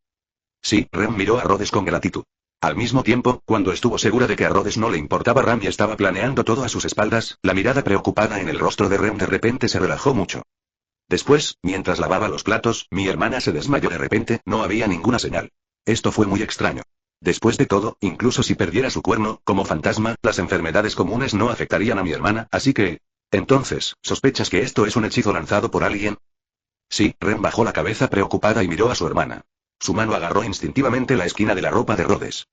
Sí, Rem miró a Rhodes con gratitud. Al mismo tiempo, cuando estuvo segura de que a Rhodes no le importaba Ram y estaba planeando todo a sus espaldas, la mirada preocupada en el rostro de Rem de repente se relajó mucho. Después, mientras lavaba los platos, mi hermana se desmayó de repente, no había ninguna señal. Esto fue muy extraño. Después de todo, incluso si perdiera su cuerno, como fantasma, las enfermedades comunes no afectarían a mi hermana, así que... Entonces, ¿sospechas que esto es un hechizo lanzado por alguien? Sí, Rem bajó la cabeza preocupada y miró a su hermana. Su mano agarró instintivamente la esquina de la ropa de Rhodes.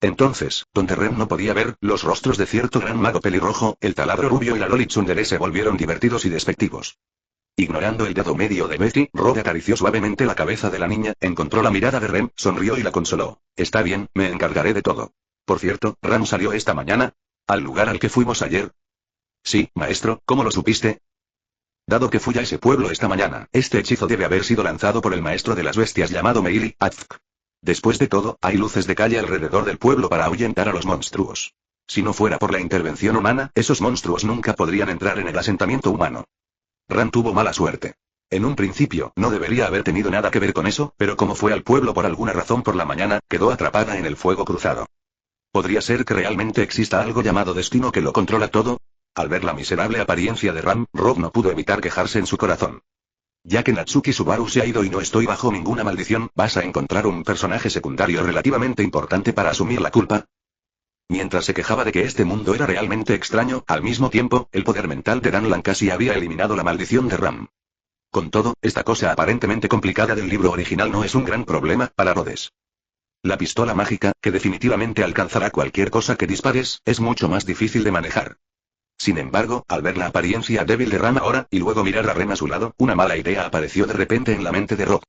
Entonces, donde Rem no podía ver, los rostros de cierto gran mago pelirrojo, el taladro rubio y la loli tsundere se volvieron divertidos y despectivos. Ignorando el dedo medio de Betty, Rod acarició suavemente la cabeza de la niña, encontró la mirada de Rem, sonrió y la consoló. Está bien, me encargaré de todo. Por cierto, Ram salió esta mañana. ¿Al lugar al que fuimos ayer? Sí, maestro, ¿cómo lo supiste? Dado que fui a ese pueblo esta mañana, este hechizo debe haber sido lanzado por el maestro de las bestias llamado Meili Azk. Después de todo, hay luces de calle alrededor del pueblo para ahuyentar a los monstruos. Si no fuera por la intervención humana, esos monstruos nunca podrían entrar en el asentamiento humano. Ram tuvo mala suerte. En un principio, no debería haber tenido nada que ver con eso, pero como fue al pueblo por alguna razón por la mañana, quedó atrapada en el fuego cruzado. ¿Podría ser que realmente exista algo llamado destino que lo controla todo? Al ver la miserable apariencia de Ram, Rob no pudo evitar quejarse en su corazón. Ya que Natsuki Subaru se ha ido y no estoy bajo ninguna maldición, ¿vas a encontrar un personaje secundario relativamente importante para asumir la culpa? Mientras se quejaba de que este mundo era realmente extraño, al mismo tiempo, el poder mental de Danlan casi había eliminado la maldición de Ram. Con todo, esta cosa aparentemente complicada del libro original no es un gran problema para Rhodes. La pistola mágica, que definitivamente alcanzará cualquier cosa que dispares, es mucho más difícil de manejar. Sin embargo, al ver la apariencia débil de Ram ahora, y luego mirar a Rem a su lado, una mala idea apareció de repente en la mente de Rod.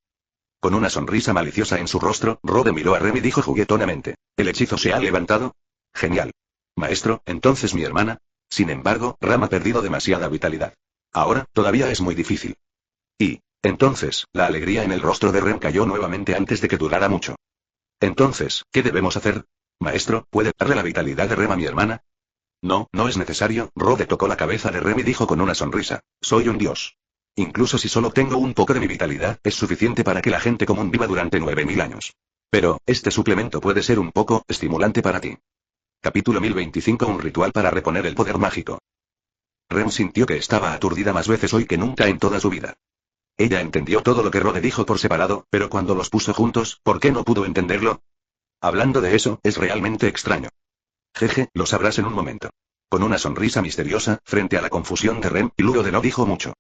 Con una sonrisa maliciosa en su rostro, Rod miró a Rem y dijo juguetonamente: ¿El hechizo se ha levantado? Genial. Maestro, entonces mi hermana. Sin embargo, Ram ha perdido demasiada vitalidad. Ahora, todavía es muy difícil. Entonces, la alegría en el rostro de Rem cayó nuevamente antes de que durara mucho. Entonces, ¿qué debemos hacer? Maestro, ¿puede darle la vitalidad de Rem a mi hermana? No, no es necesario. Rode tocó la cabeza de Rem y dijo con una sonrisa. Soy un dios. Incluso si solo tengo un poco de mi vitalidad, es suficiente para que la gente común viva durante 9000 años. Pero, este suplemento puede ser un poco estimulante para ti. Capítulo 1025. Un ritual para reponer el poder mágico. Rem sintió que estaba aturdida más veces hoy que nunca en toda su vida. Ella entendió todo lo que Rode dijo por separado, pero cuando los puso juntos, ¿por qué no pudo entenderlo? Hablando de eso, es realmente extraño. Jeje, lo sabrás en un momento. Con una sonrisa misteriosa, frente a la confusión de Rem, y luego de no dijo mucho.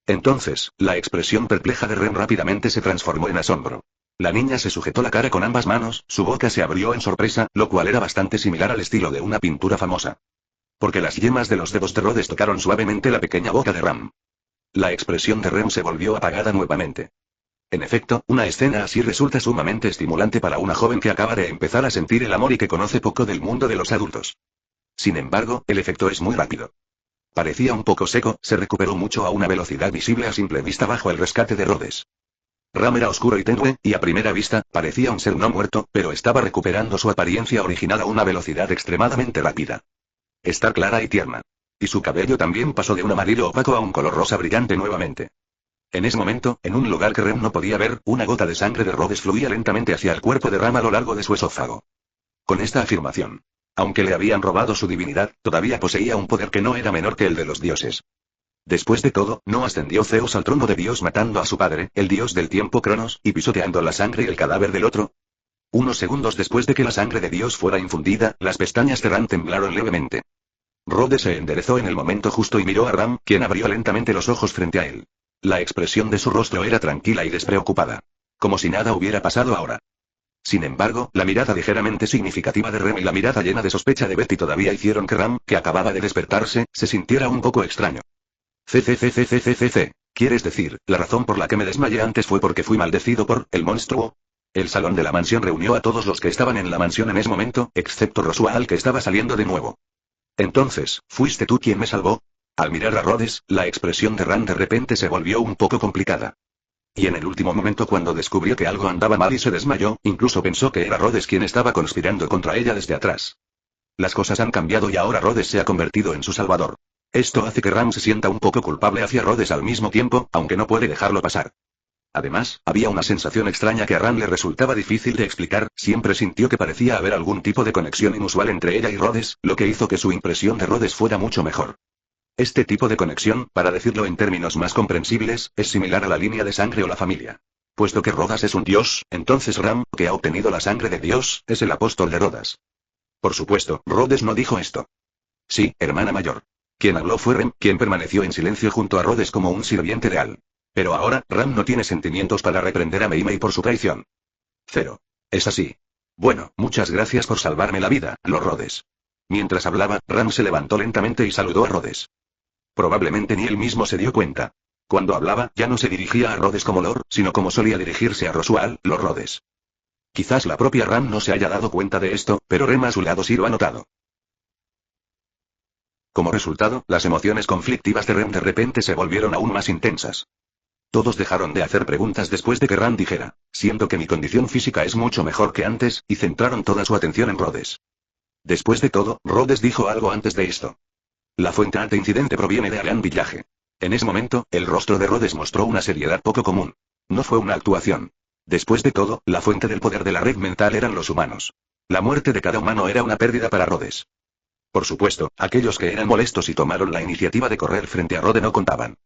Entonces, la expresión perpleja de Rem rápidamente se transformó en asombro. La niña se sujetó la cara con ambas manos, su boca se abrió en sorpresa, lo cual era bastante similar al estilo de una pintura famosa. Porque las yemas de los dedos de Rhodes tocaron suavemente la pequeña boca de Ram. La expresión de Rem se volvió apagada nuevamente. En efecto, una escena así resulta sumamente estimulante para una joven que acaba de empezar a sentir el amor y que conoce poco del mundo de los adultos. Sin embargo, el efecto es muy rápido. Parecía un poco seco, se recuperó mucho a una velocidad visible a simple vista bajo el rescate de Rhodes. Ram era oscuro y tenue, y a primera vista, parecía un ser no muerto, pero estaba recuperando su apariencia original a una velocidad extremadamente rápida. Está clara y tierna. Y su cabello también pasó de un amarillo opaco a un color rosa brillante nuevamente. En ese momento, en un lugar que Rem no podía ver, una gota de sangre de Rhodes fluía lentamente hacia el cuerpo de Ram a lo largo de su esófago. Con esta afirmación, aunque le habían robado su divinidad, todavía poseía un poder que no era menor que el de los dioses. Después de todo, ¿no ascendió Zeus al trono de Dios matando a su padre, el dios del tiempo Cronos, y pisoteando la sangre y el cadáver del otro? Unos segundos después de que la sangre de Dios fuera infundida, las pestañas de Ram temblaron levemente. Rhodes se enderezó en el momento justo y miró a Ram, quien abrió lentamente los ojos frente a él. La expresión de su rostro era tranquila y despreocupada. Como si nada hubiera pasado ahora. Sin embargo, la mirada ligeramente significativa de Rem y la mirada llena de sospecha de Betty todavía hicieron que Ram, que acababa de despertarse, se sintiera un poco extraño. ¿Quieres decir, la razón por la que me desmayé antes fue porque fui maldecido por el monstruo? El salón de la mansión reunió a todos los que estaban en la mansión en ese momento, excepto Roswell que estaba saliendo de nuevo. Entonces, ¿fuiste tú quien me salvó? Al mirar a Rhodes, la expresión de Ram de repente se volvió un poco complicada. Y en el último momento cuando descubrió que algo andaba mal y se desmayó, incluso pensó que era Rhodes quien estaba conspirando contra ella desde atrás. Las cosas han cambiado y ahora Rhodes se ha convertido en su salvador. Esto hace que Ram se sienta un poco culpable hacia Rhodes al mismo tiempo, aunque no puede dejarlo pasar. Además, había una sensación extraña que a Ram le resultaba difícil de explicar, siempre sintió que parecía haber algún tipo de conexión inusual entre ella y Rhodes, lo que hizo que su impresión de Rhodes fuera mucho mejor. Este tipo de conexión, para decirlo en términos más comprensibles, es similar a la línea de sangre o la familia. Puesto que Rodas es un dios, entonces Ram, que ha obtenido la sangre de Dios, es el apóstol de Rodas. Por supuesto, Rhodes no dijo esto. Sí, hermana mayor. Quien habló fue Rem, quien permaneció en silencio junto a Rhodes como un sirviente leal. Pero ahora, Ram no tiene sentimientos para reprender a Meimei por su traición. Cero. Es así. Bueno, muchas gracias por salvarme la vida, Lord Rhodes. Mientras hablaba, Ram se levantó lentamente y saludó a Rhodes. Probablemente ni él mismo se dio cuenta. Cuando hablaba, ya no se dirigía a Rhodes como Lord, sino como solía dirigirse a Roswell, Lord Rhodes. Quizás la propia Ram no se haya dado cuenta de esto, pero Rem a su lado sí lo ha notado. Como resultado, las emociones conflictivas de Rem de repente se volvieron aún más intensas. Todos dejaron de hacer preguntas después de que Ram dijera, siento que mi condición física es mucho mejor que antes, y centraron toda su atención en Rhodes. Después de todo, Rhodes dijo algo antes de esto. La fuente de incidente proviene de Alan Village. En ese momento, el rostro de Rhodes mostró una seriedad poco común. No fue una actuación. Después de todo, la fuente del poder de la red mental eran los humanos. La muerte de cada humano era una pérdida para Rhodes. Por supuesto, aquellos que eran molestos y tomaron la iniciativa de correr frente a Rhodes no contaban.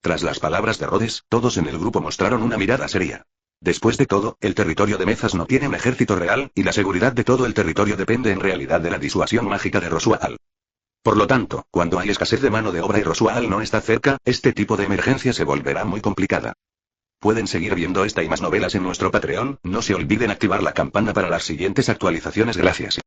Tras las palabras de Rhodes, todos en el grupo mostraron una mirada seria. Después de todo, el territorio de Mezas no tiene un ejército real, y la seguridad de todo el territorio depende en realidad de la disuasión mágica de Roswell. Por lo tanto, cuando hay escasez de mano de obra y Roswell no está cerca, este tipo de emergencia se volverá muy complicada. Pueden seguir viendo esta y más novelas en nuestro Patreon, no se olviden activar la campana para las siguientes actualizaciones. Gracias.